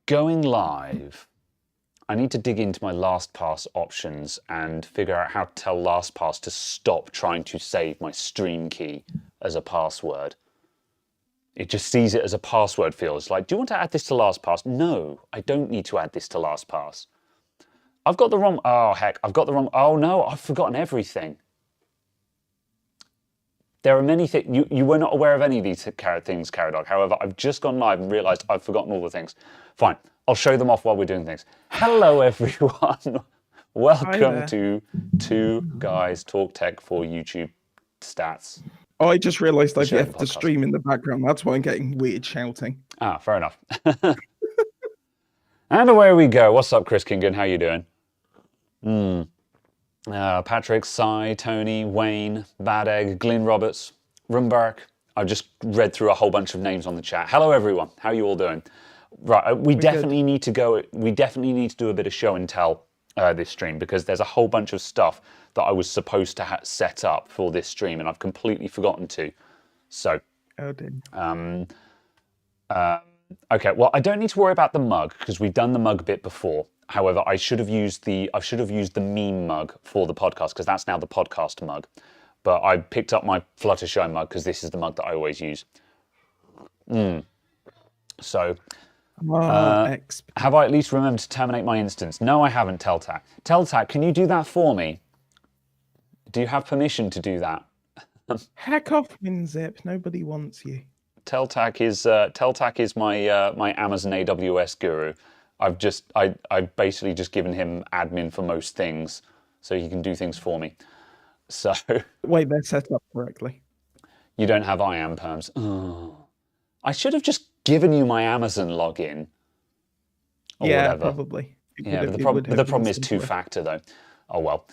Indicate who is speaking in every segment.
Speaker 1: going live, I need to dig into my LastPass options and figure out how to tell LastPass to stop trying to save my stream key as a password. It just sees it as a password field. It's like, do you want to add this to LastPass? No, I don't need to add this to LastPass. I've got the wrong, oh heck, I've got the wrong, oh no, I've forgotten everything. There are many things, you were not aware of any of these things, Caradog. However, I've just gone live and realized I've forgotten all the things. Fine, I'll show them off while we're doing things. Hello, everyone. Welcome to Two Guys Talk Tech for YouTube Stats.
Speaker 2: Oh, I just realized I've left the stream in the background. That's why I'm getting weird shouting.
Speaker 1: Ah, fair enough. And away we go. What's up, Chris Kingan? How you doing? Patrick, Cy, Tony, Wayne, Bad Egg, Glyn Roberts, Rumbark. I've just read through a whole bunch of names on the chat. Hello, everyone. How are you all doing? Right, we definitely need to go. We definitely need to do a bit of show and tell this stream, because there's a whole bunch of stuff that I was supposed to set up for this stream, and I've completely forgotten to. So, okay. Well, I don't need to worry about the mug because we've done the mug bit before. However, I should have used the meme mug for the podcast, because that's now the podcast mug. But I picked up my Fluttershy mug because this is the mug that I always use. So, have I at least remembered to terminate my instance? No, I haven't, Teltac. Teltac, can you do that for me? Do you have permission to do that?
Speaker 2: Heck off, WinZip. Nobody wants you.
Speaker 1: Teltac is my my Amazon AWS guru. I've basically just given him admin for most things, so he can do things for me. So
Speaker 2: wait, they're set up correctly.
Speaker 1: You don't have IAM perms. Oh. I should have just given you my Amazon login. Or
Speaker 2: yeah,
Speaker 1: whatever.
Speaker 2: Probably.
Speaker 1: Yeah, but the problem is two-factor though. Oh well.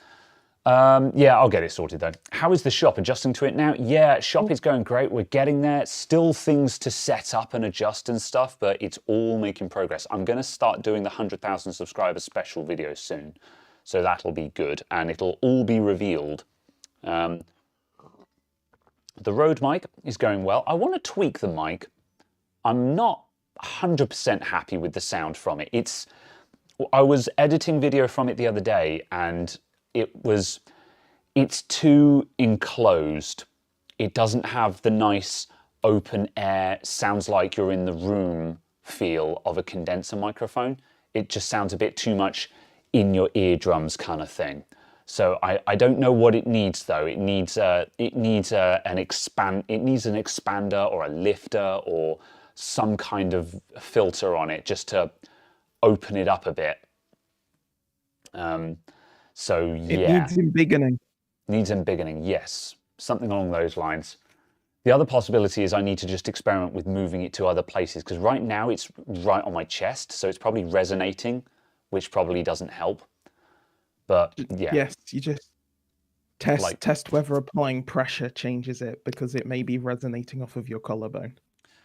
Speaker 1: Yeah, I'll get it sorted though. How is the shop? Adjusting to it now? Yeah, shop is going great. We're getting there. Still things to set up and adjust and stuff, but it's all making progress. I'm going to start doing the 100,000 subscriber special videos soon. So that'll be good, and it'll all be revealed. The Rode mic is going well. I want to tweak the mic. I'm not 100% happy with the sound from it. I was editing video from it the other day, and it's too enclosed. It doesn't have the nice open air, sounds like you're in the room feel of a condenser microphone. It just sounds a bit too much in your eardrums kind of thing. So I don't know what it needs though. It needs an expander or a lifter or some kind of filter on it just to open it up a bit. So yeah.
Speaker 2: It needs embiggening.
Speaker 1: Needs embiggening, yes. Something along those lines. The other possibility is I need to just experiment with moving it to other places, because right now it's right on my chest, so it's probably resonating, which probably doesn't help. But yeah.
Speaker 2: Yes, you just test whether applying pressure changes it, because it may be resonating off of your collarbone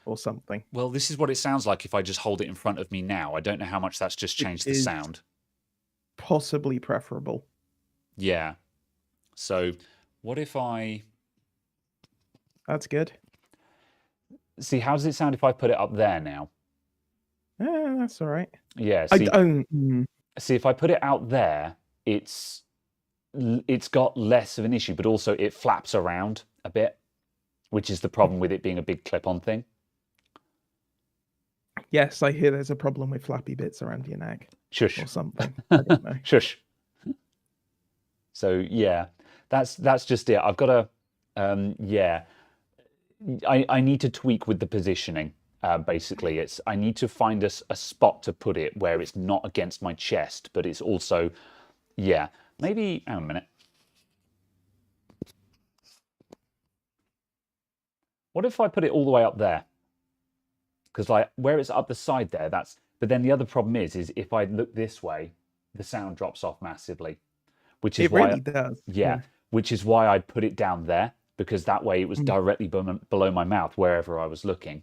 Speaker 2: or something.
Speaker 1: Well, this is what it sounds like if I just hold it in front of me now. I don't know how much that's just changed the sound.
Speaker 2: Possibly preferable.
Speaker 1: Yeah. So what if I...
Speaker 2: That's good.
Speaker 1: See, how does it sound if I put it up there now?
Speaker 2: That's all right.
Speaker 1: Yeah. See, see, if I put it out there, it's got less of an issue, but also it flaps around a bit, which is the problem with it being a big clip-on thing.
Speaker 2: Yes, I hear there's a problem with flappy bits around your neck.
Speaker 1: Shush.
Speaker 2: Or something. I don't know.
Speaker 1: Shush. So yeah, that's just it. I've got to, yeah. I need to tweak with the positioning. Basically, I need to find a spot to put it where it's not against my chest, but it's also, yeah. Maybe, hang on a minute. What if I put it all the way up there? Because like where it's up the side there, but then the other problem is if I look this way, the sound drops off massively, which is why
Speaker 2: really does.
Speaker 1: Yeah, which is why I'd put it down there, because that way it was directly below my mouth wherever I was looking.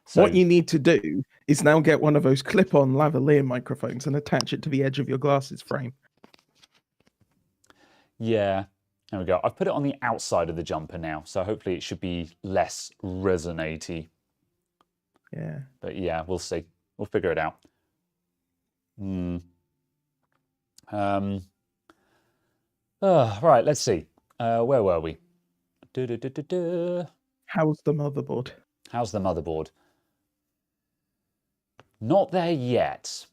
Speaker 1: So
Speaker 2: what you need to do is now get one of those clip-on lavalier microphones and attach it to the edge of your glasses frame.
Speaker 1: Yeah, there we go. I've put it on the outside of the jumper now, so hopefully it should be less resonate-y.
Speaker 2: Yeah.
Speaker 1: But yeah, we'll see. We'll figure it out. Right, let's see. Where were we?
Speaker 2: How's the motherboard?
Speaker 1: How's the motherboard? Not there yet.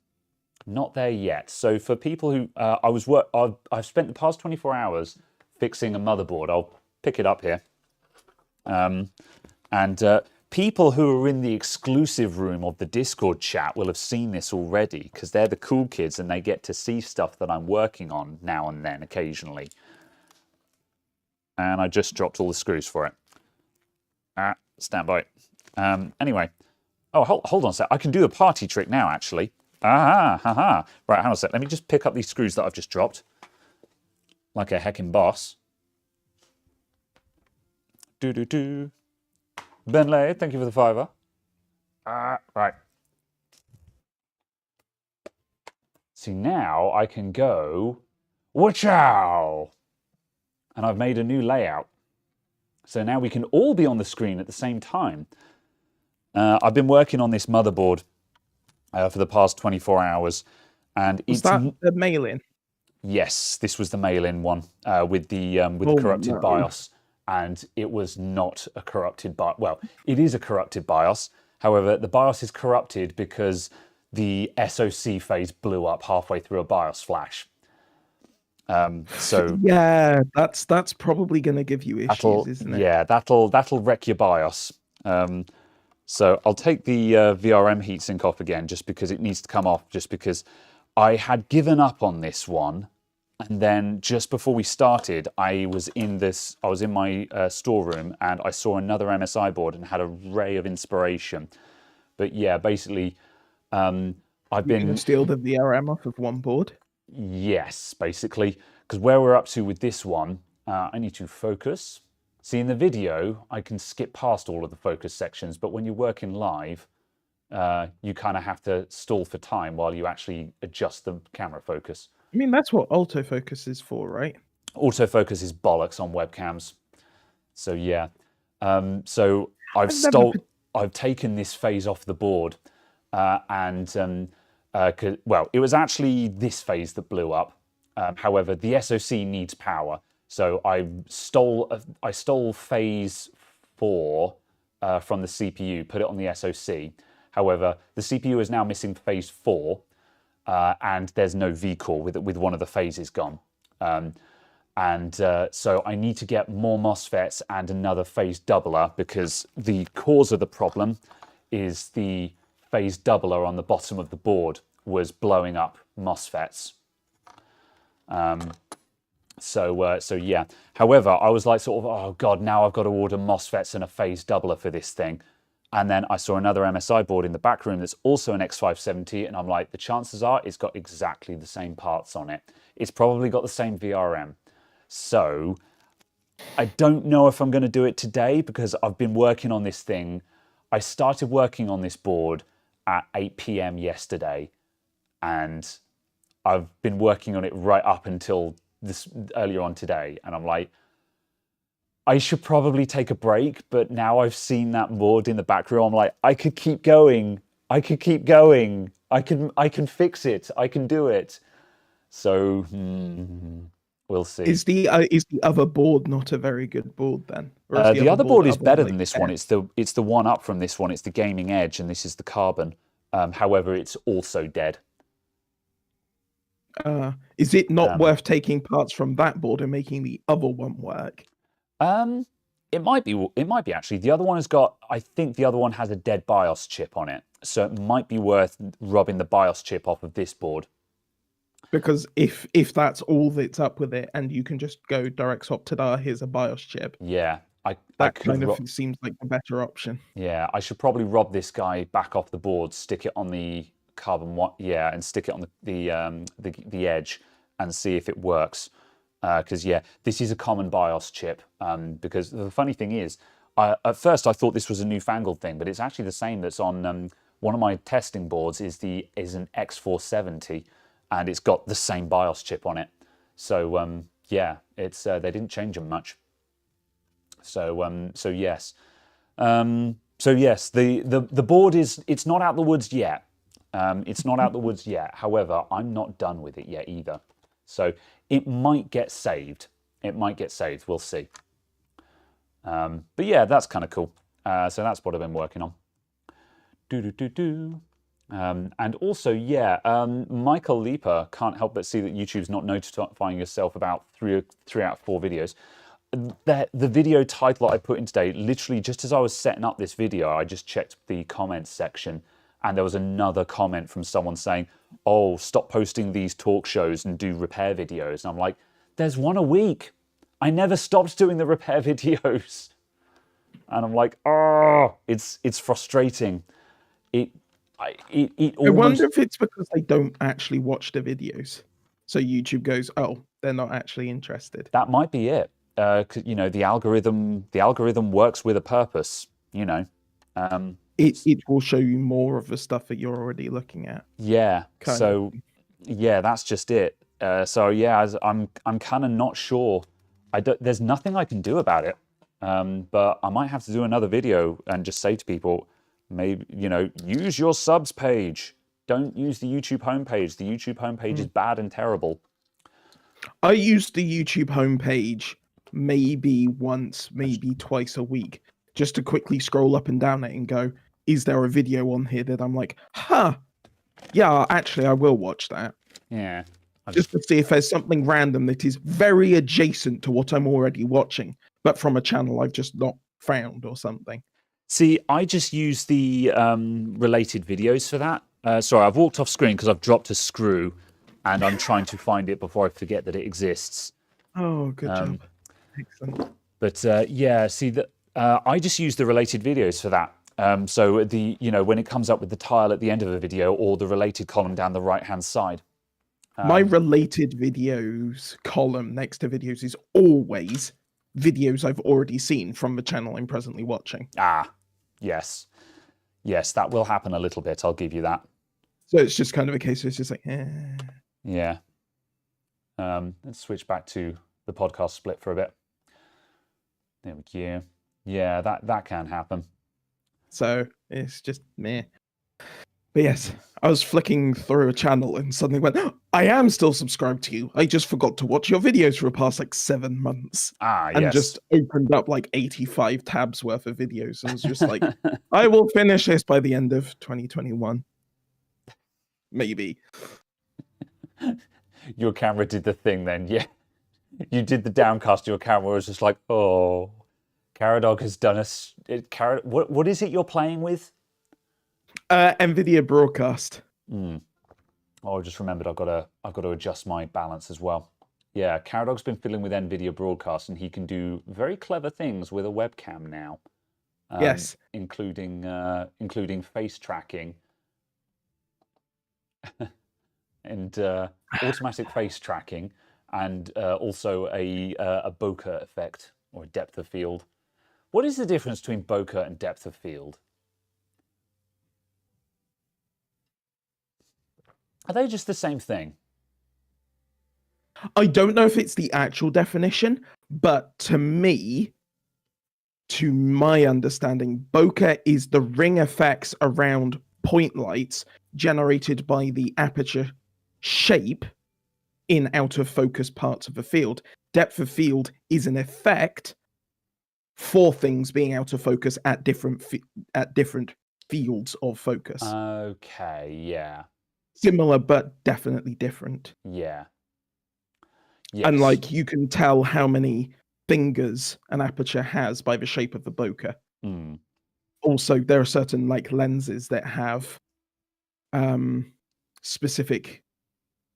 Speaker 1: Not there yet. So for people who I've spent the past 24 hours fixing a motherboard. I'll pick it up here. People who are in the exclusive room of the Discord chat will have seen this already because they're the cool kids and they get to see stuff that I'm working on now and then occasionally. And I just dropped all the screws for it. Stand by. Anyway. Oh, hold on a sec. I can do a party trick now, actually. Right, hang on a sec. Let me just pick up these screws that I've just dropped. Like a heckin' boss. Benley, thank you for the $5. Right. See, now I can go... Wachow! And I've made a new layout. So now we can all be on the screen at the same time. I've been working on this motherboard for the past 24 hours. And
Speaker 2: Was that the mail-in?
Speaker 1: Yes, this was the mail-in one with the corrupted BIOS. And it was not a corrupted BIOS. Well, it is a corrupted BIOS. However, the BIOS is corrupted because the SoC phase blew up halfway through a BIOS flash. So
Speaker 2: yeah, that's probably going to give you issues, isn't it?
Speaker 1: Yeah, that'll wreck your BIOS. So I'll take the VRM heatsink off again, just because it needs to come off. Just because I had given up on this one, and then just before we started, I was in my storeroom and I saw another MSI board and had a ray of inspiration. But yeah, basically, I've been
Speaker 2: going to steal the VRM off of one board.
Speaker 1: Yes, basically, because where we're up to with this one, I need to focus. See, in the video, I can skip past all of the focus sections, but when you're working live, you kind of have to stall for time while you actually adjust the camera focus.
Speaker 2: I mean, that's what autofocus is for, right?
Speaker 1: Autofocus is bollocks on webcams. So yeah, so I've taken this phase off the board, well, it was actually this phase that blew up. However, the SoC needs power, so I stole phase 4 from the CPU, put it on the SoC. However, the CPU is now missing phase 4, and there's no vCore with one of the phases gone. So I need to get more MOSFETs and another phase doubler, because the cause of the problem is the phase doubler on the bottom of the board was blowing up MOSFETs. So yeah. However, I was like sort of, oh God, now I've got to order MOSFETs and a phase doubler for this thing. And then I saw another MSI board in the back room that's also an X570, and I'm like, the chances are it's got exactly the same parts on it. It's probably got the same VRM. So I don't know if I'm going to do it today, because I've been working on this thing. I started working on this board at 8 p.m. yesterday, and I've been working on it right up until this earlier on today. And I'm like, I should probably take a break, but now I've seen that board in the back room, I'm like, I could keep going. I could keep going. I can fix it. I can do it. So we'll see.
Speaker 2: Is the other board not a very good board then?
Speaker 1: The other board is better than this one. It's the one up from this one. It's the Gaming Edge, and this is the Carbon. However, it's also dead.
Speaker 2: Is it not worth taking parts from that board and making the other one work?
Speaker 1: It might be actually. The other one has got, I think the other one has a dead BIOS chip on it. So it might be worth robbing the BIOS chip off of this board.
Speaker 2: Because if that's all that's up with it, and you can just go direct swap, ta-da, here's a BIOS chip.
Speaker 1: Yeah.
Speaker 2: That kind of seems like the better option.
Speaker 1: Yeah, I should probably rob this guy back off the board, stick it on the Carbon one, yeah, and stick it on the edge and see if it works. Because yeah, this is a common BIOS chip. Because the funny thing is, at first I thought this was a newfangled thing, but it's actually the same that's on one of my testing boards. Is an X470, and it's got the same BIOS chip on it. So yeah, it's they didn't change them much. So yes, the board it's not out the woods yet. It's not out the woods yet. However, I'm not done with it yet either. So it might get saved. It might get saved. We'll see. But yeah, that's kind of cool. So that's what I've been working on. And also, yeah, Michael Leaper can't help but see that YouTube's not notifying yourself about three out of 4 videos. The video title I put in today, literally just as I was setting up this video, I just checked the comments section, and there was another comment from someone saying, oh, stop posting these talk shows and do repair videos. And I'm like, there's one a week. I never stopped doing the repair videos. And I'm like, oh, it's frustrating. I
Speaker 2: wonder if it's because they don't actually watch the videos. So YouTube goes, oh, they're not actually interested.
Speaker 1: That might be it. You know, the algorithm works with a purpose, you know.
Speaker 2: It will show you more of the stuff that you're already looking at.
Speaker 1: Yeah. So yeah, that's just it. So yeah, I'm kind of not sure. There's nothing I can do about it. But I might have to do another video and just say to people, maybe, you know, use your subs page. Don't use the YouTube homepage. The YouTube homepage is bad and terrible.
Speaker 2: I use the YouTube homepage maybe once, maybe twice a week, just to quickly scroll up and down it and go, is there a video on here that I'm like, yeah, actually, I will watch that.
Speaker 1: Yeah.
Speaker 2: Just to see if there's something random that is very adjacent to what I'm already watching, but from a channel I've just not found or something.
Speaker 1: See, I just use the related videos for that. Sorry, I've walked off screen because I've dropped a screw and I'm trying to find it before I forget that it exists.
Speaker 2: Oh, good job. Excellent.
Speaker 1: But yeah, see, I just use the related videos for that. So when it comes up with the tile at the end of a video or the related column down the right-hand side.
Speaker 2: My related videos column next to videos is always videos I've already seen from the channel I'm presently watching.
Speaker 1: Ah, yes. Yes, that will happen a little bit, I'll give you that.
Speaker 2: So it's just kind of a case where it's just like,
Speaker 1: Yeah. Let's switch back to the podcast split for a bit. There we go. Yeah, that can happen.
Speaker 2: So it's just meh. But yes, I was flicking through a channel and suddenly went, I am still subscribed to you. I just forgot to watch your videos for the past like 7 months. And just opened up like 85 tabs worth of videos and was just like, I will finish this by the end of 2021. Maybe.
Speaker 1: Your camera did the thing then, yeah. You did the downcast, your camera was just like, oh, Caradog has done what is it you're playing with?
Speaker 2: NVIDIA Broadcast.
Speaker 1: Oh, I just remembered I've got to adjust my balance as well. Yeah, Caradog's been fiddling with NVIDIA Broadcast, and he can do very clever things with a webcam now.
Speaker 2: Yes,
Speaker 1: including face tracking and automatic face tracking, and also a bokeh effect or a depth of field. What is the difference between bokeh and depth of field? Are they just the same thing?
Speaker 2: I don't know if it's the actual definition, but to me, to my understanding, bokeh is the ring effects around point lights generated by the aperture shape in out of focus parts of the field. Depth of field is an effect for things being out of focus at different fields of focus.
Speaker 1: Okay, yeah.
Speaker 2: Similar, but definitely different.
Speaker 1: Yeah.
Speaker 2: Yes. And like you can tell how many fingers an aperture has by the shape of the bokeh. Also, there are certain like lenses that have specific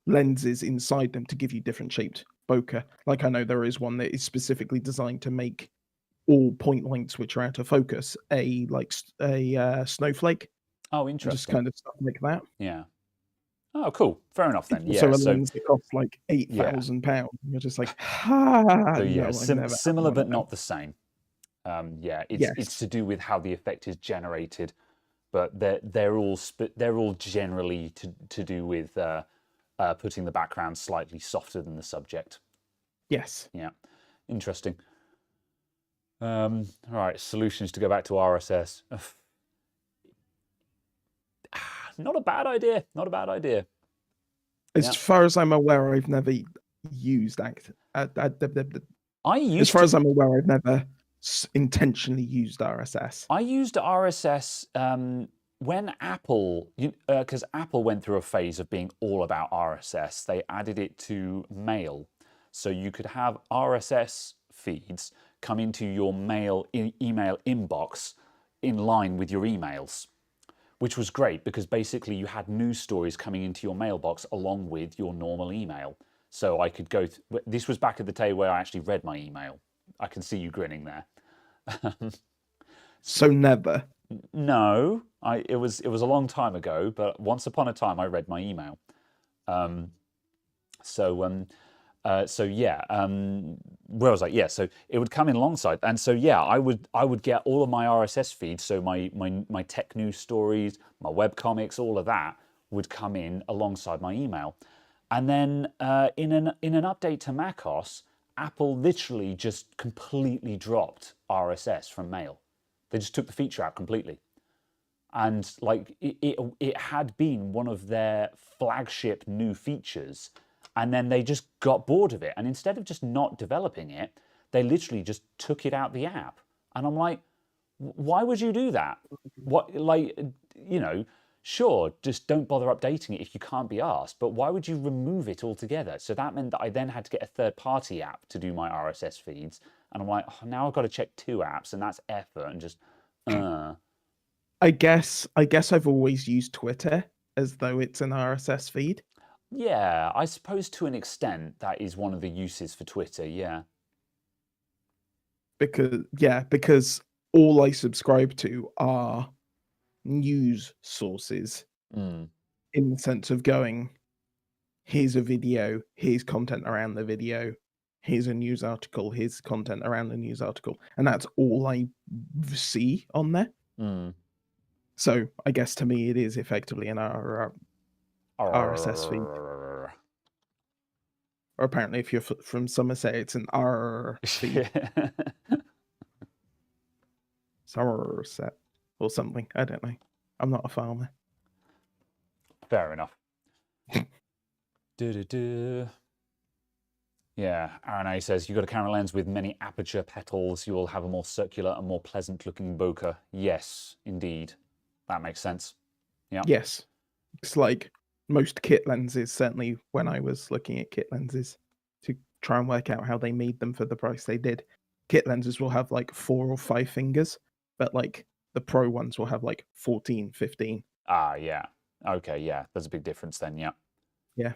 Speaker 2: lenses inside them to give you different shaped bokeh. Like I know there is one that is specifically designed to make all point lights which are out of focus a snowflake.
Speaker 1: Oh, interesting.
Speaker 2: Just kind of stuff like that.
Speaker 1: Yeah. Oh, cool. Fair enough then.
Speaker 2: So a lens that costs like £8,000. You're just like,
Speaker 1: So yeah, similar but not the same. Yeah, it's to do with how the effect is generated, but they're all generally to do with putting the background slightly softer than the subject.
Speaker 2: Yes.
Speaker 1: Yeah. Interesting. All right. Solutions to go back to RSS. not a bad idea. Not a bad idea.
Speaker 2: As far as I'm aware, I've never used
Speaker 1: I
Speaker 2: as
Speaker 1: used
Speaker 2: far
Speaker 1: to,
Speaker 2: as I'm aware, I've never intentionally used RSS.
Speaker 1: I used RSS when Apple, because Apple went through a phase of being all about RSS. They added it to Mail, so you could have RSS feeds come into your email inbox in line with your emails, which was great because basically you had news stories coming into your mailbox along with your normal email. So I could go. This was back at the day where I actually read my email. I can see you grinning there.
Speaker 2: So never.
Speaker 1: No, it was a long time ago, but once upon a time I read my email. Um, so so yeah, where was I? Yeah, so it would come in alongside, and so yeah, I would get all of my RSS feeds, so my tech news stories, my web comics, all of that would come in alongside my email, and then in an update to macOS, Apple literally just completely dropped RSS from Mail. They just took the feature out completely. And like it had been one of their flagship new features, and then they just got bored of it. And instead of just not developing it, they literally just took it out the app. And I'm like, why would you do that? What, like, sure, just don't bother updating it if you can't be asked. But why would you remove it altogether? So that meant that I then had to get a third-party app to do my RSS feeds. And I'm like, oh, now I've got to check 2 apps, and that's effort and just,
Speaker 2: I guess I've always used Twitter as though it's an RSS feed.
Speaker 1: Yeah, I suppose to an extent that is one of the uses for Twitter, yeah.
Speaker 2: Because all I subscribe to are news sources
Speaker 1: Mm.
Speaker 2: in the sense of going, here's a video, here's content around the video, here's a news article, here's content around the news article, and that's all I see on there.
Speaker 1: Mm.
Speaker 2: So I guess to me it is effectively an RSS feed. Or apparently, if you're from Somerset, it's an R feed. Somerset or something. I don't know. I'm not a farmer.
Speaker 1: Fair enough. Yeah, Aaron A says, you've got a camera lens with many aperture petals. You will have a more circular and more pleasant looking bokeh. Yes, indeed. That makes sense. Yeah.
Speaker 2: Yes. It's like most kit lenses, certainly when I was looking at kit lenses to try and work out how they made them for the price they did. Kit lenses will have like 4 or 5 fingers, but like the pro ones will have like 14, 15.
Speaker 1: Ah, yeah. Okay, yeah. There's a big difference then, yeah.
Speaker 2: Yeah.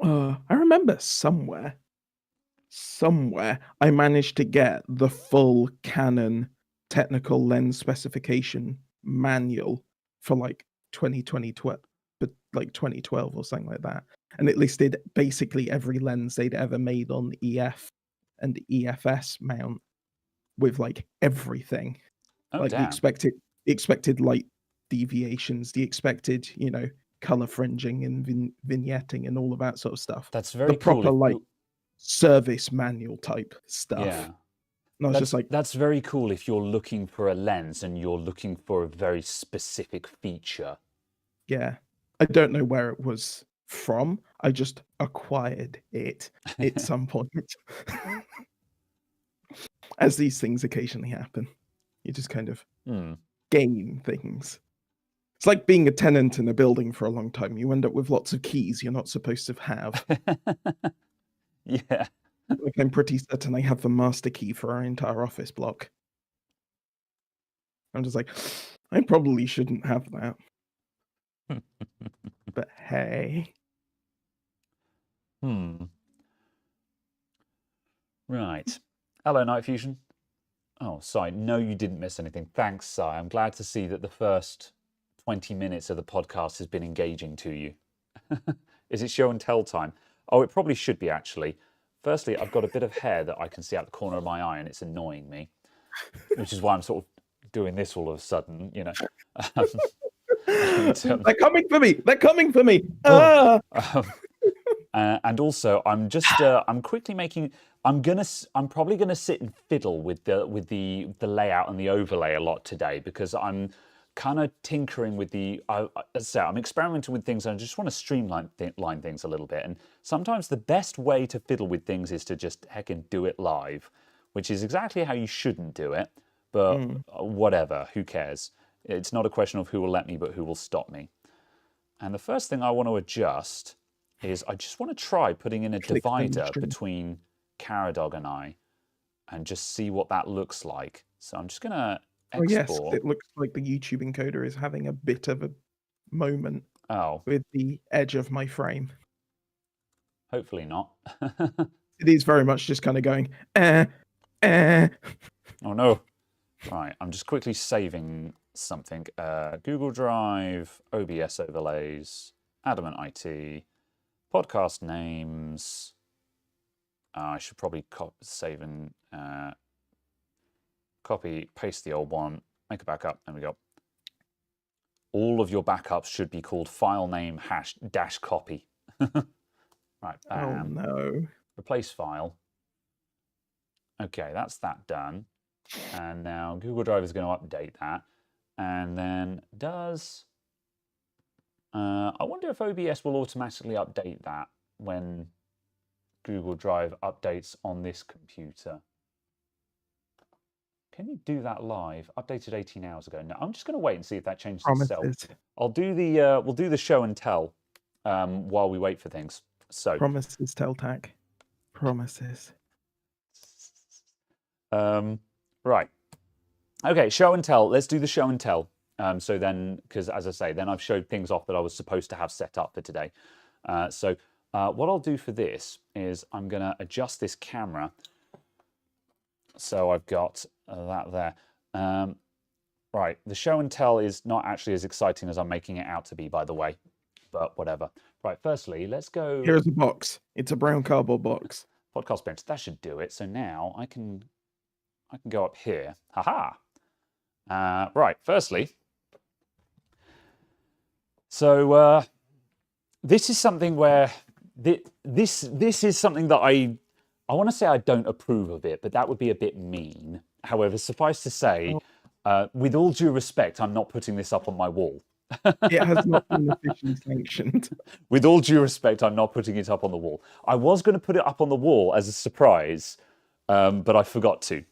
Speaker 2: I remember somewhere I managed to get the full Canon technical lens specification manual for like 2012, but like 2012 or something like that. And it listed basically every lens they'd ever made on the EF and EFS mount with like everything.
Speaker 1: Oh,
Speaker 2: like
Speaker 1: damn.
Speaker 2: the expected light deviations, the expected, color fringing and vignetting and all of that sort of stuff.
Speaker 1: That's very
Speaker 2: the proper
Speaker 1: cool.
Speaker 2: like service manual type stuff.
Speaker 1: Yeah.
Speaker 2: And I was just like,
Speaker 1: that's very cool if you're looking for a lens and you're looking for a very specific feature.
Speaker 2: yeah, I don't know where it was from. I just acquired it at some point. As these things occasionally happen, you just kind of gain things. It's like being a tenant in a building for a long time. You end up with lots of keys you're not supposed to have.
Speaker 1: Yeah.
Speaker 2: Like I'm pretty certain I have the master key for our entire office block. I'm just like, I probably shouldn't have that. But hey.
Speaker 1: Right. Hello, Night Fusion. Oh, Sai, no, you didn't miss anything. Thanks, Sai. I'm glad to see that the first 20 minutes of the podcast has been engaging to you. Is it show and tell time? Oh, it probably should be, actually. Firstly, I've got a bit of hair that I can see out the corner of my eye, and it's annoying me, which is why I'm sort of doing this all of a sudden,
Speaker 2: They're coming for me. They're coming for me.
Speaker 1: And also, I'm just I'm quickly making. I'm probably gonna sit and fiddle with the layout and the overlay a lot today because I'm kind of tinkering with I'm experimenting with things, and I just want to streamline line things a little bit. And sometimes the best way to fiddle with things is to just heckin' do it live, which is exactly how you shouldn't do it. But whatever, who cares? It's not a question of who will let me, but who will stop me. And the first thing I want to adjust is I just want to try putting in a divider between Caradog and I and just see what that looks like. So I'm just going to export.
Speaker 2: Oh, yes, it looks like the YouTube encoder is having a bit of a moment
Speaker 1: Oh,
Speaker 2: with the edge of my frame.
Speaker 1: hopefully not.
Speaker 2: It is very much just kind of going, Oh
Speaker 1: no. Right, I'm just quickly saving something. Google Drive, OBS overlays, Adamant IT, podcast names. I should probably save and copy, paste the old one, make a backup. There we go. All of your backups should be called file name --copy. Right, bam.
Speaker 2: Oh no.
Speaker 1: Replace file. Okay, that's that done. And now Google Drive is going to update that. And then I wonder if OBS will automatically update that when Google Drive updates on this computer. Can you do that live? Updated 18 hours ago. No, I'm just going to wait and see if that changes itself. I'll do the we'll do the show and tell while we wait for things. So
Speaker 2: promises, Teltac. Promises.
Speaker 1: Right. Okay, show and tell. Let's do the show and tell. So then, because as I say, then I've showed things off that I was supposed to have set up for today. So what I'll do for this is I'm going to adjust this camera. So I've got that there. Right, the show and tell is not actually as exciting as I'm making it out to be, by the way, but whatever. Right, firstly, let's go.
Speaker 2: Here's a box. It's a brown cardboard box.
Speaker 1: Podcast bench. That should do it. So now I can go up here. Haha. Right, firstly. So this is something where this is something that I want to say I don't approve of it, but that would be a bit mean. However, suffice to say, with all due respect, I'm not putting this up on my wall.
Speaker 2: It has not been officially sanctioned.
Speaker 1: With all due respect, I'm not putting it up on the wall. I was going to put it up on the wall as a surprise, but I forgot to.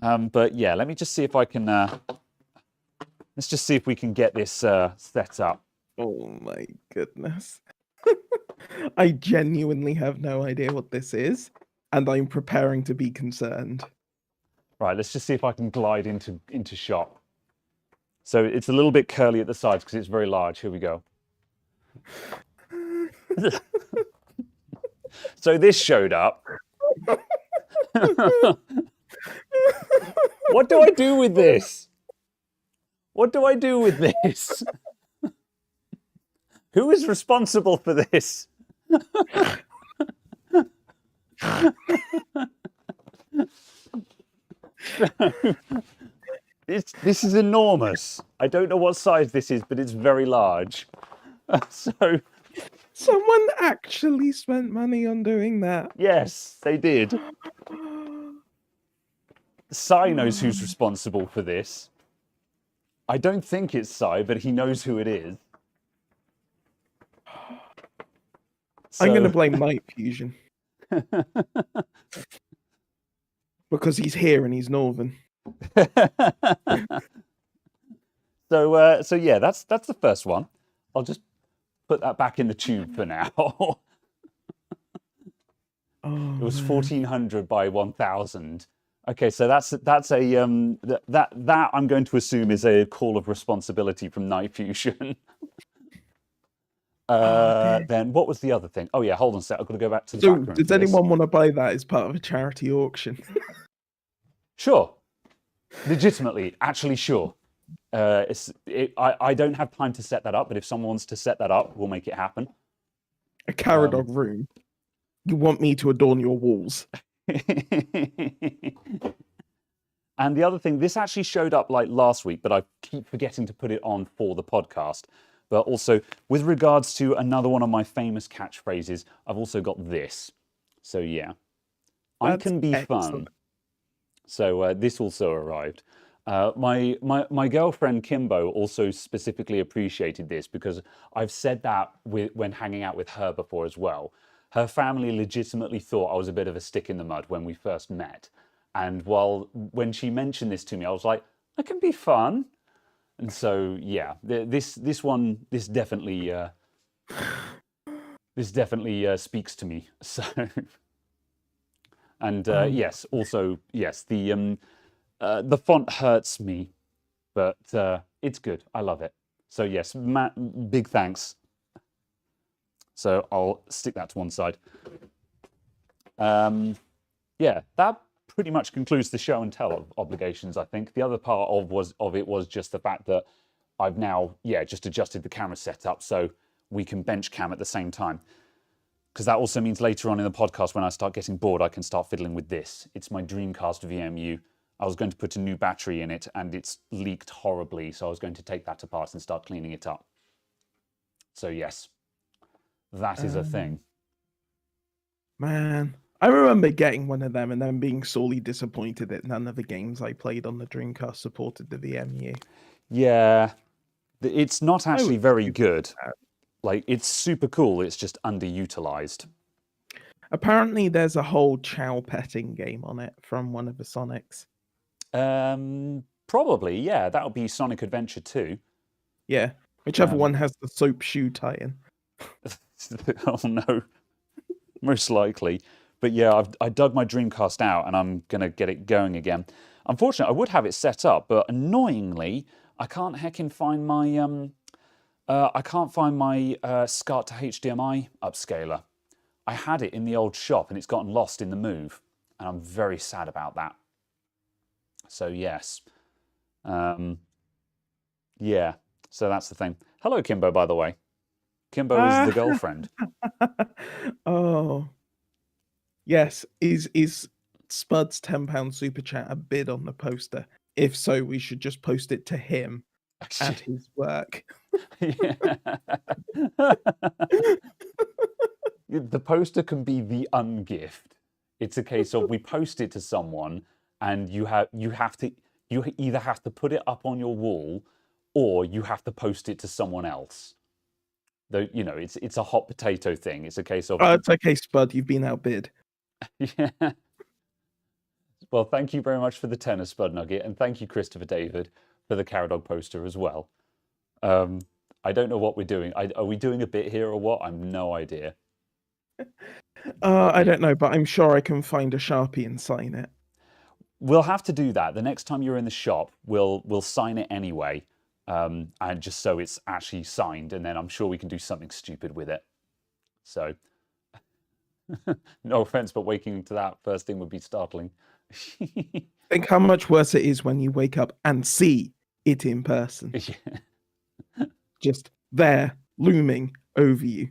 Speaker 1: But yeah, let me just see if I can. Let's just see if we can get this set up.
Speaker 2: Oh my goodness. I genuinely have no idea what this is, and I'm preparing to be concerned.
Speaker 1: Right, let's just see if I can glide into shot. So it's a little bit curly at the sides because it's very large. Here we go. So this showed up. What do I do with this? What do I do with this? Who is responsible for this? This is enormous. I don't know what size this is, but it's very large. So
Speaker 2: someone actually spent money on doing that.
Speaker 1: Yes, they did. Sai knows who's responsible for this. I don't think it's Sai, but he knows who it is. So...
Speaker 2: I'm going to blame Night Fusion. Because he's here and he's northern.
Speaker 1: So yeah, that's the first one. I'll just put that back in the tube for now. It was 1400 by 1000. Okay, so that's a that I'm going to assume is a call of responsibility from Night Fusion. Then what was the other thing? Oh yeah, hold on a sec. I've got to go back to the back room.
Speaker 2: Does anyone want to buy that as part of a charity auction?
Speaker 1: Sure. Legitimately, actually, sure. I don't have time to set that up, but if someone wants to set that up, we'll make it happen.
Speaker 2: A Caradog room. You want me to adorn your walls?
Speaker 1: And the other thing, this actually showed up like last week, but I keep forgetting to put it on for the podcast. But also, with regards to another one of my famous catchphrases, I've also got this. So yeah, I can be fun. So this also arrived. My girlfriend Kimbo also specifically appreciated this because I've said that when hanging out with her before as well. Her family legitimately thought I was a bit of a stick in the mud when we first met. And when she mentioned this to me, I was like, "That can be fun." And so, yeah, this definitely speaks to me. So, and yes, also yes, the font hurts me, but it's good. I love it. So yes, Matt, big thanks. So I'll stick that to one side. Yeah, that pretty much concludes the show and tell obligations, I think. The other part of it was just the fact that I've now, just adjusted the camera setup so we can bench cam at the same time. Because that also means later on in the podcast, when I start getting bored, I can start fiddling with this. It's my Dreamcast VMU. I was going to put a new battery in it, and it's leaked horribly, so I was going to take that apart and start cleaning it up. So yes, that is a thing.
Speaker 2: Man, I remember getting one of them and then being sorely disappointed that none of the games I played on the Dreamcast supported the VMU.
Speaker 1: Yeah, it's not actually very good. Like, it's super cool, it's just underutilized.
Speaker 2: Apparently, there's a whole chow petting game on it from one of the Sonics.
Speaker 1: Probably, yeah. That would be Sonic Adventure 2.
Speaker 2: Yeah, whichever one has the soap shoe tie-in.
Speaker 1: Oh no, most likely. But yeah, I dug my Dreamcast out, and I'm gonna get it going again. Unfortunately, I would have it set up, but annoyingly, I can't heckin' find my SCART to HDMI upscaler. I had it in the old shop, and it's gotten lost in the move, and I'm very sad about that. So yes, yeah. So that's the thing. Hello, Kimbo. By the way, Kimbo is the girlfriend.
Speaker 2: Oh, yes. Is Spud's £10 super chat a bid on the poster? If so, we should just post it to him at his work.
Speaker 1: The poster can be the ungift. It's a case of we post it to someone, and you either have to put it up on your wall, or you have to post it to someone else. Though it's a hot potato thing. It's a case of
Speaker 2: it's okay, Spud. You've been outbid.
Speaker 1: Yeah. Well, thank you very much for the tenner, Spud Nugget, and thank you, Christopher David, for the Caradog poster as well. I don't know what we're doing. Are we doing a bit here or what? I've no idea.
Speaker 2: I don't know, but I'm sure I can find a Sharpie and sign it.
Speaker 1: We'll have to do that. The next time you're in the shop, we'll sign it anyway, and just so it's actually signed, and then I'm sure we can do something stupid with it. So, no offense, but waking to that first thing would be startling.
Speaker 2: Think how much worse it is when you wake up and see it in person.
Speaker 1: Yeah.
Speaker 2: Just there, looming over you.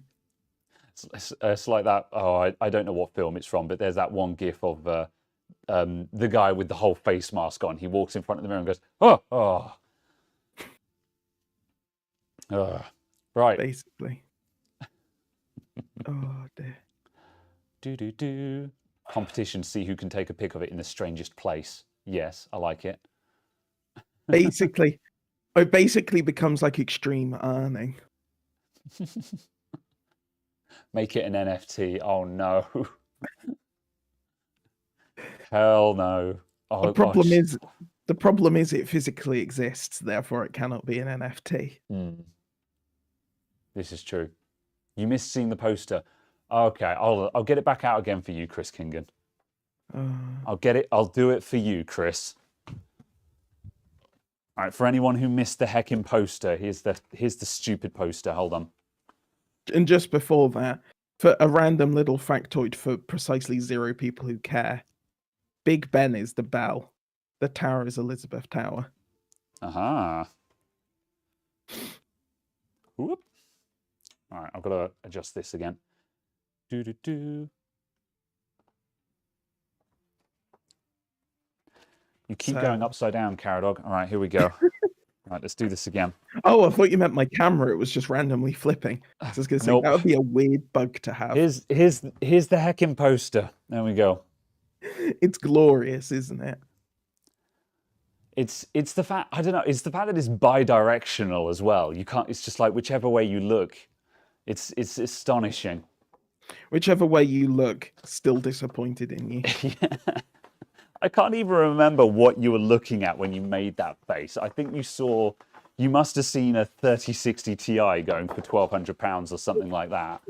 Speaker 1: It's like that. Oh, I don't know what film it's from, but there's that one gif of the guy with the whole face mask on. He walks in front of the mirror and goes, oh. Right.
Speaker 2: Basically. Oh, dear.
Speaker 1: Do. Competition, see who can take a pic of it in the strangest place. Yes, I like it.
Speaker 2: Basically, it basically becomes like extreme earning.
Speaker 1: Make it an NFT. Oh no. Hell no. Oh,
Speaker 2: the problem is it physically exists, therefore it cannot be an NFT.
Speaker 1: This is true. You missed seeing the poster. Okay, I'll get it back out again for you, Chris Kingan. I'll do it for you, Chris. All right, for anyone who missed the heckin' poster, here's the stupid poster. Hold on.
Speaker 2: And just before that, for a random little factoid for precisely 0 people who care, Big Ben is the bell. The tower is Elizabeth Tower.
Speaker 1: Aha. Whoop. All right, I've got to adjust this again. Do. You keep going upside down, Caradog. All right, here we go. All right, let's do this again.
Speaker 2: Oh, I thought you meant my camera. It was just randomly flipping. I was going to say,
Speaker 1: Nope.
Speaker 2: that would be a weird bug to have.
Speaker 1: Here's the heckin' poster. There we go.
Speaker 2: It's glorious, isn't it?
Speaker 1: It's the fact, I don't know, it's the fact that it's bi-directional as well. You can't, it's just like whichever way you look, it's astonishing.
Speaker 2: Whichever way you look, still disappointed in you.
Speaker 1: I can't even remember what you were looking at when you made that face. I think you must have seen a 3060 Ti going for £1,200 or something like that.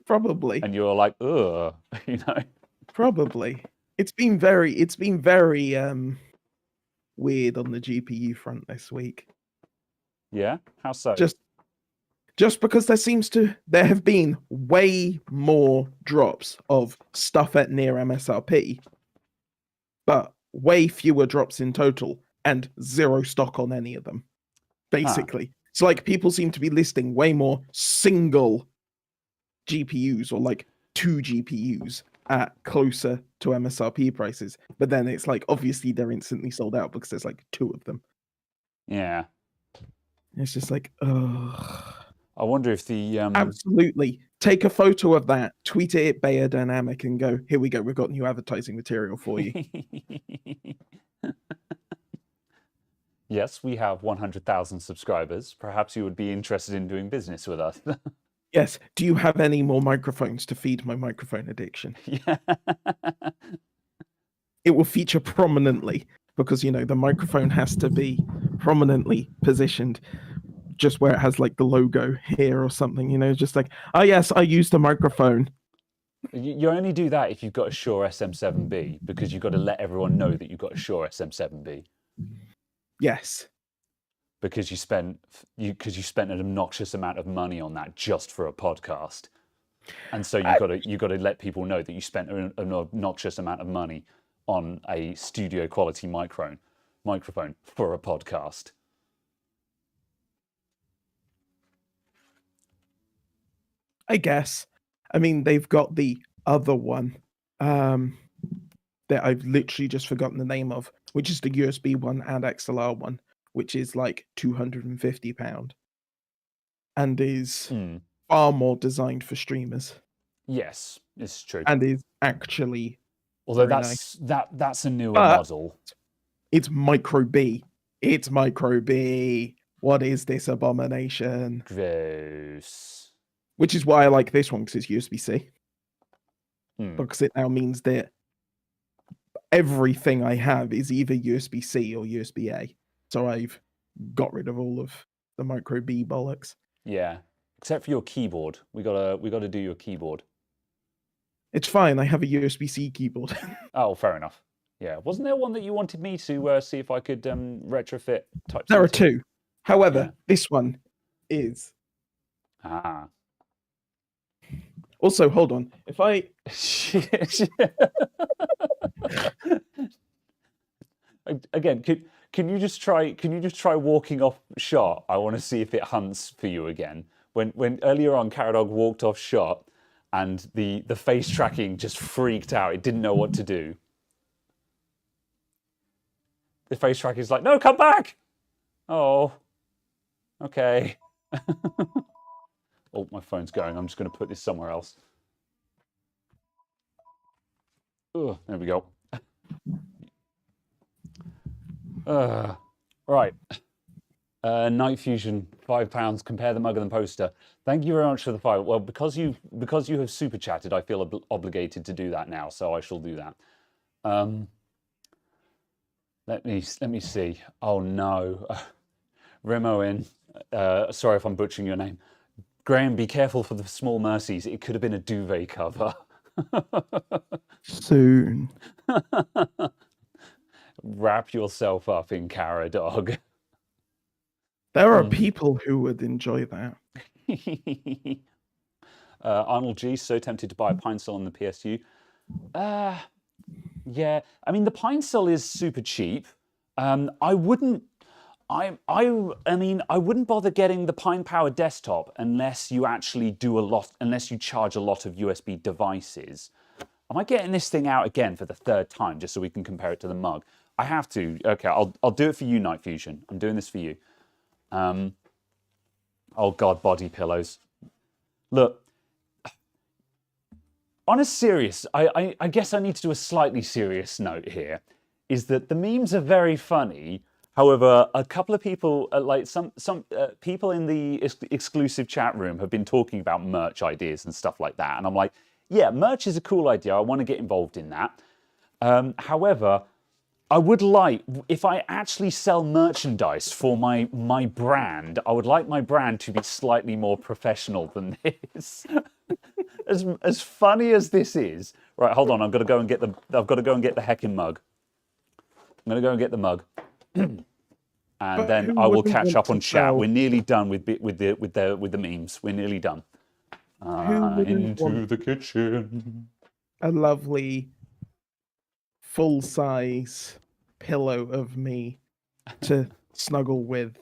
Speaker 2: Probably.
Speaker 1: And you were like, ugh, you know?
Speaker 2: Probably. It's been very weird on the GPU front this week.
Speaker 1: Yeah? How so?
Speaker 2: Just because there have been way more drops of stuff at near MSRP, but way fewer drops in total and zero stock on any of them. Basically. So like people seem to be listing way more single GPUs or like 2 GPUs at closer to MSRP prices. But then it's like obviously they're instantly sold out because there's like 2 of them.
Speaker 1: Yeah.
Speaker 2: It's just like, ugh.
Speaker 1: I wonder if the
Speaker 2: Absolutely. Take a photo of that, tweet it at Bayer Dynamic and go, here we go, we've got new advertising material for you.
Speaker 1: Yes, we have 100,000 subscribers. Perhaps you would be interested in doing business with us.
Speaker 2: Yes. Do you have any more microphones to feed my microphone addiction?
Speaker 1: Yeah.
Speaker 2: It will feature prominently because, you know, the microphone has to be prominently positioned just where it has like the logo here or something, you know, just like, oh yes, I used a microphone.
Speaker 1: You only do that if you've got a Shure SM7B because you've got to let everyone know that you've got a Shure SM7B.
Speaker 2: Yes.
Speaker 1: Because you spent an obnoxious amount of money on that just for a podcast. And so you've got to let people know that you spent an obnoxious amount of money on a studio quality microphone for a podcast.
Speaker 2: I guess. I mean, they've got the other one that I've literally just forgotten the name of, which is the USB one and XLR one, which is like £250 and is far more designed for streamers.
Speaker 1: Yes, it's true.
Speaker 2: And is actually
Speaker 1: although
Speaker 2: nice.
Speaker 1: that's a newer model.
Speaker 2: It's micro B. It's micro B. What is this abomination?
Speaker 1: Gross.
Speaker 2: Which is why I like this one, because it's USB-C.
Speaker 1: Hmm.
Speaker 2: Because it now means that everything I have is either USB-C or USB-A. So I've got rid of all of the micro B bollocks.
Speaker 1: Yeah, except for your keyboard. We gotta do your keyboard.
Speaker 2: It's fine. I have a USB-C keyboard.
Speaker 1: Oh, fair enough. Yeah, wasn't there one that you wanted me to see if I could retrofit Type-C?
Speaker 2: There are 2. However, this one is.
Speaker 1: Ah.
Speaker 2: Also, hold on. If I
Speaker 1: again, can you just try walking off shot? I want to see if it hunts for you again. When earlier on Caradog walked off shot and the face tracking just freaked out. It didn't know what to do. The face tracking is like, no, come back. Oh, okay. Oh, my phone's going. I'm just going to put this somewhere else. Oh, there we go. Right. Night Fusion, £5. Compare the mug and the poster. Thank you very much for the $5. Well, because you have super chatted, I feel obligated to do that now, so I shall do that. Let me see. Oh no, Remoin. Sorry if I'm butchering your name. Graham, be careful for the small mercies. It could have been a duvet cover.
Speaker 2: Soon.
Speaker 1: Wrap yourself up in Caradog.
Speaker 2: There are people who would enjoy that.
Speaker 1: Arnold G, so tempted to buy a Pine Sol on the PSU. Yeah, I mean the Pine Sol is super cheap. I wouldn't bother getting the Pine Power desktop unless you actually unless you charge a lot of USB devices. Am I getting this thing out again for the 3rd time just so we can compare it to the mug? I have to. Okay, I'll do it for you, Night Fusion. I'm doing this for you. Oh God, body pillows. Look, on a serious, I guess I need to do a slightly serious note here. is that the memes are very funny. However, a couple of people, like some people in the exclusive chat room, have been talking about merch ideas and stuff like that, and I'm like, yeah, merch is a cool idea. I want to get involved in that. However, I would like, if I actually sell merchandise for my brand, I would like my brand to be slightly more professional than this. As funny as this is, right? Hold on, I've got to go and get the heckin' mug. I'm gonna go and get the mug, and then I will catch up on chat. We're nearly done with the memes. We're nearly done. Into the kitchen.
Speaker 2: A lovely full-size pillow of me to snuggle with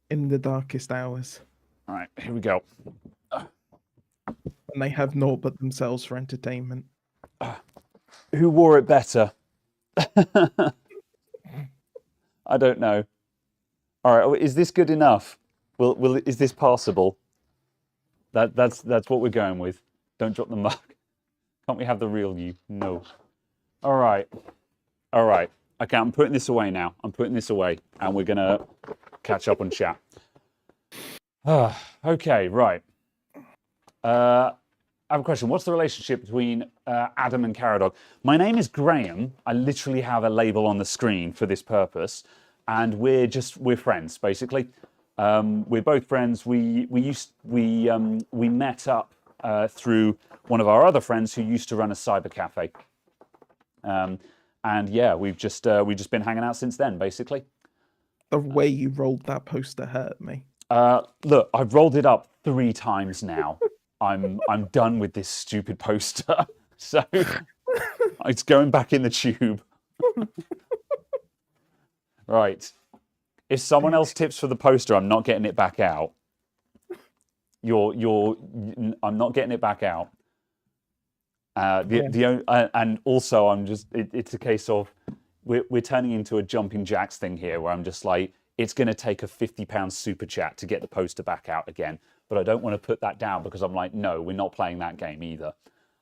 Speaker 2: in the darkest hours.
Speaker 1: All right, here we go.
Speaker 2: And they have naught but themselves for entertainment.
Speaker 1: Who wore it better? I don't know. All right, is this good enough? Is this passable? That's what we're going with. Don't drop the mug. Can't we have the real you? No. All right. Okay, I'm putting this away now. I'm putting this away, and we're gonna catch up on chat. Okay, right. I have a question. What's the relationship between Adam and Caradog? My name is Graham. I literally have a label on the screen for this purpose, and we're friends basically. We're both friends. We met up through one of our other friends who used to run a cyber cafe. And yeah, we've just been hanging out since then, basically.
Speaker 2: The way you rolled that poster hurt me.
Speaker 1: Look, I've rolled it up 3 times now. I'm done with this stupid poster. So it's going back in the tube. Right. If someone else tips for the poster, I'm not getting it back out. I'm not getting it back out. And also I'm just, it's a case of we're turning into a jumping jacks thing here, where I'm just like, it's going to take a £50 super chat to get the poster back out again. But I don't want to put that down, because I'm like, no, we're not playing that game either.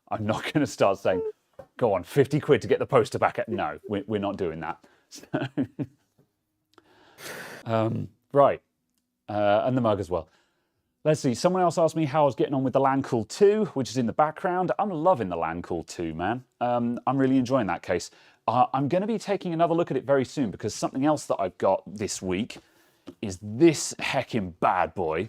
Speaker 1: I'm not going to start saying, go on, 50 quid to get the poster back out. No, we're not doing that. So, right. And the mug as well. Let's see. Someone else asked me how I was getting on with the LAN Cool 2, which is in the background. I'm loving the LAN Cool 2, man. I'm really enjoying that case. I'm going to be taking another look at it very soon, because something else that I've got this week is this heckin' bad boy.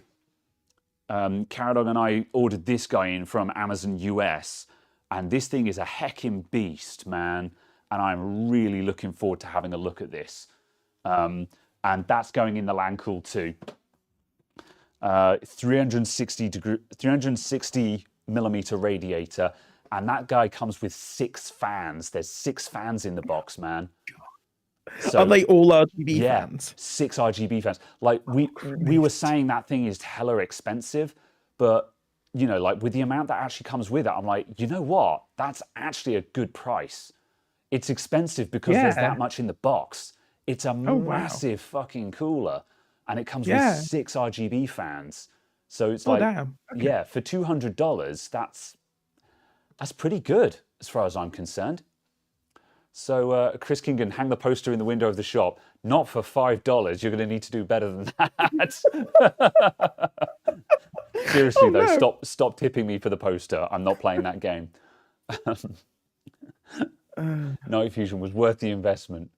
Speaker 1: Caradog and I ordered this guy in from Amazon US, and this thing is a heckin' beast, man. And I'm really looking forward to having a look at this. And that's going in the LAN Cool 2. 360 millimeter radiator, and that guy comes with 6 fans. There's 6 fans in the box, man.
Speaker 2: So, are they all RGB fans?
Speaker 1: 6 RGB fans. Like we were saying, that thing is hella expensive, but you know, like with the amount that actually comes with it, I'm like, you know what? That's actually a good price. It's expensive because there's that much in the box. It's a massive fucking cooler. And it comes with 6 RGB fans. So it's like, yeah, for $200, that's pretty good as far as I'm concerned. So Chris Kingan, hang the poster in the window of the shop. Not for $5. You're going to need to do better than that. Seriously, though, stop tipping me for the poster. I'm not playing that game. Night Fusion was worth the investment.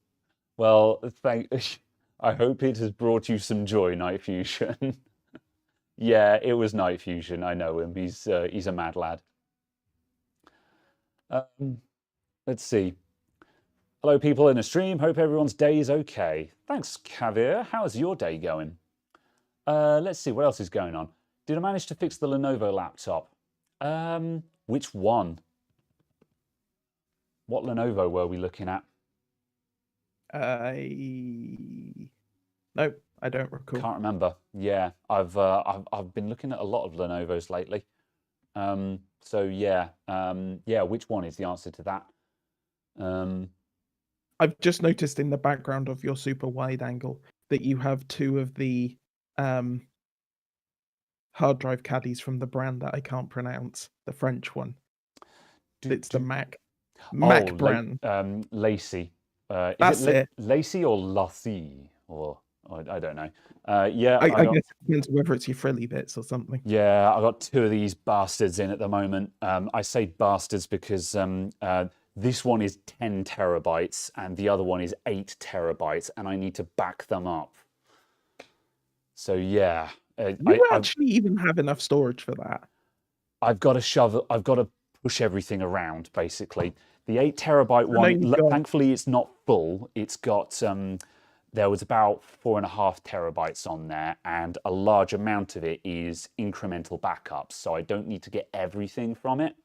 Speaker 1: Well, I hope it has brought you some joy, Night Fusion. Yeah, it was Night Fusion. I know him. He's a mad lad. Let's see. Hello, people in the stream. Hope everyone's day is okay. Thanks, Kavir. How's your day going? Let's see. What else is going on? Did I manage to fix the Lenovo laptop? Which one? What Lenovo were we looking at?
Speaker 2: Nope, I don't recall.
Speaker 1: Can't remember. Yeah, I've been looking at a lot of Lenovo's lately. So yeah, which one is the answer to that?
Speaker 2: I've just noticed in the background of your super wide angle that you have 2 of the hard drive caddies from the brand that I can't pronounce. The French one. It's the Mac brand.
Speaker 1: Lacey.
Speaker 2: That's it.
Speaker 1: Lacey or Lassie? Or I don't know. Yeah,
Speaker 2: I guess it depends whether it's your frilly bits or something.
Speaker 1: yeah, I got two of these bastards in at the moment. I say bastards because this one is 10 terabytes and the other one is 8 terabytes, and I need to back them up. So yeah,
Speaker 2: You actually even have enough storage for that.
Speaker 1: I've got to push everything around basically. The 8 terabyte one, thankfully, it's not full. It's got there was about 4.5 terabytes on there, and a large amount of it is incremental backups. So I don't need to get everything from it.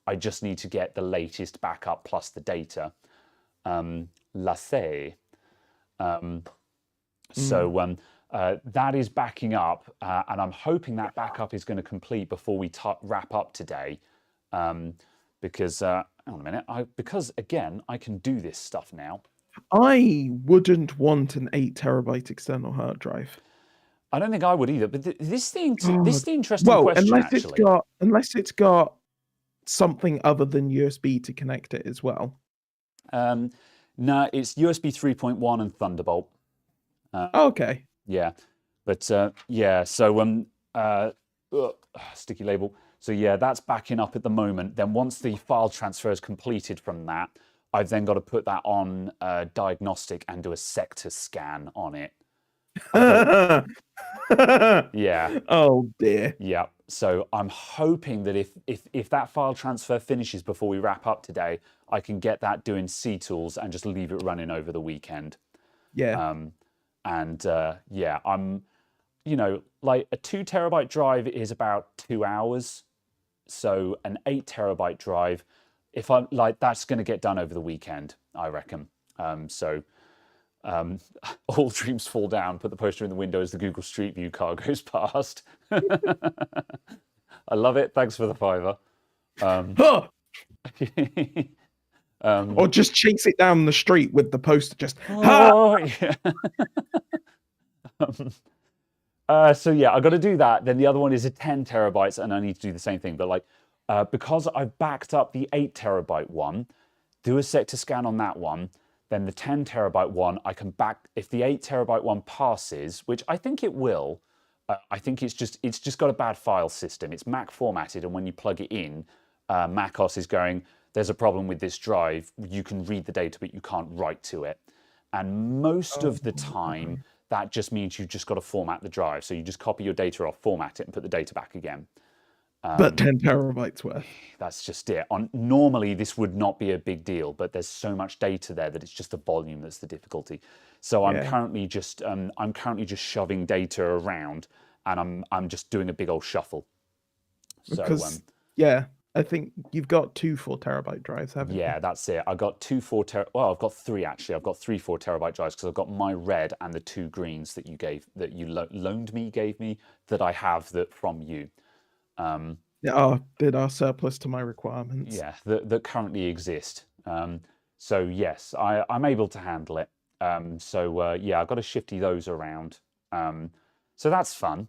Speaker 1: I just need to get the latest backup plus the data. So that is backing up, and I'm hoping that backup is going to complete before we wrap up today. Because, hang on a minute, because again, I can do this stuff now.
Speaker 2: I wouldn't want an 8 terabyte external hard drive.
Speaker 1: I don't think I would either. But this is the interesting question.
Speaker 2: Unless it's got something other than USB to connect it as well.
Speaker 1: No, it's USB 3.1 and Thunderbolt.
Speaker 2: Okay.
Speaker 1: Yeah, but yeah. So sticky label. So yeah, that's backing up at the moment. Then once the file transfer is completed from that, I've then got to put that on diagnostic and do a sector scan on it. Yeah.
Speaker 2: Oh dear.
Speaker 1: Yeah. So I'm hoping that if that file transfer finishes before we wrap up today, I can get that doing C tools and just leave it running over the weekend.
Speaker 2: Yeah.
Speaker 1: Yeah, I'm, like a 2 terabyte drive is about 2 hours. So an 8 terabyte drive, if I'm like, that's going to get done over the weekend, I reckon. All dreams fall down, put the poster in the window as the Google Street View car goes past. I love it. Thanks for the $5.
Speaker 2: Or just chase it down the street with the poster just.
Speaker 1: Yeah. So yeah, I got to do that. Then the other one is a 10 terabytes, and I need to do the same thing. But because I've backed up the 8 terabyte one, do a sector scan on that one. Then the 10 terabyte one, I can back. If the 8 terabyte one passes, which I think it will, I think it's just got a bad file system. It's Mac formatted, and when you plug it in, macOS is going, there's a problem with this drive. You can read the data, but you can't write to it. And most of the time, that just means you've just got to format the drive. So you just copy your data off, format it, and put the data back again.
Speaker 2: But 10 terabytes worth.
Speaker 1: That's just it. Normally, this would not be a big deal, but there's so much data there that it's just the volume that's the difficulty. So I'm currently just shoving data around, and I'm just doing a big old shuffle.
Speaker 2: Because, I think you've got 2 4 terabyte drives, haven't you?
Speaker 1: Yeah, that's it. I've got 2 4 terabyte. Well, I've got 3 actually. I've got 3 4 terabyte drives because I've got my red and the 2 greens that you gave, that you loaned me, gave me, that I have that from you.
Speaker 2: That are surplus to my requirements.
Speaker 1: Yeah, that currently exist. So yes, I'm able to handle it. Yeah, I've got to shifty those around. So that's fun.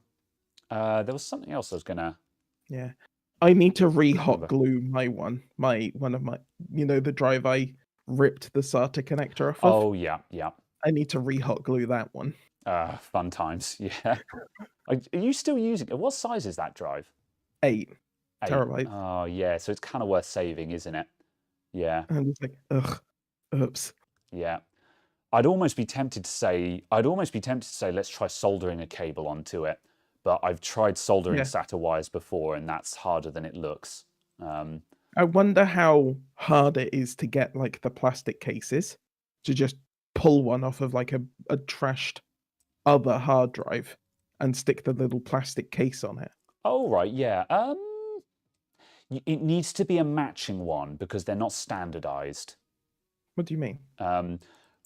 Speaker 1: There was something else I was gonna.
Speaker 2: Yeah. I need to re-hot glue one of my, the drive I ripped the SATA connector off of.
Speaker 1: Oh, yeah.
Speaker 2: I need to re-hot glue that one.
Speaker 1: Fun times, yeah. Are you still using it? What size is that drive?
Speaker 2: 8 terabytes.
Speaker 1: Oh, yeah, so it's kind of worth saving, isn't it? Yeah.
Speaker 2: And it's like, oops.
Speaker 1: Yeah. I'd almost be tempted to say, let's try soldering a cable onto it. But I've tried soldering SATA wires before, and that's harder than it looks.
Speaker 2: I wonder how hard it is to get like the plastic cases to just pull one off of like a trashed other hard drive and stick the little plastic case on it.
Speaker 1: Oh, right, yeah. It needs to be a matching one because they're not standardized.
Speaker 2: What do you mean?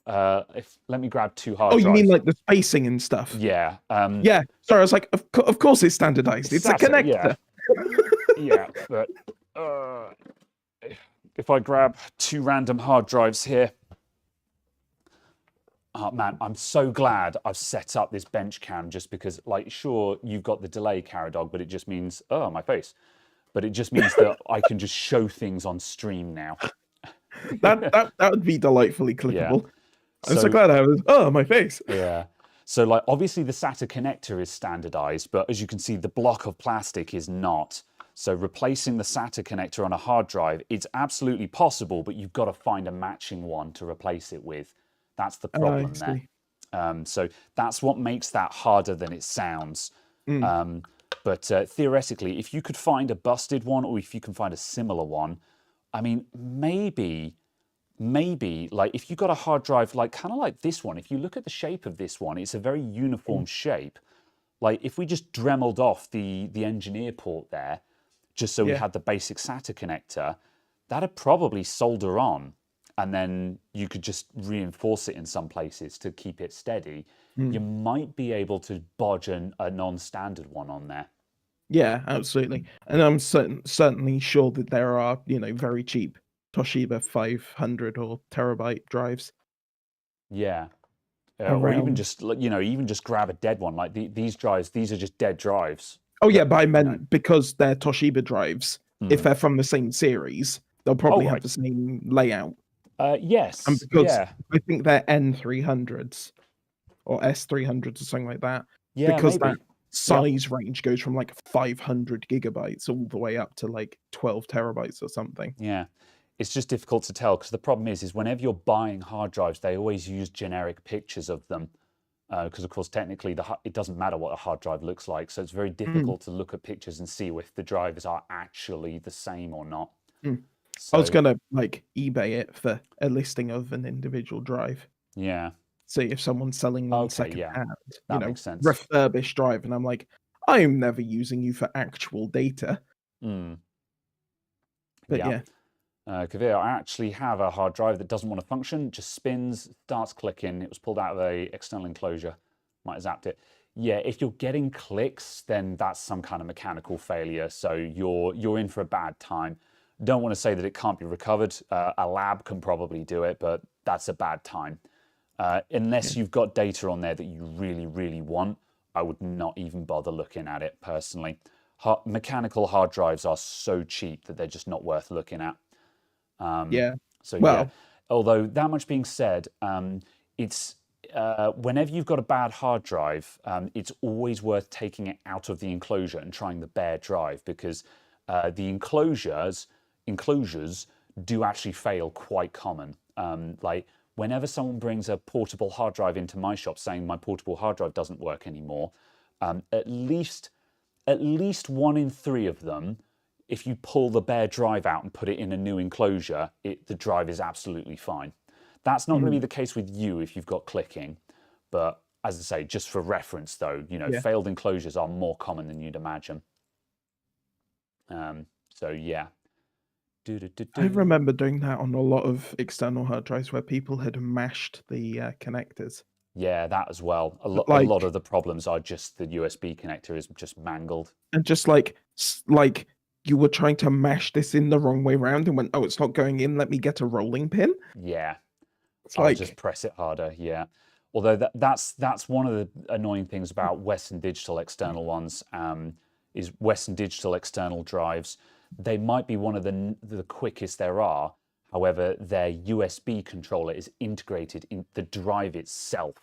Speaker 1: Let me grab 2 hard drives.
Speaker 2: Oh, you mean like the spacing and stuff?
Speaker 1: Yeah.
Speaker 2: Yeah. Sorry, I was like, of course it's standardized. It's a connector.
Speaker 1: Yeah, but if I grab 2 random hard drives here. Oh man, I'm so glad I've set up this bench cam just because, like, sure, you've got the delay, Caradog, but it just means, my face. But it just means that I can just show things on stream now.
Speaker 2: That would be delightfully
Speaker 1: Yeah.
Speaker 2: clippable. I'm so
Speaker 1: So
Speaker 2: glad I was. Oh, my face.
Speaker 1: yeah. So like obviously the SATA connector is standardized, but as you can see, the block of plastic is not. So replacing the SATA connector on a hard drive, it's absolutely possible, but you've got to find a matching one to replace it with. That's the
Speaker 2: I
Speaker 1: problem there.
Speaker 2: see.
Speaker 1: So that's what makes that harder than it sounds.
Speaker 2: Mm.
Speaker 1: But theoretically, if you could find a busted one, or if you can find a similar one, I mean, maybe like if you got a hard drive like kind of like this one, if you look at the shape of this one, it's a very uniform shape. Like if we just dremeled off the engineer port there, just so we
Speaker 2: Yeah.
Speaker 1: had the basic SATA connector, that'd probably solder on, and then you could just reinforce it in some places to keep it steady. You
Speaker 2: Mm.
Speaker 1: might be able to bodge a non-standard one on there.
Speaker 2: Yeah, absolutely. And I'm certainly sure that there are, very cheap Toshiba 500 or terabyte drives
Speaker 1: Yeah. Or even
Speaker 2: around.
Speaker 1: just even just grab a dead one. Like these drives, these are just dead drives.
Speaker 2: Oh yeah,
Speaker 1: That
Speaker 2: but I
Speaker 1: you know.
Speaker 2: meant because they're Toshiba drives, if
Speaker 1: Mm.
Speaker 2: they're from the same series, they'll
Speaker 1: Oh
Speaker 2: probably have
Speaker 1: right.
Speaker 2: the same layout. And
Speaker 1: Yes.
Speaker 2: because
Speaker 1: Yeah.
Speaker 2: I think they're N300s or S300s or something like that,
Speaker 1: Yeah.
Speaker 2: because that
Speaker 1: Maybe. Yep.
Speaker 2: size range goes from like 500 gigabytes all the way up to like 12 terabytes or something.
Speaker 1: Yeah. It's just difficult to tell because the problem is whenever you're buying hard drives, they always use generic pictures of them. Because of course, technically, it doesn't matter what a hard drive looks like, so it's very
Speaker 2: Mm,
Speaker 1: difficult to look at pictures and see if the drivers are actually the same or not.
Speaker 2: mm. I was
Speaker 1: So
Speaker 2: gonna like eBay it for a listing of an individual drive.
Speaker 1: yeah,
Speaker 2: See if someone's selling one
Speaker 1: okay,
Speaker 2: second
Speaker 1: yeah,
Speaker 2: hand,
Speaker 1: that makes sense.
Speaker 2: refurbished drive, and I'm like, I'm never using you for actual data.
Speaker 1: Mm,
Speaker 2: But
Speaker 1: yeah.
Speaker 2: yeah,
Speaker 1: Kavir, I actually have a hard drive that doesn't want to function, just spins, starts clicking. It was pulled out of a external enclosure. Might have zapped it. Yeah, if you're getting clicks, then that's some kind of mechanical failure. So you're in for a bad time. Don't want to say that it can't be recovered. A lab can probably do it, but that's a bad time.
Speaker 2: yeah,
Speaker 1: Unless you've got data on there that you really, really want, I would not even bother looking at it personally. Mechanical hard drives are so cheap that they're just not worth looking at.
Speaker 2: yeah.
Speaker 1: So yeah,
Speaker 2: Well,
Speaker 1: although that much being said, it's whenever you've got a bad hard drive, it's always worth taking it out of the enclosure and trying the bare drive because the enclosures do actually fail quite common. Like whenever someone brings a portable hard drive into my shop saying my portable hard drive doesn't work anymore, at least 1 in 3 of them, if you pull the bare drive out and put it in a new enclosure, the drive is absolutely fine. That's not going to be
Speaker 2: mm,
Speaker 1: the case with you if you've got clicking, but as I say, just for reference though,
Speaker 2: yeah.
Speaker 1: failed enclosures are more common than you'd imagine. So yeah. Do, do, do,
Speaker 2: I
Speaker 1: do.
Speaker 2: remember doing that on a lot of external hard drives where people had mashed the connectors.
Speaker 1: Yeah, that as well. A lot
Speaker 2: Like,
Speaker 1: of the problems are just the USB connector is just mangled.
Speaker 2: and just like you were trying to mash this in the wrong way around and went, oh, it's not going in. Let me get a rolling pin.
Speaker 1: Yeah,
Speaker 2: It's
Speaker 1: I'll just
Speaker 2: like,
Speaker 1: press it harder. Yeah. Although that's one of the annoying things about Western Digital external ones, is Western Digital external drives. They might be one of the quickest there are. However, their USB controller is integrated in the drive itself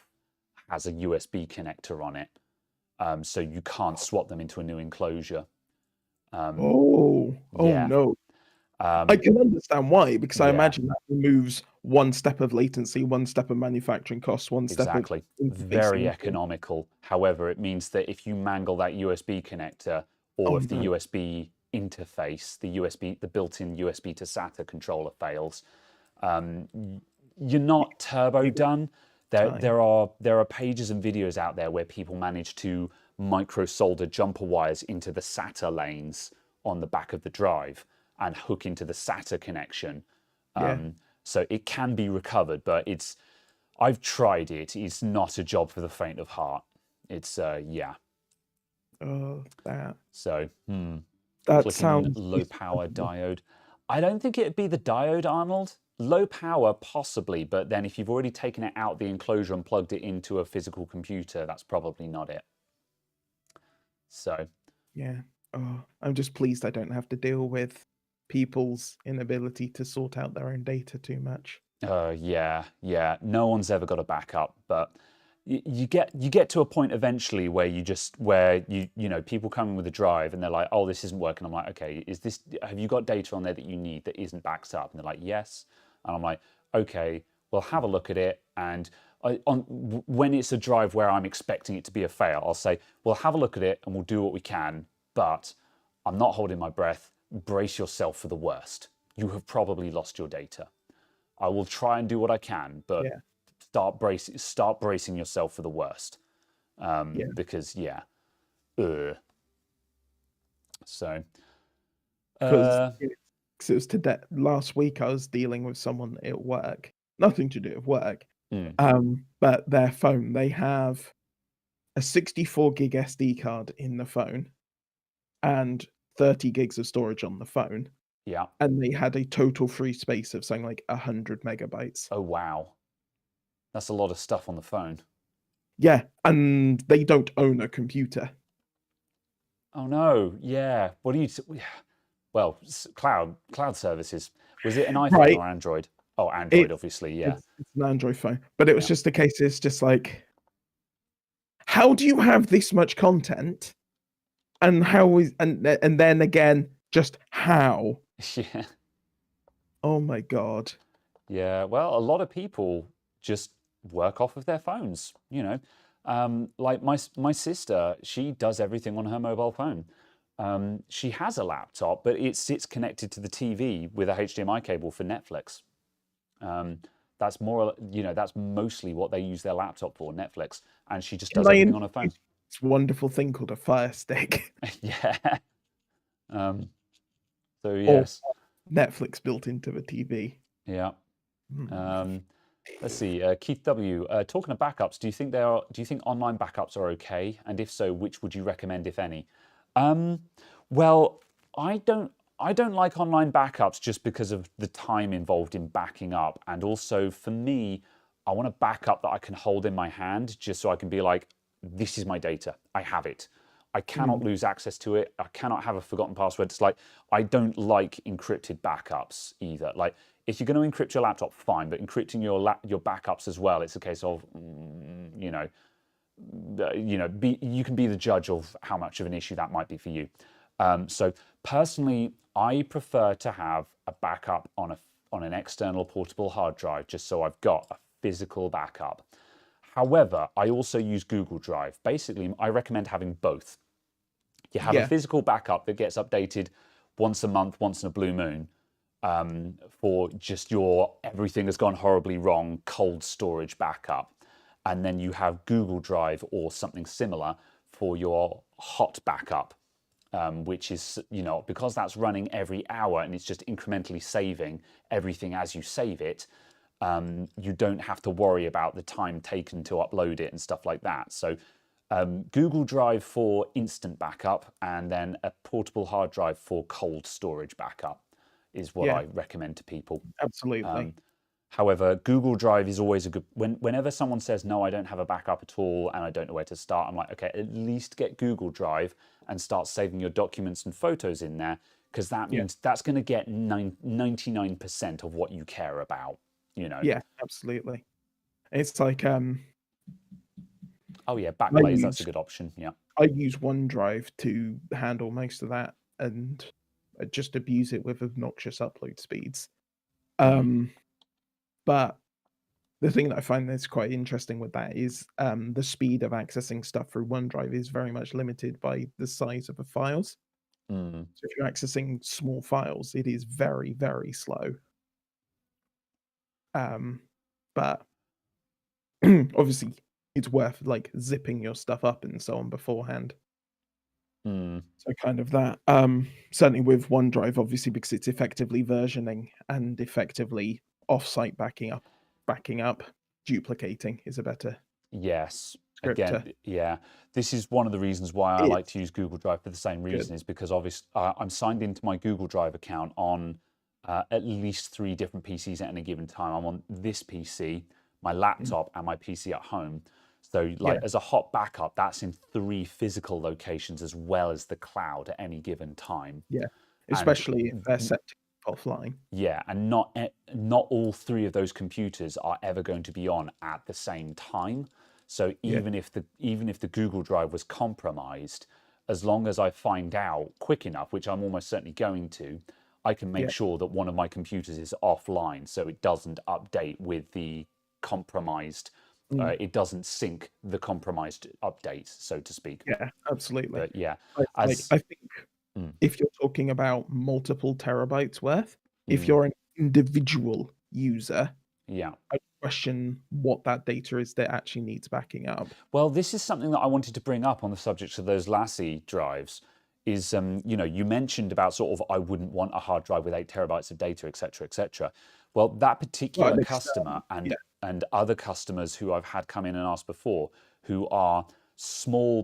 Speaker 1: has a USB connector on it, so you can't swap them into a new enclosure.
Speaker 2: oh
Speaker 1: Yeah,
Speaker 2: no. I
Speaker 1: um,
Speaker 2: can understand why, because I
Speaker 1: yeah.
Speaker 2: imagine that removes one step of latency, one step of manufacturing costs, one step of
Speaker 1: Exactly. Very
Speaker 2: interfacing.
Speaker 1: economical. However, it means that if you mangle that USB connector or
Speaker 2: Oh
Speaker 1: if the
Speaker 2: no.
Speaker 1: USB interface, the built-in USB to SATA controller fails, um, you're not turbo done.
Speaker 2: Time.
Speaker 1: There are pages and videos out there where people manage to micro solder jumper wires into the SATA lanes on the back of the drive and hook into the SATA connection.
Speaker 2: Yeah.
Speaker 1: So it can be recovered, but I've tried it. It's not a job for the faint of heart. It's yeah.
Speaker 2: Oh,
Speaker 1: So
Speaker 2: that
Speaker 1: clicking in
Speaker 2: sounds
Speaker 1: low power
Speaker 2: despicable.
Speaker 1: diode. I don't think it'd be the diode, Arnold. Low power, possibly, but then if you've already taken it out the enclosure and plugged it into a physical computer, that's probably not it. So
Speaker 2: Yeah. Oh, I'm just pleased I don't have to deal with people's inability to sort out their own data too much.
Speaker 1: Yeah, yeah. No one's ever got a backup, but you get to a point eventually where people come in with a drive and they're like, oh, this isn't working. I'm like, okay, have you got data on there that you need that isn't backed up? And they're like, yes. And I'm like, okay, well, have a look at it. And when it's a drive where I'm expecting it to be a fail, I'll say, well, have a look at it and we'll do what we can, but I'm not holding my breath. Brace yourself for the worst. You have probably lost your data. I will try and do what I can, but
Speaker 2: Yeah.
Speaker 1: start bracing yourself for the worst. Because So,
Speaker 2: Because it was last week I was dealing with someone at work, nothing to do with work, but their phone, they have a 64 gig SD card in the phone and 30 gigs of storage on the phone.
Speaker 1: yeah.
Speaker 2: And they had a total free space of something like 100 megabytes.
Speaker 1: Oh, wow. That's a lot of stuff on the phone.
Speaker 2: Yeah, and they don't own a computer.
Speaker 1: Oh, no. Yeah. What do you... Well, cloud services. Was it an iPhone or Android? Oh, Android, obviously, yeah.
Speaker 2: It's an Android phone. But it was just a case, it's just like, how do you have this much content? And and then again, just how?
Speaker 1: Yeah.
Speaker 2: Oh my God.
Speaker 1: Yeah, well, a lot of people just work off of their phones, Like my sister, she does everything on her mobile phone. She has a laptop, but it sits connected to the TV with a HDMI cable for Netflix. That's that's mostly what they use their laptop for, Netflix, and she just does everything on her phone.
Speaker 2: It's a wonderful thing called a Fire Stick.
Speaker 1: Yeah. So yes.
Speaker 2: Or Netflix built into the TV.
Speaker 1: Yeah. Let's see. Keith W. Talking of backups, do you think online backups are okay? And if so, which would you recommend, if any? Well, I don't like online backups just because of the time involved in backing up, and also for me, I want a backup that I can hold in my hand, just so I can be like, this is my data. I have it. I cannot lose access to it. I cannot have a forgotten password. It's like, I don't like encrypted backups either. Like, if you're going to encrypt your laptop, fine, but encrypting your backups as well, it's a case of, you can be the judge of how much of an issue that might be for you. So personally, I prefer to have a backup on an external portable hard drive, just so I've got a physical backup. However, I also use Google Drive. Basically, I recommend having both. You have a physical backup that gets updated once a month, once in a blue moon, for just your everything has gone horribly wrong, cold storage backup. And then you have Google Drive or something similar for your hot backup, which is, because that's running every hour and it's just incrementally saving everything as you save it, you don't have to worry about the time taken to upload it and stuff like that. So Google Drive for instant backup, and then a portable hard drive for cold storage backup is what I recommend to people.
Speaker 2: Absolutely.
Speaker 1: However, Google Drive is always a good... Whenever someone says, no, I don't have a backup at all and I don't know where to start, I'm like, okay, at least get Google Drive and start saving your documents and photos in there, because that means that's going to get 99% of what you care about,
Speaker 2: Yeah, absolutely. It's like...
Speaker 1: Oh yeah, Backblaze, that's a good option, yeah.
Speaker 2: I use OneDrive to handle most of that and just abuse it with obnoxious upload speeds. But the thing that I find that's quite interesting with that is the speed of accessing stuff through OneDrive is very much limited by the size of the files. So if you're accessing small files, it is very, very slow. But obviously, it's worth like zipping your stuff up and so on beforehand. So kind of that. Certainly with OneDrive, obviously, because it's effectively versioning and effectively offsite backing up, duplicating is a better.
Speaker 1: Yes.
Speaker 2: Scripter.
Speaker 1: Again, yeah. This is one of the reasons why I like to use Google Drive for the same reason, is because obviously I'm signed into my Google Drive account on at least 3 different PCs at any given time. I'm on this PC, my laptop, and my PC at home. So as a hot backup, that's in 3 physical locations as well as the cloud at any given time.
Speaker 2: Yeah. especially if they're set to keep offline.
Speaker 1: Yeah, and not all three of those computers are ever going to be on at the same time. So
Speaker 2: Yeah,
Speaker 1: even if the Google Drive was compromised, as long as I find out quick enough, which I'm almost certainly going to, I can make
Speaker 2: yeah.
Speaker 1: sure that one of my computers is offline so it doesn't update with the compromised.
Speaker 2: Mm.
Speaker 1: It doesn't sync the compromised updates, so to speak.
Speaker 2: Yeah, absolutely.
Speaker 1: But yeah,
Speaker 2: Like
Speaker 1: as
Speaker 2: I think
Speaker 1: mm,
Speaker 2: if you're talking about multiple terabytes worth, if
Speaker 1: mm,
Speaker 2: you're an individual user,
Speaker 1: yeah.
Speaker 2: I question what that data is that actually needs backing up.
Speaker 1: Well, this is something that I wanted to bring up on the subject of those Lassie drives. Is you mentioned about sort of I wouldn't want a hard drive with 8 terabytes of data, etc., etc. Well, that
Speaker 2: Well,
Speaker 1: particular
Speaker 2: an
Speaker 1: customer
Speaker 2: yeah.
Speaker 1: and other customers who I've had come in and ask before, who are small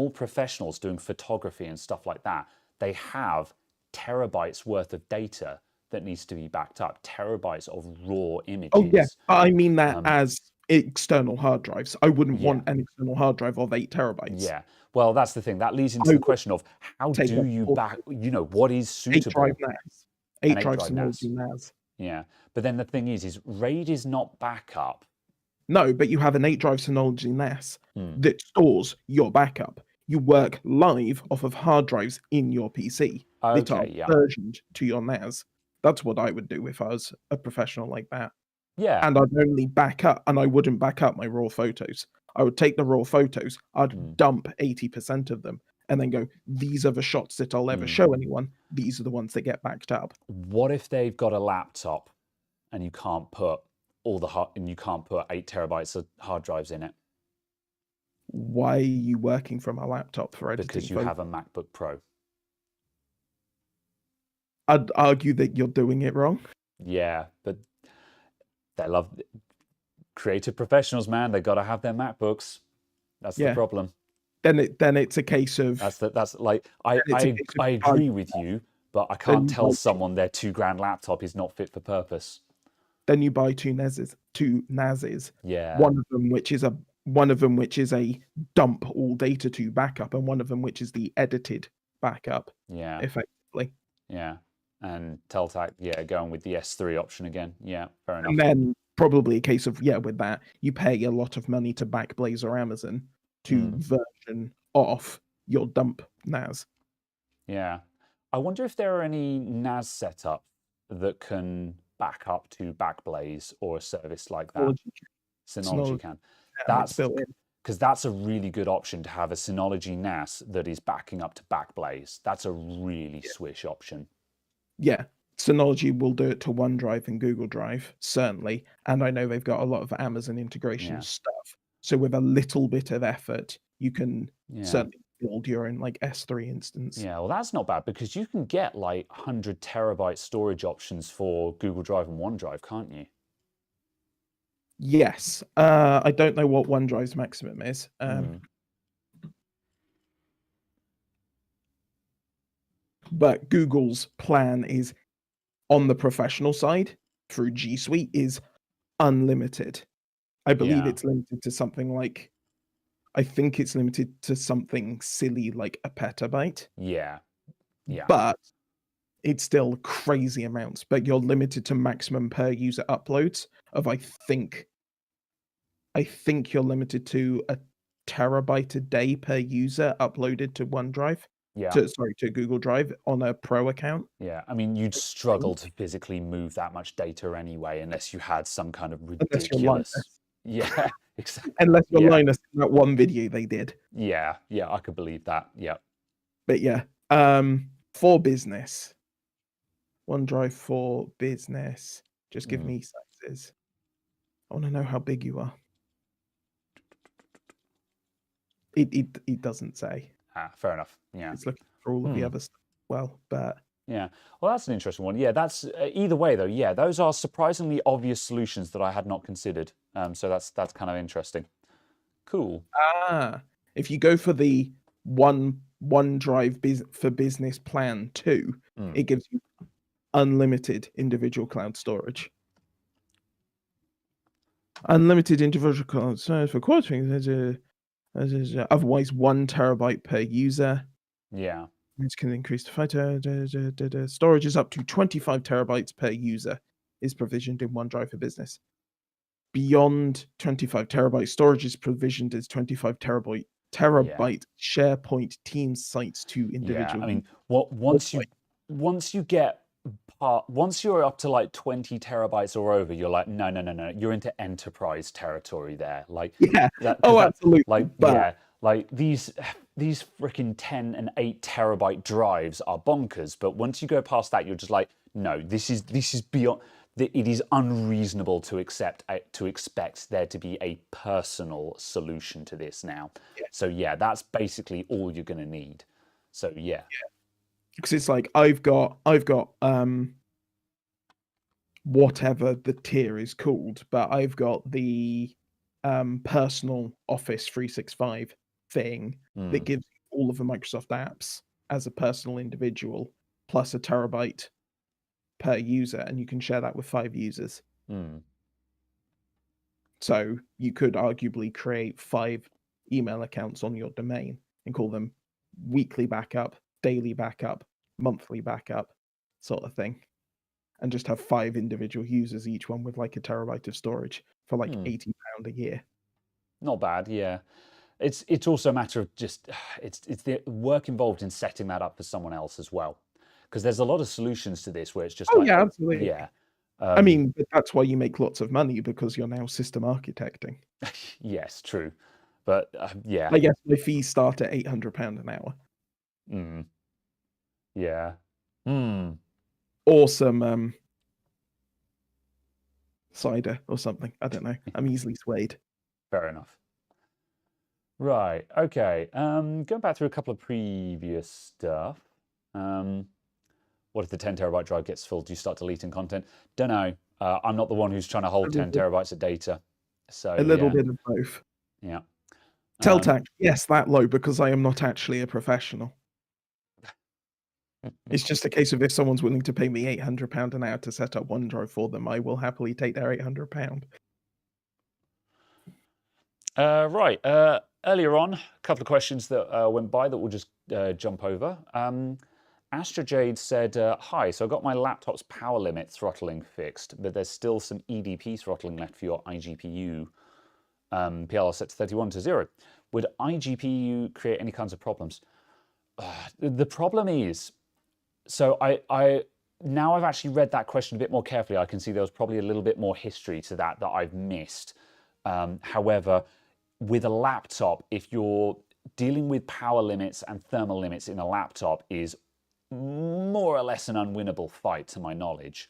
Speaker 1: professionals doing photography and stuff like that, they have terabytes worth of data that needs to be backed up, terabytes of raw
Speaker 2: Oh yeah,
Speaker 1: images.
Speaker 2: I mean that
Speaker 1: Um,
Speaker 2: as external hard drives. I wouldn't
Speaker 1: yeah,
Speaker 2: want an external hard drive of 8 terabytes.
Speaker 1: Yeah. Well, that's the thing. That leads
Speaker 2: I
Speaker 1: into the
Speaker 2: would
Speaker 1: question of how
Speaker 2: take
Speaker 1: do
Speaker 2: a
Speaker 1: you
Speaker 2: full
Speaker 1: back, what is
Speaker 2: 8 drive
Speaker 1: suitable?
Speaker 2: NAS,
Speaker 1: An
Speaker 2: 8
Speaker 1: 8
Speaker 2: drive
Speaker 1: drive NAS.
Speaker 2: Synology NAS.
Speaker 1: Yeah. But then the thing is RAID is not backup.
Speaker 2: No, but you have an 8 drive Synology NAS
Speaker 1: Hmm.
Speaker 2: that stores your backup. You work live off of hard drives in your PC that are
Speaker 1: Okay. Yeah.
Speaker 2: versioned to your NAS. That's what I would do if I was a professional like that.
Speaker 1: Yeah.
Speaker 2: And I'd only back up, and I wouldn't back up my raw photos. I would take the raw photos, I'd
Speaker 1: Hmm.
Speaker 2: dump 80% of them, and then go, these are the shots that I'll ever
Speaker 1: Hmm.
Speaker 2: show anyone. These are the ones that get backed up.
Speaker 1: What if they've got a laptop and you can't put and you can't put 8 terabytes of hard drives in it
Speaker 2: Why are you working from a laptop for editing
Speaker 1: because you
Speaker 2: photos?
Speaker 1: have a MacBook Pro?
Speaker 2: I'd argue that you're doing it wrong.
Speaker 1: Yeah, but they love creative professionals, man. They got to have their MacBooks. That's the
Speaker 2: Yeah.
Speaker 1: problem.
Speaker 2: Then it's a case of
Speaker 1: That's like I
Speaker 2: it's a case of
Speaker 1: I agree with you, but I
Speaker 2: then
Speaker 1: can't
Speaker 2: you
Speaker 1: tell
Speaker 2: buy
Speaker 1: someone their $2,000 laptop is not fit for purpose.
Speaker 2: then you buy two NASes,
Speaker 1: Yeah,
Speaker 2: one of them which is a dump all data to backup, and one of them which is the edited backup,
Speaker 1: yeah,
Speaker 2: effectively.
Speaker 1: yeah. And Teltac, yeah, going with the S3 option again. Yeah, fair enough.
Speaker 2: And then probably a case of with that you pay a lot of money to Backblaze or Amazon to
Speaker 1: Mm,
Speaker 2: version off your dump NAS.
Speaker 1: yeah. I wonder if there are any NAS setups that can back up to Backblaze or a service like that. Synology
Speaker 2: Synology,
Speaker 1: can.
Speaker 2: it's
Speaker 1: That's
Speaker 2: built in.
Speaker 1: because that's a really good option to have a Synology NAS that is backing up to Backblaze. That's a really swish option.
Speaker 2: Yeah, Synology will do it to OneDrive and Google Drive, certainly. And I know they've got a lot of Amazon integration
Speaker 1: Yeah.
Speaker 2: stuff. So with a little bit of effort, you can
Speaker 1: Yeah.
Speaker 2: certainly build your own like S3 instance.
Speaker 1: Yeah, well, that's not bad because you can get like 100 terabyte storage options for Google Drive and OneDrive, can't you?
Speaker 2: Yes. I don't know what OneDrive's maximum is. But Google's plan is on the professional side through G Suite is unlimited. I believe
Speaker 1: Yeah.
Speaker 2: it's limited to something like I think it's limited to something silly like a petabyte.
Speaker 1: Yeah. Yeah.
Speaker 2: But it's still crazy amounts. But you're limited to maximum per user uploads of I think you're limited to a terabyte a day per user uploaded to OneDrive.
Speaker 1: Yeah.
Speaker 2: To Google Drive on a pro account.
Speaker 1: Yeah. I mean, you'd struggle to physically move that much data anyway, unless you had some kind of
Speaker 2: Unless you're Linus.
Speaker 1: ridiculous. Yeah, exactly.
Speaker 2: Unless you're
Speaker 1: Yeah.
Speaker 2: Linus in that one video they did.
Speaker 1: Yeah. Yeah. I could believe that. Yeah.
Speaker 2: But yeah. For business. OneDrive for business. Just give me sizes. I want to know how big you are. It doesn't say.
Speaker 1: Fair enough. Yeah.
Speaker 2: It's looking for all of the other stuff. Well, but
Speaker 1: Yeah. Well, that's an interesting one. Yeah, that's either way though. Yeah, those are surprisingly obvious solutions that I had not considered. So that's kind of interesting. Cool.
Speaker 2: If you go for the OneDrive for business plan 2, it gives you unlimited individual cloud storage. Unlimited individual cloud storage for quartering. Otherwise 1 terabyte per user.
Speaker 1: Yeah.
Speaker 2: It can increase to 5 storage is up to 25 terabytes per user is provisioned in OneDrive for Business. Beyond 25 terabyte storage is provisioned as 25 terabyte SharePoint Teams sites to individual.
Speaker 1: I mean, once you get once you're up to like 20 terabytes or over, you're like, no, you're into enterprise territory there. Like,
Speaker 2: Absolutely.
Speaker 1: Like these freaking 10 and 8 terabyte drives are bonkers. But once you go past that, you're just like, no, this is beyond. It is unreasonable to expect there to be a personal solution to this now.
Speaker 2: Yeah.
Speaker 1: So yeah, that's basically all you're going to need. So yeah.
Speaker 2: Because it's like I've got whatever the tier is called, but I've got the personal Office 365 thing that gives all of the Microsoft apps as a personal individual plus a terabyte per user, and you can share that with 5 users. So you could arguably create 5 email accounts on your domain and call them weekly backup, daily backup, monthly backup sort of thing, and just have 5 individual users, each one with like a terabyte of storage for like £80 a year.
Speaker 1: Not bad, yeah. It's also a matter of just it's the work involved in setting that up for someone else as well, because there's a lot of solutions to this where it's just
Speaker 2: yeah, absolutely.
Speaker 1: yeah.
Speaker 2: I mean, but that's why you make lots of money, because you're now system architecting.
Speaker 1: Yes, true, but yeah.
Speaker 2: I guess my fees start at £800 an hour.
Speaker 1: Yeah.
Speaker 2: Or some cider or something. I don't know. I'm easily swayed.
Speaker 1: Fair enough. Right. Okay. Going back through a couple of previous stuff. What if the 10 terabyte drive gets full? Do you start deleting content? Don't know. I'm not the one who's trying to hold 10 terabytes of data. So
Speaker 2: a little bit of both.
Speaker 1: Yeah.
Speaker 2: Teltac, yes, that low, because I am not actually a professional. It's just a case of if someone's willing to pay me £800 an hour to set up OneDrive for them, I will happily take their £800.
Speaker 1: Right. Earlier on, a couple of questions that went by that we'll just jump over. Astra Jade said, hi, so I got my laptop's power limit throttling fixed, but there's still some EDP throttling left for your iGPU. PLR set to 31 to 0. Would iGPU create any kinds of problems? The problem is, so now I've actually read that question a bit more carefully. I can see there was probably a little bit more history to that I've missed. However, with a laptop, if you're dealing with power limits and thermal limits in a laptop, is more or less an unwinnable fight, to my knowledge,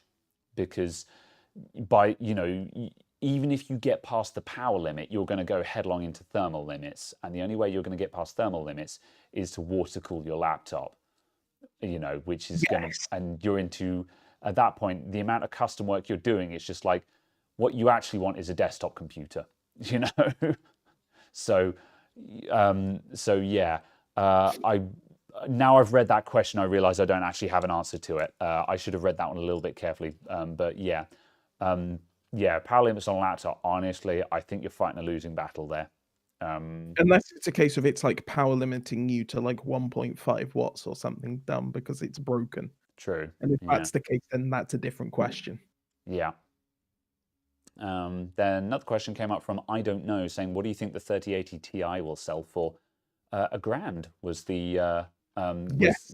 Speaker 1: because even if you get past the power limit, you're going to go headlong into thermal limits, and the only way you're going to get past thermal limits is to water cool your laptop, which is going to, and you're into, at that point, the amount of custom work you're doing is just like, what you actually want is a desktop computer, So yeah, now I've read that question, I realize I don't actually have an answer to it. I should have read that one a little bit carefully, but yeah. Yeah, power limits on a laptop, honestly, I think you're fighting a losing battle there.
Speaker 2: Unless it's a case of it's like power limiting you to like 1.5 watts or something dumb because it's broken.
Speaker 1: True.
Speaker 2: And if that's the case, then that's a different question.
Speaker 1: Yeah. Then another question came up from I Don't Know, saying, what do you think the 3080 Ti will sell for? $1,000 was the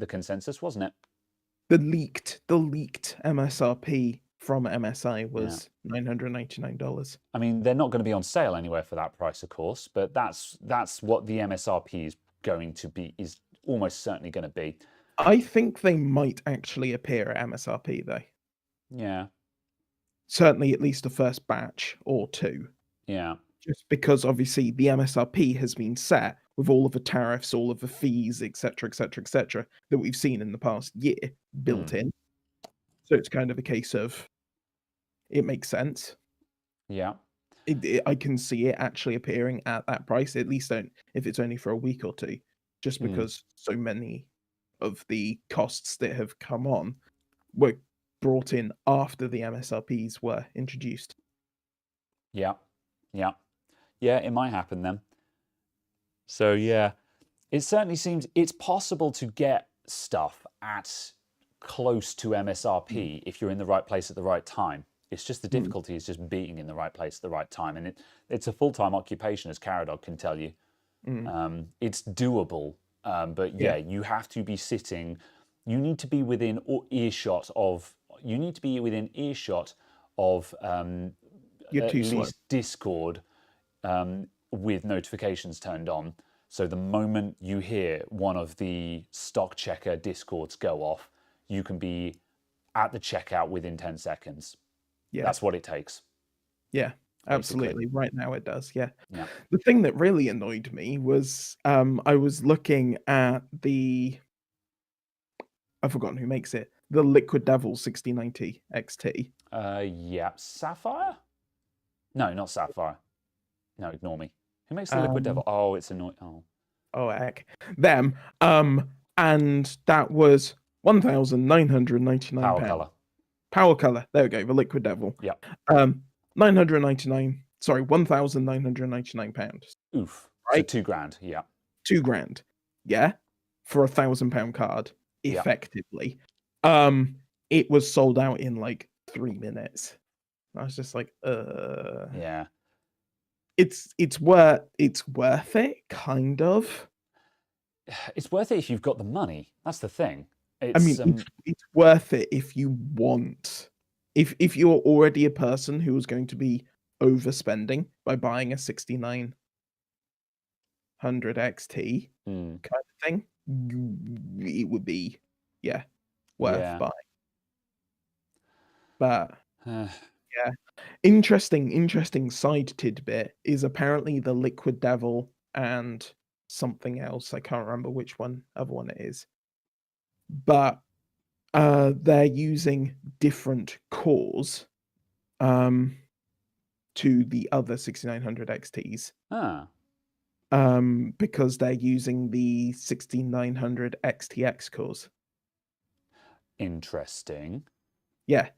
Speaker 1: consensus, wasn't it?
Speaker 2: The leaked MSRP from MSI was $999.
Speaker 1: I mean, they're not going to be on sale anywhere for that price, of course, but that's what the MSRP is going to be, is almost certainly going to be.
Speaker 2: I think they might actually appear at MSRP though.
Speaker 1: Yeah.
Speaker 2: Certainly at least the first batch or two.
Speaker 1: Yeah.
Speaker 2: Just because obviously the MSRP has been set with all of the tariffs, all of the fees, etc., that we've seen in the past year built in. So it's kind of a case of it makes sense.
Speaker 1: Yeah.
Speaker 2: I can see it actually appearing at that price, at least if it's only for a week or two, just because so many of the costs that have come on were brought in after the MSRPs were introduced.
Speaker 1: Yeah. Yeah. Yeah, it might happen then. So yeah, it certainly seems it's possible to get stuff at close to MSRP if you're in the right place at the right time. It's just the difficulty is just being in the right place at the right time, and it's a full-time occupation, as Caradog can tell you. It's doable, but yeah, you have to be sitting. You need to be within earshot of. You need to be within earshot of
Speaker 2: You're
Speaker 1: at
Speaker 2: too slow.
Speaker 1: least Discord with notifications turned on. So the moment you hear one of the stock checker Discords go off, you can be at the checkout within 10 seconds.
Speaker 2: Yeah.
Speaker 1: That's what it takes.
Speaker 2: Yeah,
Speaker 1: basically.
Speaker 2: absolutely. Right now it does. Yeah.
Speaker 1: Yeah.
Speaker 2: The thing that really annoyed me was I was looking at I've forgotten who makes it, the Liquid Devil 6090 XT.
Speaker 1: Yeah. Sapphire? No, not Sapphire. No, ignore me. Who makes the Liquid Devil? Oh, it's annoying.
Speaker 2: Oh heck. Them. And that was £1,999.
Speaker 1: Power color.
Speaker 2: Power color. There we go, the Liquid Devil.
Speaker 1: Yeah.
Speaker 2: 999. Sorry, £1,999.
Speaker 1: Oof.
Speaker 2: Right?
Speaker 1: So £2,000. Yeah.
Speaker 2: £2,000. Yeah. For £1,000 card,
Speaker 1: Yeah.
Speaker 2: effectively. It was sold out in like 3 minutes. I was just like,
Speaker 1: Yeah.
Speaker 2: It's worth it, kind of.
Speaker 1: It's worth it if you've got the money. That's the thing.
Speaker 2: I mean, it's worth it if you want. If you're already a person who is going to be overspending by buying a 6900 XT kind of thing, it would be worth buying. But yeah, interesting side tidbit is apparently the Liquid Devil and something else. I can't remember which other one it is. But they're using different cores to the other 6900 XTs. Because they're using the 6900 XTX cores.
Speaker 1: Interesting.
Speaker 2: Yeah.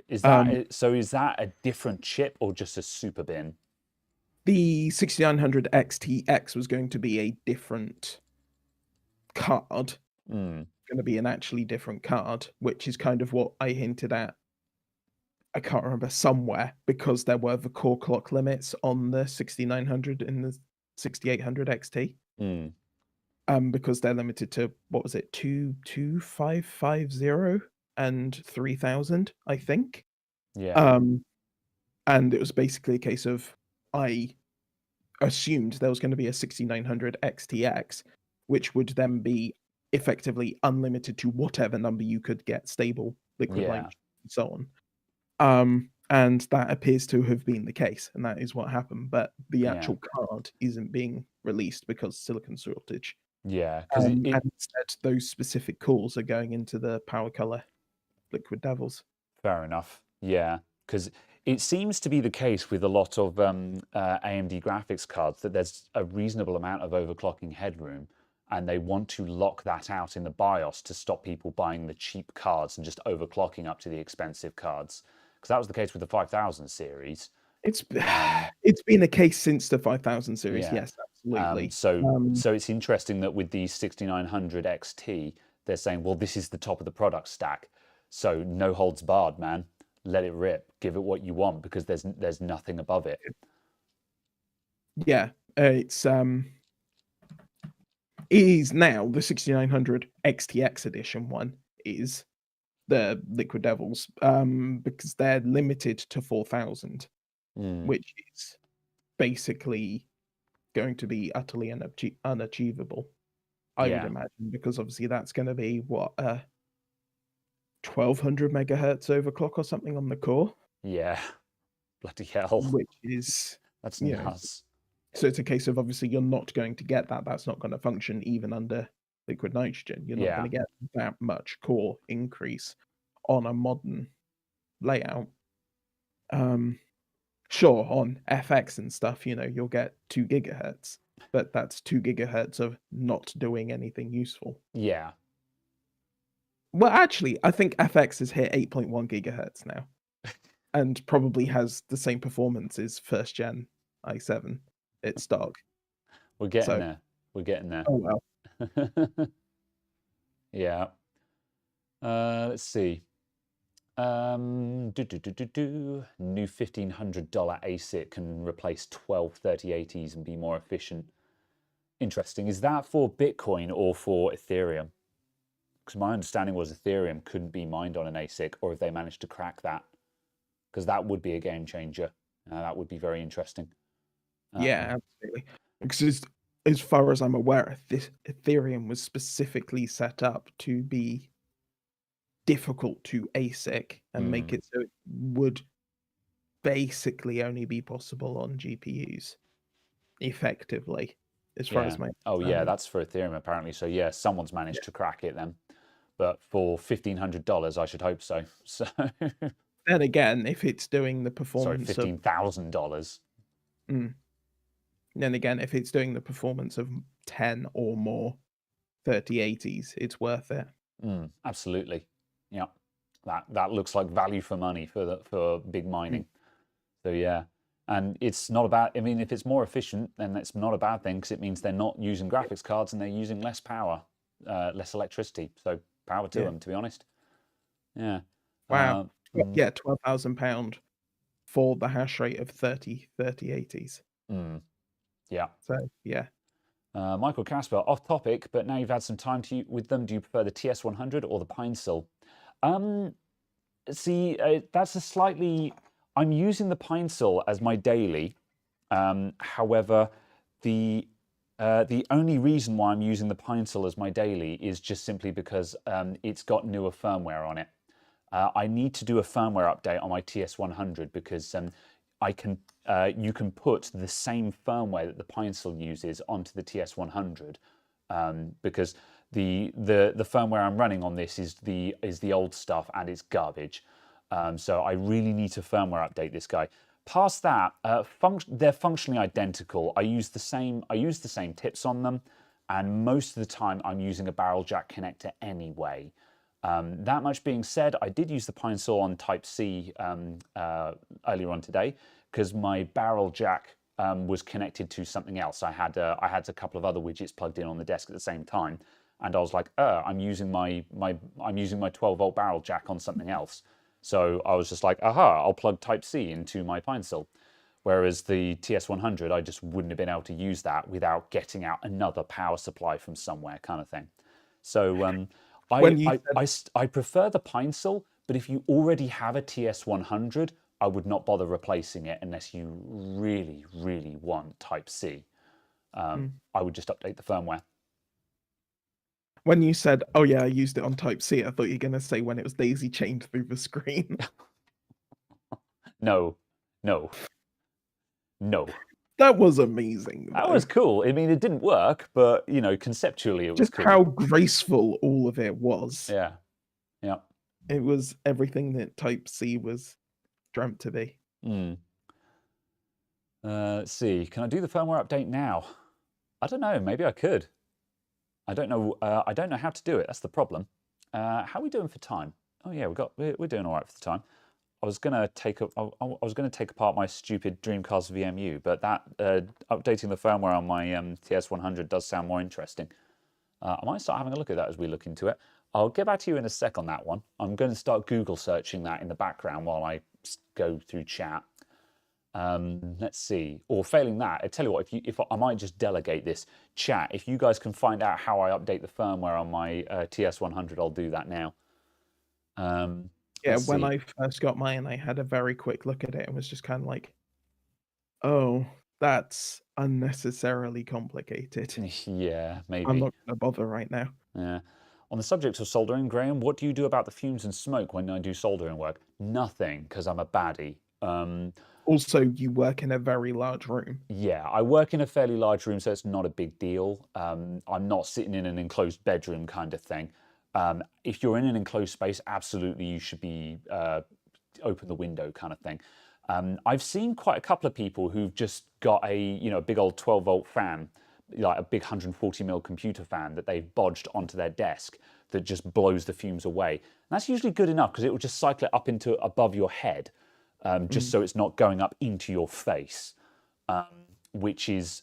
Speaker 1: Is that so? Is that a different chip or just a super bin?
Speaker 2: The 6900 XTX was going to be a different card. Going to be an actually different card, which is kind of what I hinted at. I can't remember, somewhere, because there were the core clock limits on the 6900 and the 6800 XT. Because they're limited to, what was it, 22550 and 3000, I think.
Speaker 1: Yeah.
Speaker 2: And it was basically a case of, I assumed there was going to be a 6900 XTX, which would then be effectively unlimited to whatever number you could get stable liquid light and so on. And that appears to have been the case, and that is what happened. But the actual card isn't being released because silicon shortage.
Speaker 1: Yeah, because
Speaker 2: and instead those specific cores are going into the power color Liquid Devils.
Speaker 1: Fair enough. Yeah, because it seems to be the case with a lot of AMD graphics cards that there's a reasonable amount of overclocking headroom, and they want to lock that out in the BIOS to stop people buying the cheap cards and just overclocking up to the expensive cards. Because that was the case with the 5000 series.
Speaker 2: It's been a case since the 5000 series. Yes, absolutely.
Speaker 1: So it's interesting that with the 6900 XT, they're saying, well, this is the top of the product stack. So no holds barred, man. Let it rip. Give it what you want, because there's nothing above it.
Speaker 2: Yeah, it is now the 6900 XTX edition one is the Liquid Devils, because they're limited to 4000, which is basically going to be utterly unachievable, I would imagine, because obviously that's going to be what 1200 megahertz overclock or something on the core.
Speaker 1: Yeah, bloody hell.
Speaker 2: Which is
Speaker 1: that's nuts.
Speaker 2: So it's a case of, obviously you're not going to get that. That's not going to function even under liquid nitrogen. You're not going to get that much core increase on a modern layout. Sure, on FX and stuff, you'll get 2 gigahertz, but that's 2 gigahertz of not doing anything useful.
Speaker 1: Yeah.
Speaker 2: Well, actually, I think FX has hit 8.1 gigahertz now, and probably has the same performance as first gen i7 at stock.
Speaker 1: We're getting there. We're getting there.
Speaker 2: Oh well.
Speaker 1: Yeah. Let's see. New $1,500 ASIC can replace 12 3080s and be more efficient. Interesting. Is that for Bitcoin or for Ethereum? Because my understanding was Ethereum couldn't be mined on an ASIC, or if they managed to crack that, because that would be a game changer. That would be very interesting.
Speaker 2: Yeah, absolutely. Because as far as I'm aware, this Ethereum was specifically set up to be difficult to ASIC and make it so it would basically only be possible on GPUs effectively, as far as my
Speaker 1: Oh yeah,
Speaker 2: understanding.
Speaker 1: that's for Ethereum apparently. So yeah, someone's managed to crack it then. But for $1,500, I should hope so. So
Speaker 2: Then again, if it's doing the
Speaker 1: sorry,
Speaker 2: performance of
Speaker 1: $15,000.
Speaker 2: then again, if it's doing the performance of 10 or more 3080s, it's worth it.
Speaker 1: Absolutely. Yeah. That looks like value for money for big mining. So yeah. And it's not about, I mean, if it's more efficient, then that's not a bad thing because it means they're not using graphics cards and they're using less power, less electricity. So power to them, to be honest. Yeah.
Speaker 2: Wow. Yeah, £12,000 for the hash rate of 3080s.
Speaker 1: Yeah.
Speaker 2: So yeah.
Speaker 1: Michael Casper, off topic, but now you've had some time with them. Do you prefer the TS100 or the Pine-Sil? See, that's a slightly. I'm using the Pine-Sil as my daily. However, the only reason why I'm using the Pine-Sil as my daily is just simply because it's got newer firmware on it. I need to do a firmware update on my TS100 because you can put the same firmware that the Pine-Sil uses onto the TS100 because the firmware I'm running on this is the old stuff and it's garbage. So I really need to firmware update this guy. Past that, they're functionally identical. I use the same tips on them, and most of the time I'm using a barrel jack connector anyway. That much being said, I did use the Pine-Sil on Type-C earlier on today because my barrel jack was connected to something else. I had a couple of other widgets plugged in on the desk at the same time, and I was like, I'm using my 12-volt barrel jack on something else. So I was just like, aha, I'll plug Type-C into my Pine-Sil. Whereas the TS100, I just wouldn't have been able to use that without getting out another power supply from somewhere, kind of thing. So I prefer the Pine-Sil, but if you already have a TS100, I would not bother replacing it unless you really, really want Type-C. I would just update the firmware.
Speaker 2: When you said, oh yeah, I used it on Type-C, I thought you were going to say when it was daisy chained through the screen.
Speaker 1: No.
Speaker 2: That was amazing.
Speaker 1: That was cool. I mean, it didn't work, but, conceptually it was
Speaker 2: just
Speaker 1: cool.
Speaker 2: how graceful all of it was.
Speaker 1: Yeah.
Speaker 2: It was everything that Type-C was dreamt to be.
Speaker 1: Let's see. Can I do the firmware update now? I don't know. Maybe I could. I don't know. I don't know how to do it. That's the problem. How are we doing for time? Oh yeah, we're doing all right for the time. I was gonna take apart my stupid Dreamcast VMU, but that updating the firmware on my TS100 does sound more interesting. I might start having a look at that as we look into it. I'll get back to you in a sec on that one. I'm going to start Google searching that in the background while I go through chat. Let's see. Or failing that, I tell you what, if I might just delegate this chat. If you guys can find out how I update the firmware on my TS100, I'll do that now.
Speaker 2: Yeah, when I first got mine, I had a very quick look at it and was just kind of like, oh, that's unnecessarily complicated.
Speaker 1: Yeah, maybe.
Speaker 2: I'm not going to bother right now.
Speaker 1: Yeah. On the subject of soldering, Graham, what do you do about the fumes and smoke when I do soldering work? Nothing, because I'm a baddie.
Speaker 2: Also, you work in a very large room.
Speaker 1: Yeah, I work in a fairly large room, so it's not a big deal. I'm not sitting in an enclosed bedroom kind of thing. If you're in an enclosed space, absolutely you should be open the window kind of thing. I've seen quite a couple of people who've just got a big old 12-volt fan, like a big 140mm computer fan that they've bodged onto their desk that just blows the fumes away. And that's usually good enough because it will just cycle it up into above your head, just so it's not going up into your face, which is,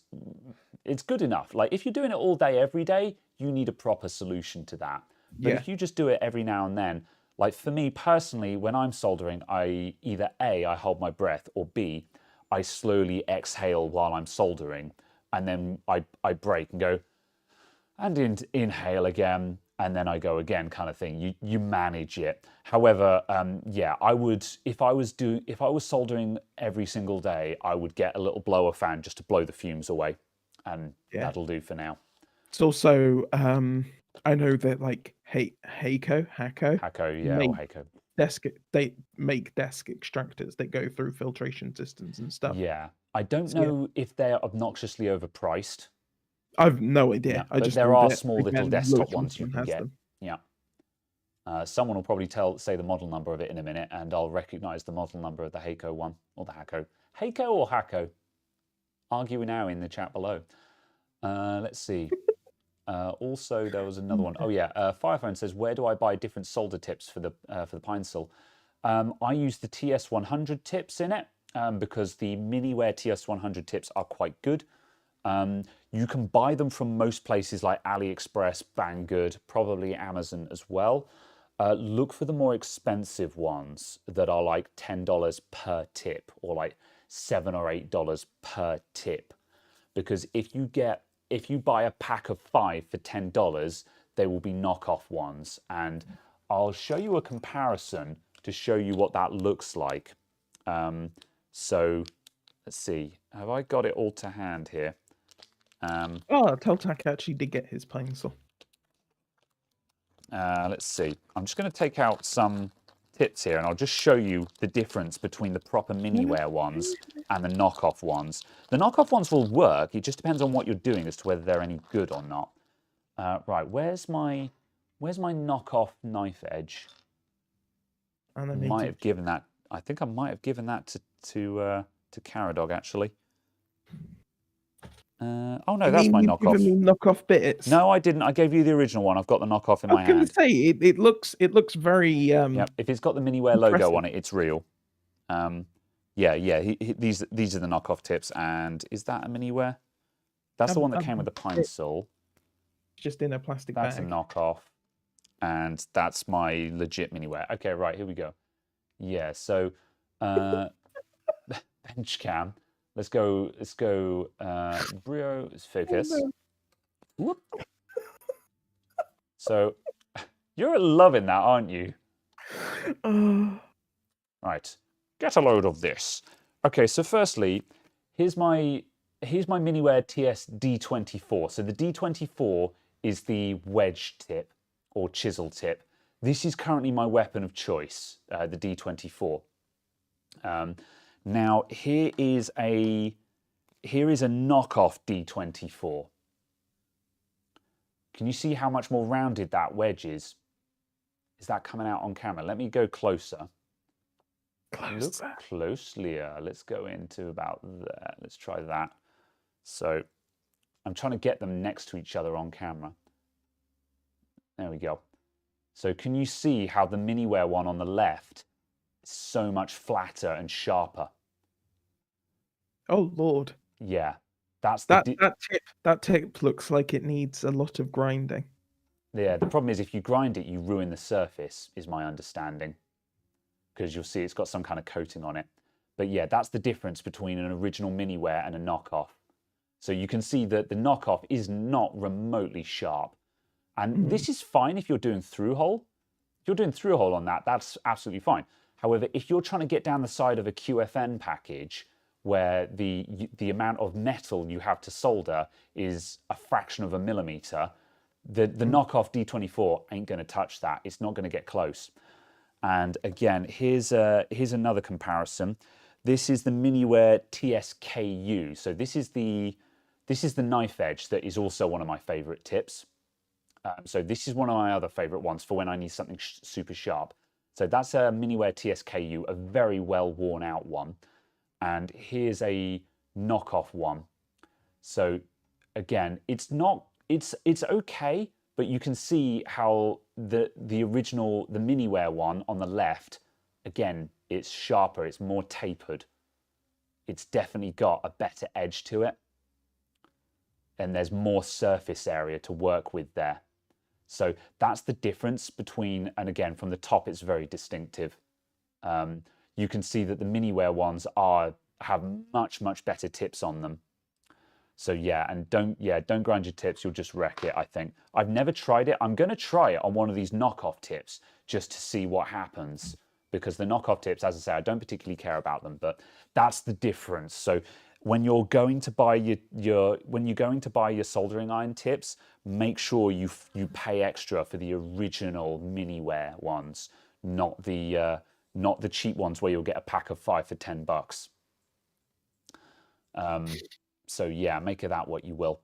Speaker 1: it's good enough. Like if you're doing it all day, every day, you need a proper solution to that. But
Speaker 2: Yeah.
Speaker 1: if you just do it every now and then, like for me personally, when I'm soldering, I either A, I hold my breath, or B, I slowly exhale while I'm soldering, and then I break and go, and inhale again, and then I go again, kind of thing. You manage it. However, yeah, I would if I was soldering every single day, I would get a little blower fan just to blow the fumes away, and
Speaker 2: Yeah.
Speaker 1: that'll do for now.
Speaker 2: It's also I know that like Hako
Speaker 1: Hako, yeah, or
Speaker 2: make
Speaker 1: Hako.
Speaker 2: they make desk extractors that go through filtration systems and stuff.
Speaker 1: Yeah, I don't
Speaker 2: So, yeah,
Speaker 1: know if they're obnoxiously overpriced.
Speaker 2: I've no
Speaker 1: Yeah,
Speaker 2: idea. I
Speaker 1: but
Speaker 2: just
Speaker 1: there
Speaker 2: know
Speaker 1: are
Speaker 2: that
Speaker 1: small little
Speaker 2: again,
Speaker 1: desktop
Speaker 2: Lewis
Speaker 1: ones you
Speaker 2: Wilson
Speaker 1: can
Speaker 2: has
Speaker 1: get.
Speaker 2: them.
Speaker 1: Yeah. Someone will probably say the model number of it in a minute, and I'll recognize the model number of the Hako one, or the Hako. Hako or Hako? Argue now in the chat below. Let's see. Also, there was another one. Oh yeah, Firephone says, where do I buy different solder tips for the Pinesil? I use the TS100 tips in it because the Miniware TS100 tips are quite good. You can buy them from most places like AliExpress, Banggood, probably Amazon as well. Look for the more expensive ones that are like $10 per tip or like $7 or $8 per tip. Because if you buy a pack of 5 for $10, they will be knockoff ones. And I'll show you a comparison to show you what that looks like. So let's see. Have I got it all to hand here?
Speaker 2: Teltac actually did get his pencil.
Speaker 1: Let's see. I'm just going to take out some tips here and I'll just show you the difference between the proper Miniware ones and the knockoff ones. The knockoff ones will work. It just depends on what you're doing as to whether they're any good or not. Right, where's my knockoff knife edge? I might have given that. I think I might have given that to Caradog actually. Oh no, that's my knockoff.
Speaker 2: Giving me knockoff bits.
Speaker 1: No, I didn't. I gave you the original one. I've got the knockoff in my hand.
Speaker 2: I was going to say it looks very.
Speaker 1: Yeah, if it's got the Miniware logo on it, it's real. Yeah. These are the knockoff tips. And is that a Miniware? That's the one that came with the Pinesil.
Speaker 2: Just in a plastic bag.
Speaker 1: That's a knockoff, and that's my legit Miniware. Okay, right, here we go. Yeah, so bench cam. Let's go. Brio, let's focus. Whoop. So you're loving that, aren't you? Right, get a load of this. Okay, so firstly, here's my Miniware TS D24. So the D24 is the wedge tip or chisel tip. This is currently my weapon of choice, the D24. Now here is a knockoff D24. Can you see how much more rounded that wedge is? Is that coming out on camera? Let me go closer. Look closely. Let's go into about there. Let's try that. So I'm trying to get them next to each other on camera. There we go. So can you see how the Miniware one on the left is so much flatter and sharper?
Speaker 2: Oh Lord.
Speaker 1: Yeah, that's
Speaker 2: that tip looks like it needs a lot of grinding.
Speaker 1: Yeah, the problem is if you grind it, you ruin the surface, is my understanding. Because you'll see it's got some kind of coating on it. But yeah, that's the difference between an original Miniware and a knockoff. So you can see that the knockoff is not remotely sharp. And this is fine if you're doing through-hole. If you're doing through-hole on that, that's absolutely fine. However, if you're trying to get down the side of a QFN package where the amount of metal you have to solder is a fraction of a millimeter, the knockoff D24 ain't going to touch that. It's not going to get close. And again, here's another comparison. This is the Miniware TSKU. So this is the knife edge that is also one of my favorite tips. So this is one of my other favorite ones for when I need something super sharp. So that's a Miniware TSKU, a very well worn out one. And here's a knockoff one. So again, it's okay, but you can see how the original, the Miniware one on the left, again, it's sharper, it's more tapered. It's definitely got a better edge to it. And there's more surface area to work with there. So that's the difference between, and again, from the top, it's very distinctive. You can see that the miniware ones have much better tips on them. So yeah, and don't grind your tips, you'll just wreck it, I think. I've never tried it. I'm going to try it on one of these knockoff tips just to see what happens, because the knockoff tips, as I say, I don't particularly care about them, but that's the difference. So when you're going to buy your soldering iron tips, make sure you pay extra for the original miniware ones, not the cheap ones where you'll get a pack of 5 for $10. So yeah, make of that what you will.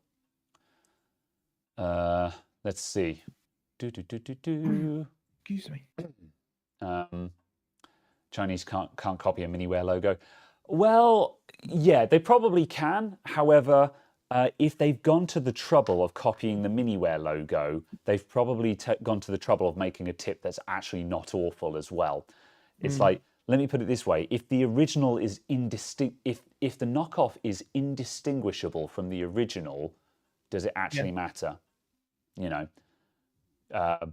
Speaker 1: Let's see.
Speaker 2: Excuse me.
Speaker 1: Chinese can't copy a miniware logo. Well, yeah, they probably can. However, if they've gone to the trouble of copying the miniware logo, they've probably gone to the trouble of making a tip that's actually not awful as well. It's like, let me put it this way: if the original is if the knockoff is indistinguishable from the original, does it actually matter? You know.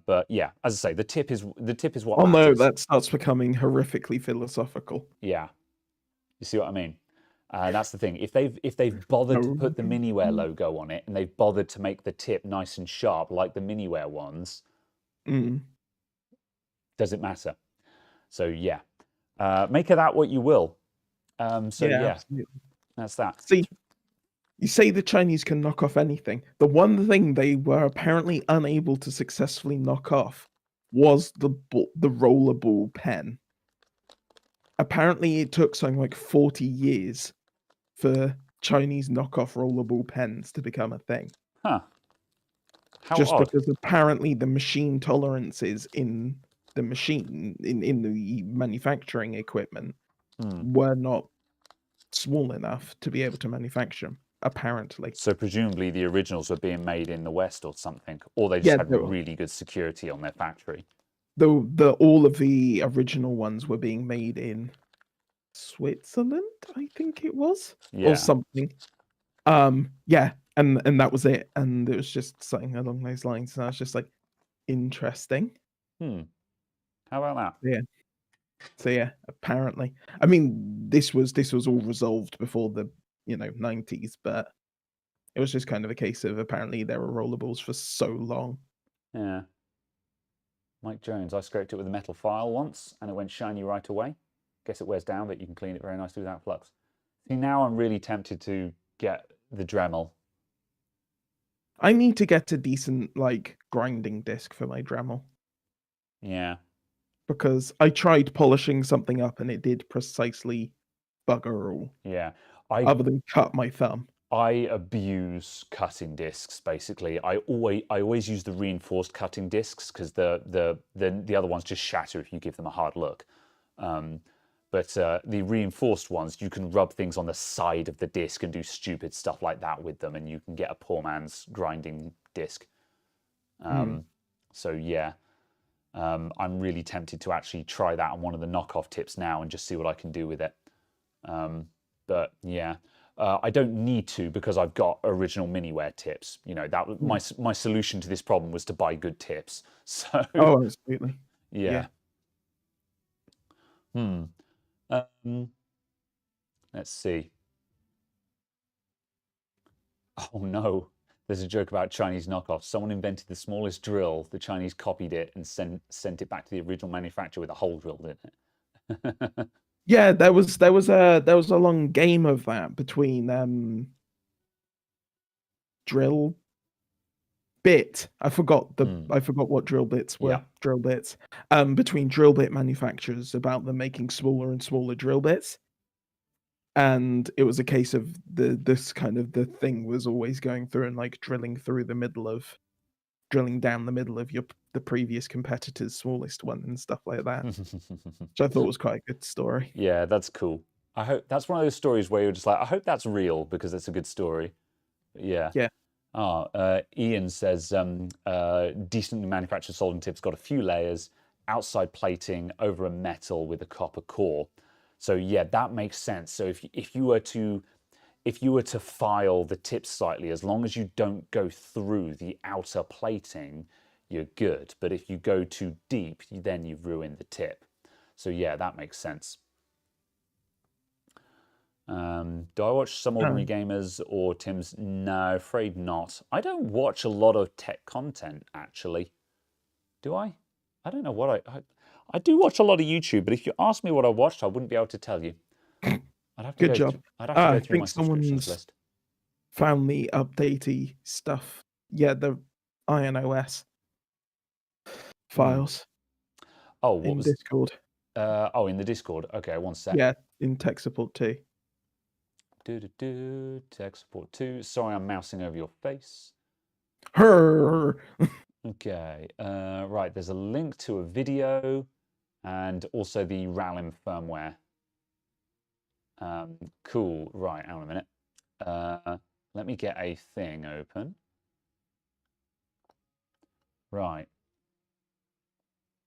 Speaker 1: But yeah, as I say, the tip is what
Speaker 2: Oh no,
Speaker 1: matters.
Speaker 2: that starts becoming horrifically philosophical.
Speaker 1: Yeah, you see what I mean? That's the thing. If they've bothered to put the miniware logo on it, and they've bothered to make the tip nice and sharp like the miniware ones, does it matter? So yeah, make of that what you will. So yeah,
Speaker 2: absolutely.
Speaker 1: that's that.
Speaker 2: See, you say the Chinese can knock off anything. The one thing they were apparently unable to successfully knock off was the rollerball pen. Apparently, it took something like 40 years for Chinese knockoff rollerball pens to become a thing.
Speaker 1: Huh. How
Speaker 2: Just
Speaker 1: odd.
Speaker 2: because apparently the machine tolerances in the machine, in the manufacturing equipment, were not small enough to be able to manufacture them, apparently.
Speaker 1: So presumably the originals were being made in the West or something, or they just had really good security on their factory.
Speaker 2: All of the original ones were being made in Switzerland, I think it was, or something. Yeah, and that was it, and it was just something along those lines. And I was just like, interesting.
Speaker 1: How about that?
Speaker 2: Yeah. So yeah, apparently, I mean, this was all resolved before the 90s, but it was just kind of a case of apparently there were rollables for so long.
Speaker 1: Yeah. Mike Jones, I scraped it with a metal file once and it went shiny right away. Guess it wears down, but you can clean it very nicely without flux. See, now I'm really tempted to get the Dremel.
Speaker 2: I need to get a decent grinding disc for my Dremel.
Speaker 1: Yeah.
Speaker 2: Because I tried polishing something up and it did precisely bugger all.
Speaker 1: Yeah.
Speaker 2: Other than cut my thumb.
Speaker 1: I abuse cutting discs. Basically, I always use the reinforced cutting discs because the other ones just shatter if you give them a hard look. But the reinforced ones, you can rub things on the side of the disc and do stupid stuff like that with them, and you can get a poor man's grinding disc. So yeah, I'm really tempted to actually try that on one of the knockoff tips now and just see what I can do with it. But yeah. I don't need to because I've got original miniware tips. That my solution to this problem was to buy good tips. So
Speaker 2: absolutely.
Speaker 1: Yeah. Let's see. Oh no, there's a joke about Chinese knockoffs. Someone invented the smallest drill. The Chinese copied it and sent it back to the original manufacturer with a hole drilled in it.
Speaker 2: Yeah, there was a long game of that between drill bit. I forgot what drill bits were.
Speaker 1: Yeah.
Speaker 2: Drill bits. Between drill bit manufacturers about them making smaller and smaller drill bits. And it was a case of the thing was always going through and drilling down the middle of the previous competitor's smallest one and stuff like that. Which I thought was quite a good story.
Speaker 1: Yeah, that's cool. I hope that's one of those stories where you're just like, I hope that's real because it's a good story. Yeah.
Speaker 2: Yeah.
Speaker 1: Ian says, decently manufactured soldering tips got a few layers, outside plating over a metal with a copper core. So yeah, that makes sense. So if you were to file the tips slightly, as long as you don't go through the outer plating, you're good. But if you go too deep, then you've ruined the tip. So yeah, that makes sense. Do I watch Some Ordinary Gamers or Tim's? No, afraid not. I don't watch a lot of tech content, actually. Do I? I don't know what I do watch a lot of YouTube, but if you ask me what I watched, I wouldn't be able to tell you. I'd have to
Speaker 2: Good job.
Speaker 1: I'd have to go
Speaker 2: I
Speaker 1: through my
Speaker 2: think
Speaker 1: subscriptions
Speaker 2: someone's
Speaker 1: list.
Speaker 2: found the updatey stuff. Yeah, the iOS files
Speaker 1: Oh, what
Speaker 2: in
Speaker 1: was?
Speaker 2: Discord.
Speaker 1: Oh, in the Discord. Okay, one sec.
Speaker 2: Yeah, in tech support too.
Speaker 1: Tech support 2. Sorry, I'm mousing over your face.
Speaker 2: Her.
Speaker 1: Okay, right, there's a link to a video and also the Rallim firmware. Cool, right, hang on a minute. Let me get a thing open. Right.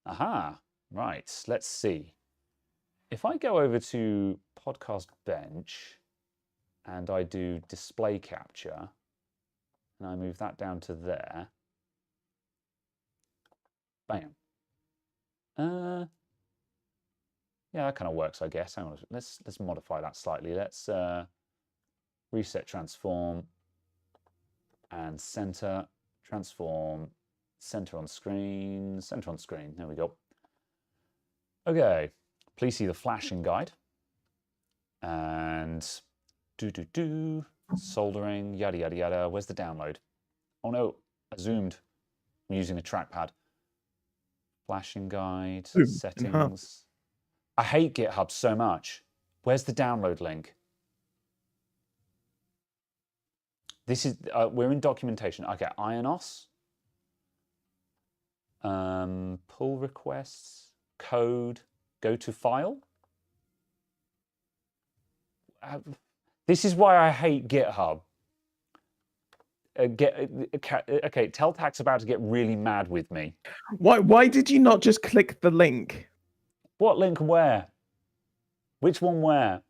Speaker 1: Aha, right, let's see. If I go over to Podcast Bench and I do display capture and I move that down to there, bam. Yeah, that kind of works, I guess. Hang on, let's modify that slightly. Let's reset transform and center, transform, center on screen, center on screen. There we go. Okay, please see the flashing guide and soldering, yada yada yada. Where's the download? Oh no, I zoomed. I'm using a trackpad. Flashing guide, settings. I hate GitHub so much. Where's the download link? This is, we're in documentation. Okay, IONOS. Pull requests, code, go to file. This is why I hate GitHub. Okay, Teltac's about to get really mad with me.
Speaker 2: Why did you not just click the link?
Speaker 1: What link where? Which one where?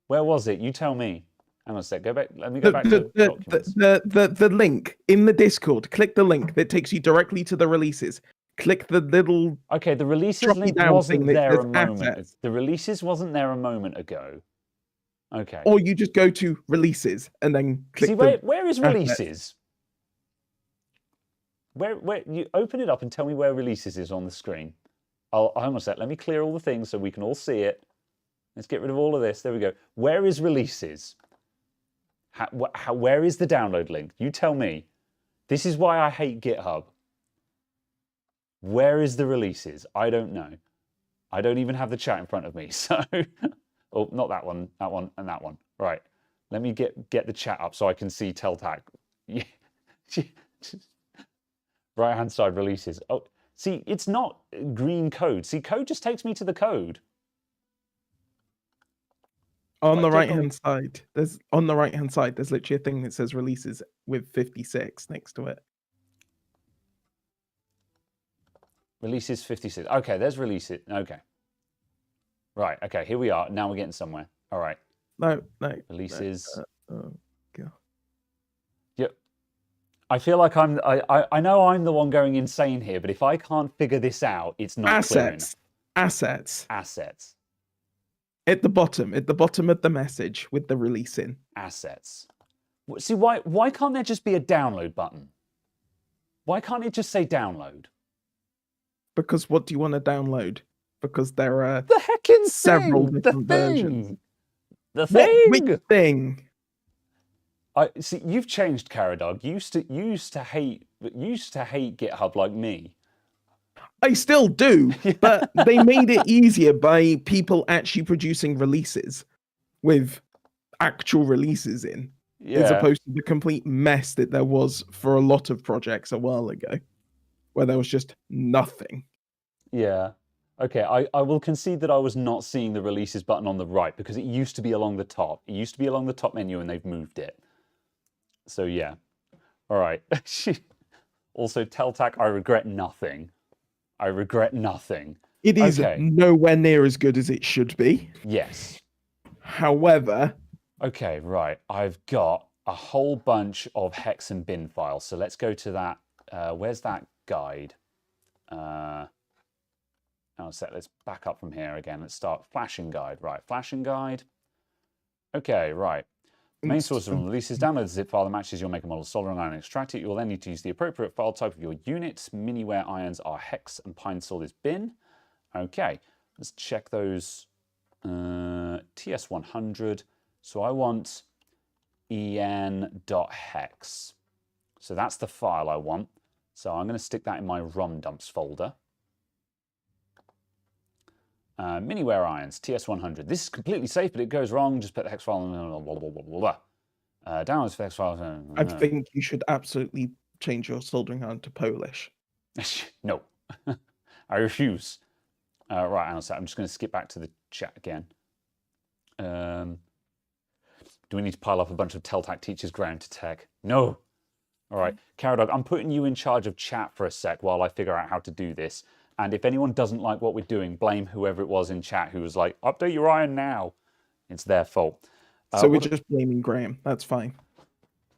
Speaker 1: Where was it? You tell me. Hang on a sec. Go back. Let me go back to documents.
Speaker 2: The link in the Discord. Click the link that takes you directly to the releases. Click the little.
Speaker 1: Okay, the releases link wasn't there a moment. The releases wasn't there a moment ago. Okay.
Speaker 2: Or you just go to releases and then click.
Speaker 1: See, where is releases? Where you open it up and tell me where releases is on the screen. Hang on a sec. Let me clear all the things so we can all see it. Let's get rid of all of this. There we go. Where is releases? Where is the download link? You tell me. This is why I hate GitHub. Where is the releases? I don't know. I don't even have the chat in front of me. So, oh, not that one, and that one. Right. Let me get the chat up so I can see Teltac. Right-hand side releases. Oh, see, it's not green code. See, code just takes me to the code.
Speaker 2: On the right-hand side, there's literally a thing that says releases with 56 next to it.
Speaker 1: Releases 56. Okay, there's releases. Okay. Right. Okay, here we are. Now we're getting somewhere. All right.
Speaker 2: No.
Speaker 1: Releases.
Speaker 2: Oh god.
Speaker 1: Yep. I feel like I know I'm the one going insane here, but if I can't figure this out, it's not clear enough.
Speaker 2: Assets. At the bottom of the message with the release in.
Speaker 1: Assets. See, why can't there just be a download button? Why can't it just say download?
Speaker 2: Because what do you want to download? Because there are
Speaker 1: the heckin'
Speaker 2: several
Speaker 1: thing,
Speaker 2: different versions.
Speaker 1: The thing.
Speaker 2: Which thing?
Speaker 1: I see. You've changed, Caradog. You used to hate GitHub like me.
Speaker 2: I still do, but they made it easier by people actually producing releases with actual releases in, as opposed to the complete mess that there was for a lot of projects a while ago, where there was just nothing.
Speaker 1: Yeah. Okay, I will concede that I was not seeing the releases button on the right because it used to be along the top. It used to be along the top menu and they've moved it. So yeah. All right. Also, Teltac, I regret nothing. I regret nothing.
Speaker 2: It is nowhere near as good as it should be.
Speaker 1: Yes.
Speaker 2: However.
Speaker 1: Okay, right. I've got a whole bunch of hex and bin files. So let's go to that. Where's that guide. Let's back up from here again. Let's start flashing guide. Right, flashing guide. Okay, right. The main source of releases, download the zip file that matches your make and model soldering iron and extract it. You'll then need to use the appropriate file type of your unit. Miniware irons are hex and pine sol is bin. Okay, let's check those. TS100. So I want en.hex. So that's the file I want. So I'm going to stick that in my ROM dumps folder. Miniware irons, TS100. This is completely safe, but it goes wrong. Just put the hex file in. Downloads for hex file.
Speaker 2: I think you should absolutely change your soldering iron to Polish.
Speaker 1: No, I refuse. Right, hang on a sec. I'm just going to skip back to the chat again. Do we need to pile up a bunch of Teltac teachers ground to tech? No. All right, Caradog, I'm putting you in charge of chat for a sec while I figure out how to do this. And if anyone doesn't like what we're doing, blame whoever it was in chat who was like, update your iron now. It's their fault.
Speaker 2: So we're just blaming Graham. That's fine.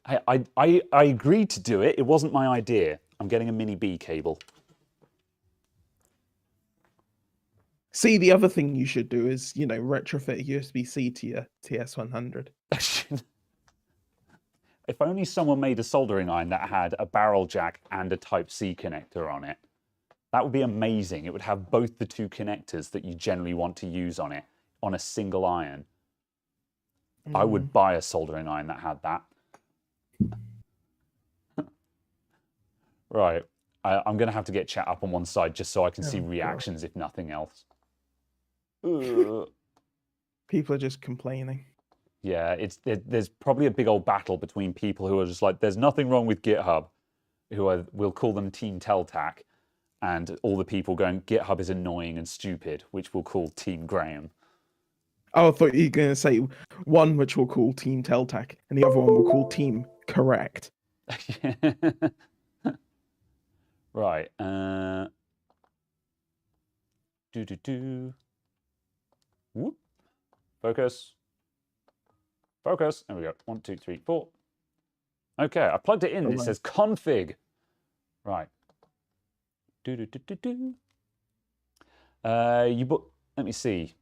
Speaker 1: I agreed to do it. It wasn't my idea. I'm getting a mini B cable.
Speaker 2: See, the other thing you should do is, you know, retrofit USB-C to your TS100.
Speaker 1: If only someone made a soldering iron that had a barrel jack and a Type-C connector on it. That would be amazing. It would have both the two connectors that you generally want to use on it on a single iron. I would buy a soldering iron that had that. Right. I'm going to have to get chat up on one side just so I can see reactions, if nothing else.
Speaker 2: People are just complaining.
Speaker 1: Yeah, there's probably a big old battle between people who are just like, there's nothing wrong with GitHub, we'll call them Team Teltac, and all the people going, GitHub is annoying and stupid, which we'll call Team Graham.
Speaker 2: Oh, I thought you were going to say one which we'll call Team Teltac, and the other one we'll call Team Correct.
Speaker 1: Right. Whoop. Focus. Focus. There we go. 1, 2, 3, 4. Okay, I plugged it in. It says config. Right. You bought. Let me see.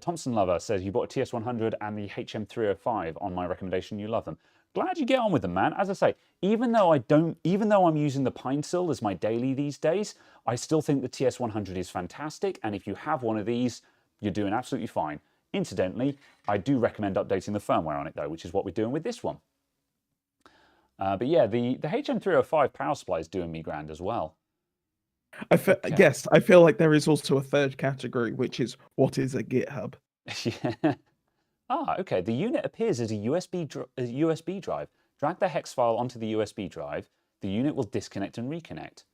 Speaker 1: Thompson Lover says you bought a TS100 and the HM305 on my recommendation. You love them. Glad you get on with them, man. As I say, even though I'm using the Pine Sol as my daily these days, I still think the TS100 is fantastic. And if you have one of these, you're doing absolutely fine. Incidentally, I do recommend updating the firmware on it though, which is what we're doing with this one. But yeah, the HM305 power supply is doing me grand as well.
Speaker 2: Yes, I feel like there is also a third category, which is what is a GitHub?
Speaker 1: Yeah. Ah, okay. The unit appears as a USB drive. Drag the hex file onto the USB drive. The unit will disconnect and reconnect.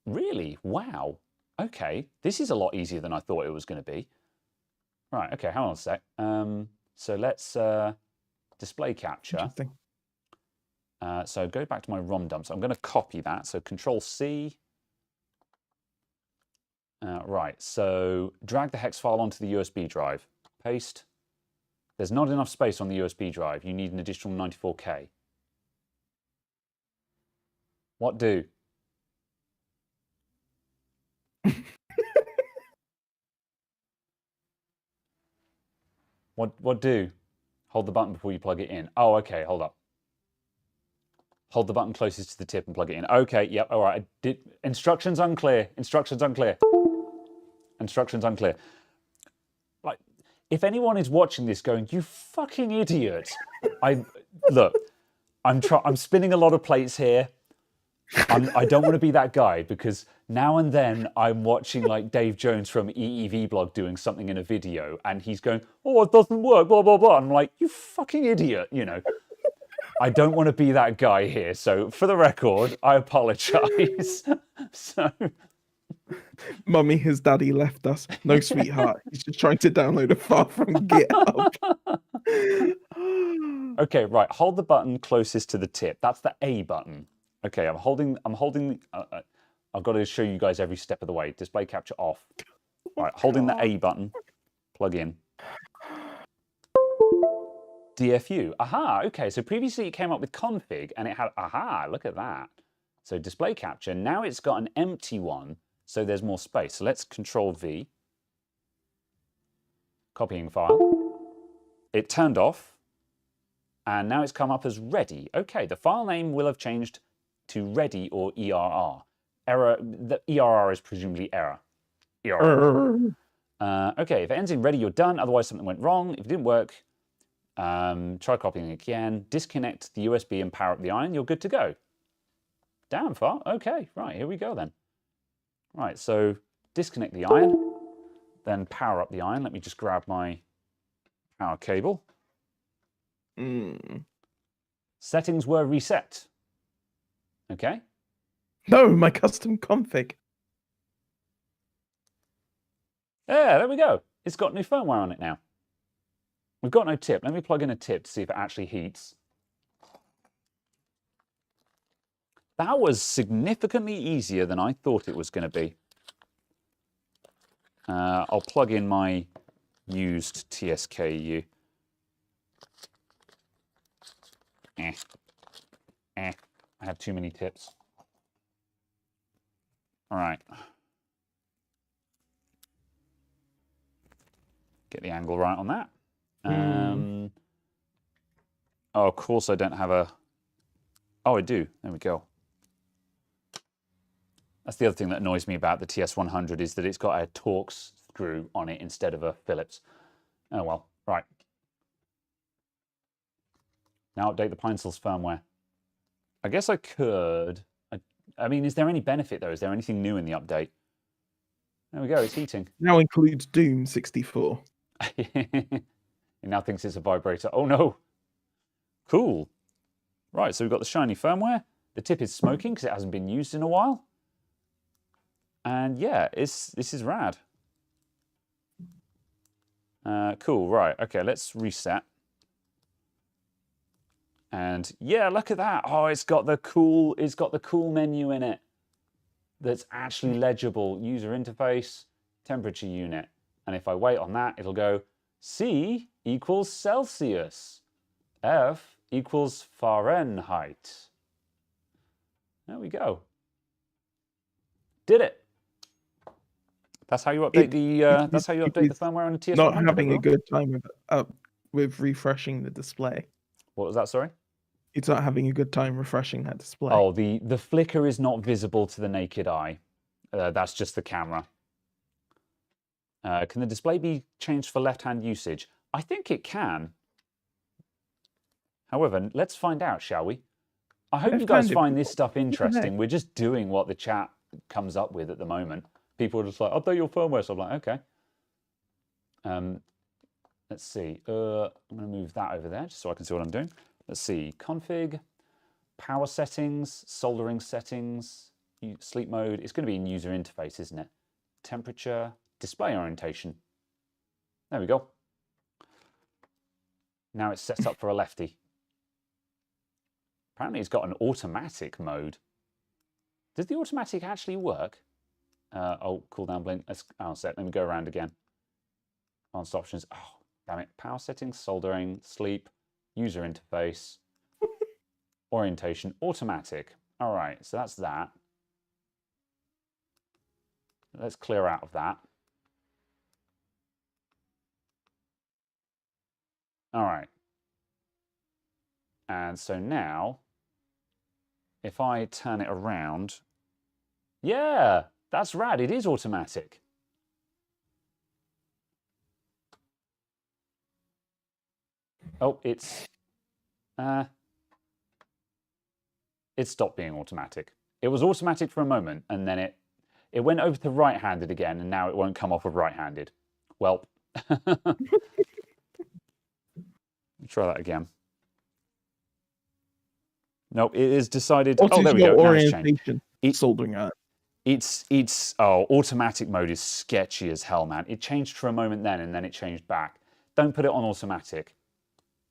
Speaker 1: Really? Wow. Okay. This is a lot easier than I thought it was going to be. Right. Okay. Hang on a sec. So let's display capture. So go back to my ROM dumps. I'm going to copy that. So Control C. Right, so drag the hex file onto the USB drive. Paste. There's not enough space on the USB drive. You need an additional 94K. What do? What do? Hold the button before you plug it in. Oh, okay, hold up. Hold the button closest to the tip and plug it in. Okay, yep, all right. Instructions unclear. Instructions unclear. Instructions unclear. Like, if anyone is watching this going, you fucking idiot. Look, I'm spinning a lot of plates here. I don't want to be that guy because now and then I'm watching like Dave Jones from EEV blog doing something in a video and he's going, oh, it doesn't work, blah, blah, blah. I'm like, you fucking idiot, you know. I don't want to be that guy here. So for the record, I apologize. So...
Speaker 2: Mummy, his daddy left us. No, sweetheart. He's just trying to download a file from GitHub.
Speaker 1: Okay, right. Hold the button closest to the tip. That's the A button. Okay, I'm holding. I've got to show you guys every step of the way. Display capture off. All right, holding the A button. Plug in. DFU. Aha. Okay. So previously it came up with config, and it had. Aha. Look at that. So display capture, now it's got an empty one, so there's more space. So let's Control V, copying file. It turned off, and now it's come up as ready. Okay, the file name will have changed to ready or ERR. Error, the ERR is presumably error. ERR. Okay, if it ends in ready, you're done. Otherwise, something went wrong. If it didn't work, try copying again. Disconnect the USB and power up the iron. You're good to go. Damn far. Okay, right, here we go then. Right, so disconnect the iron, then power up the iron. Let me just grab my power cable. Settings were reset. Okay.
Speaker 2: No, my custom config.
Speaker 1: Yeah, there we go. It's got new firmware on it now. We've got no tip. Let me plug in a tip to see if it actually heats. That was significantly easier than I thought it was going to be. I'll plug in my used TSKU. I have too many tips. All right. Get the angle right on that. Oh, of course I don't have a... Oh, I do. There we go. That's the other thing that annoys me about the TS100 is that it's got a Torx screw on it instead of a Phillips. Oh, well. Right. Now update the Pinsel's firmware. I guess I could... I mean, is there any benefit, though? Is there anything new in the update? There we go. It's heating.
Speaker 2: Now includes Doom 64.
Speaker 1: It now thinks it's a vibrator. Oh, no. Cool. Right, so we've got the shiny firmware. The tip is smoking because it hasn't been used in a while. And yeah, this is rad. Cool, right. Okay, let's reset. And yeah, look at that. Oh, it's got the cool menu in it that's actually legible. User interface, temperature unit. And if I wait on that, it'll go C equals Celsius. F equals Fahrenheit. There we go. Did it. That's how you update the firmware on a TS100.
Speaker 2: Not having a good time with refreshing the display.
Speaker 1: What was that, sorry?
Speaker 2: It's not having a good time refreshing that display.
Speaker 1: Oh, the flicker is not visible to the naked eye. That's just the camera. Can the display be changed for left-hand usage? I think it can. However, let's find out, shall we? I hope you guys find this stuff interesting. We're just doing what the chat comes up with at the moment. People are just like, update your firmware. So I'm like, okay. Let's see. I'm going to move that over there just so I can see what I'm doing. Let's see. Config, power settings, soldering settings, sleep mode. It's going to be in user interface, isn't it? Temperature, display orientation. There we go. Now it's set up for a lefty. Apparently it's got an automatic mode. Does the automatic actually work? Oh, cool down blink. Let me go around again. Advanced options. Oh, damn it. Power settings, soldering, sleep, user interface, orientation, automatic. All right, so that's that. Let's clear out of that. All right. And so now, if I turn it around, yeah, that's rad. It is automatic. Oh, it stopped being automatic. It was automatic for a moment, and then it went over to right-handed again, and now it won't come off of right-handed. Well, try that again. Nope, it is decided. Oh, there we go.
Speaker 2: Orientation. Soldering out.
Speaker 1: Automatic mode is sketchy as hell, man. It changed for a moment then, and then it changed back. Don't put it on automatic.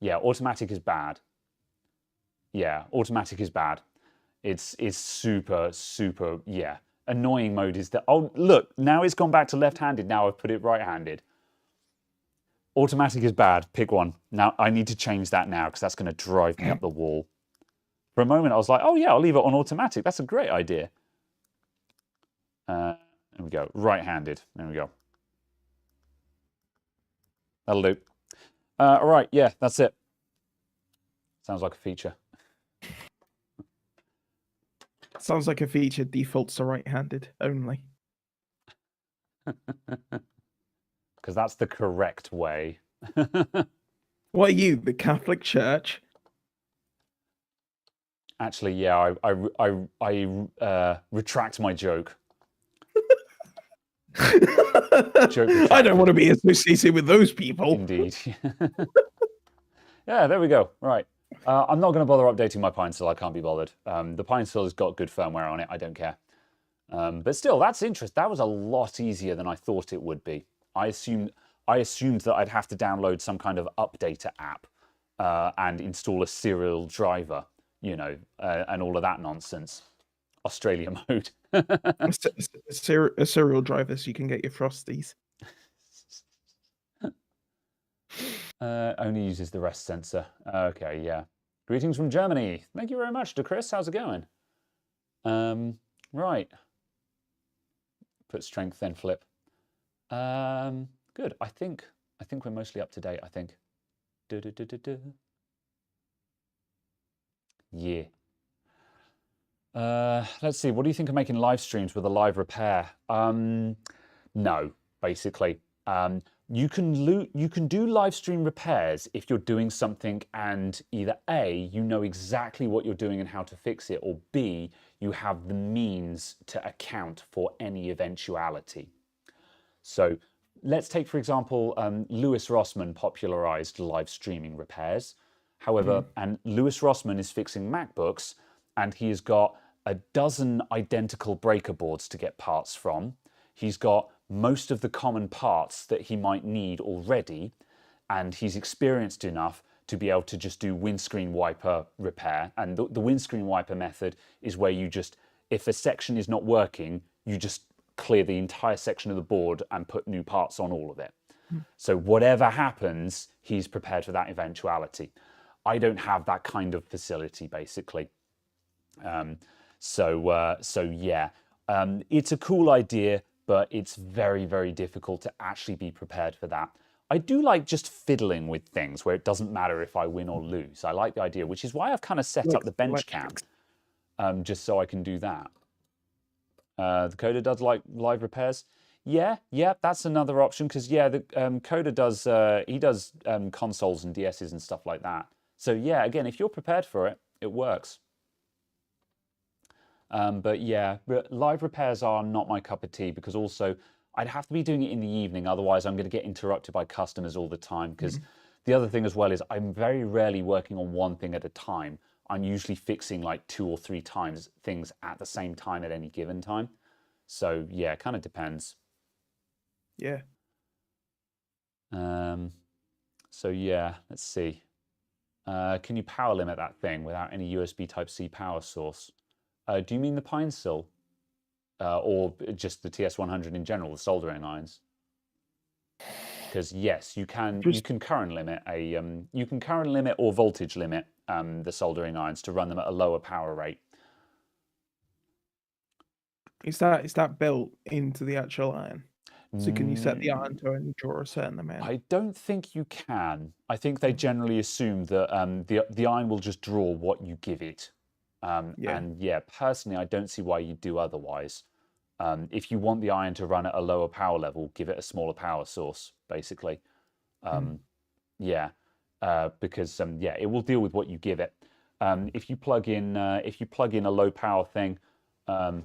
Speaker 1: Yeah, automatic is bad. Yeah, automatic is bad. It's super, yeah. Annoying mode is that, oh, look, now it's gone back to left-handed. Now I've put it right-handed. Automatic is bad. Pick one. Now I need to change that now because that's going to drive me up the wall. For a moment, I was like, oh yeah, I'll leave it on automatic. That's a great idea. There we go. Right-handed. There we go. That'll do. All right, yeah, that's it. Sounds like a feature.
Speaker 2: Sounds like a feature defaults to right-handed only.
Speaker 1: Because that's the correct way.
Speaker 2: What are you, the Catholic Church?
Speaker 1: Actually, yeah, I retract my joke.
Speaker 2: I don't want to be associated with those people.
Speaker 1: Indeed. Yeah, there we go. Right. I'm not going to bother updating my Pinesill. I can't be bothered. The Pinesill has got good firmware on it. I don't care. But still, that's interesting. That was a lot easier than I thought it would be. I assumed that I'd have to download some kind of updater app and install a serial driver, you know, and all of that nonsense. Australia mode.
Speaker 2: a serial driver so you can get your Frosties.
Speaker 1: Only uses the rest sensor. Okay, yeah. Greetings from Germany. Thank you very much to Chris. How's it going? Right. Put strength, then flip. Good. I think we're mostly up to date. I think. Yeah. Let's see. What do you think of making live streams with a live repair? No, basically. You can do live stream repairs if you're doing something and either A, you know exactly what you're doing and how to fix it, or B, you have the means to account for any eventuality. So let's take, for example, Lewis Rossman popularized live streaming repairs. However, and Lewis Rossman is fixing MacBooks, and he has got a dozen identical breaker boards to get parts from. He's got most of the common parts that he might need already, and he's experienced enough to be able to just do windscreen wiper repair. And the windscreen wiper method is where you just, if a section is not working, you just clear the entire section of the board and put new parts on all of it. So whatever happens, he's prepared for that eventuality. I don't have that kind of facility, basically. So yeah, it's a cool idea, but it's very, very difficult to actually be prepared for that. I do like just fiddling with things where it doesn't matter if I win or lose. I like the idea, which is why I've kind of set up the bench cam, just so I can do that. The Coder does like live repairs. Yeah, that's another option, because yeah, the Coder does, he does consoles and DSs and stuff like that. So yeah, again, if you're prepared for it, it works. But yeah, live repairs are not my cup of tea, because also I'd have to be doing it in the evening. Otherwise, I'm going to get interrupted by customers all the time. Because the other thing as well is I'm very rarely working on one thing at a time. I'm usually fixing like 2 or 3 times things at the same time at any given time. So yeah, it kind of depends.
Speaker 2: Yeah.
Speaker 1: So yeah, let's see. Can you power limit that thing without any USB Type-C power source? Do you mean the Pinesill, or just the TS100 in general, the soldering irons? Because yes, you can current limit you can current limit or voltage limit the soldering irons to run them at a lower power rate.
Speaker 2: Is that built into the actual iron? So can you set the iron to only draw a certain amount?
Speaker 1: I don't think you can. I think they generally assume that the iron will just draw what you give it. And yeah, personally, I don't see why you do otherwise. If you want the iron to run at a lower power level, give it a smaller power source, basically. Yeah, because yeah, it will deal with what you give it. If you plug in a low power thing,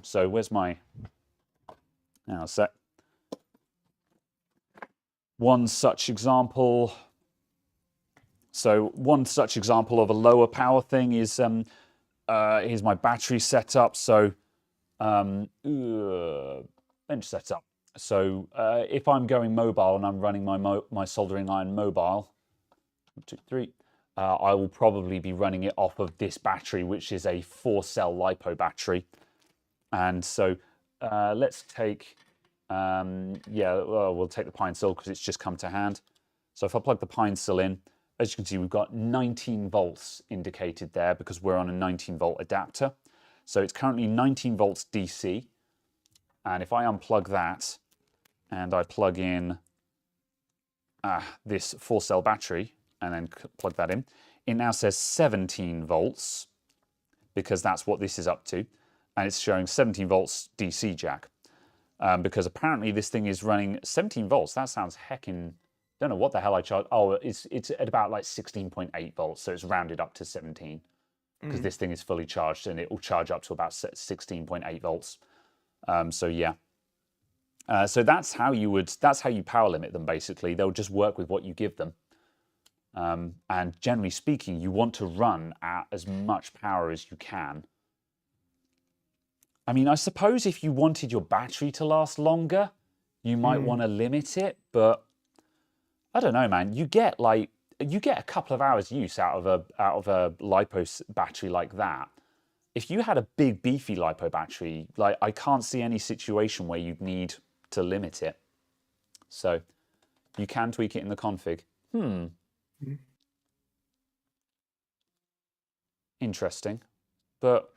Speaker 1: so where's my? Now a sec. One such example. So one such example of a lower power thing is. Here's my battery setup. So bench setup. So if I'm going mobile and I'm running my soldering iron mobile, 1, 2, 3, I will probably be running it off of this battery, which is a 4-cell LiPo battery. And so let's take, we'll take the Pinesill because it's just come to hand. So if I plug the Pinesill in, as you can see, we've got 19 volts indicated there because we're on a 19-volt adapter. So it's currently 19 volts DC. And if I unplug that and I plug in this 4-cell battery and then plug that in, it now says 17 volts because that's what this is up to. And it's showing 17 volts DC jack. Because apparently this thing is running 17 volts. That sounds heckin'... Don't know what the hell I charge. Oh, it's at about like 16.8 volts, so it's rounded up to 17 because this thing is fully charged and it will charge up to about 16.8 volts. So yeah. So that's how you power limit them. Basically, they'll just work with what you give them. And generally speaking, you want to run at as much power as you can. I mean, I suppose if you wanted your battery to last longer, you might want to limit it, but I don't know, man. You get a couple of hours use out of a LiPo battery like that. If you had a big beefy LiPo battery, like I can't see any situation where you'd need to limit it. So you can tweak it in the config. Interesting, but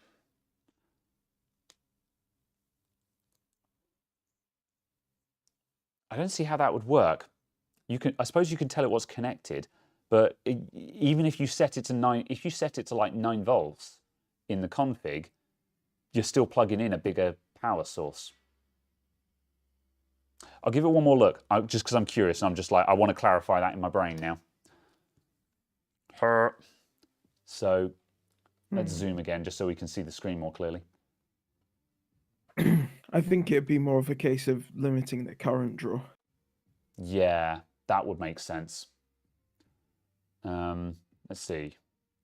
Speaker 1: I don't see how that would work. I suppose you can tell it what's connected, but even if you set it to like 9 volts in the config, you're still plugging in a bigger power source. I'll give it one more look, just because I'm curious. And I'm just like, I want to clarify that in my brain now. So let's zoom again, just so we can see the screen more clearly.
Speaker 2: I think it'd be more of a case of limiting the current draw.
Speaker 1: Yeah, that would make sense. Let's see.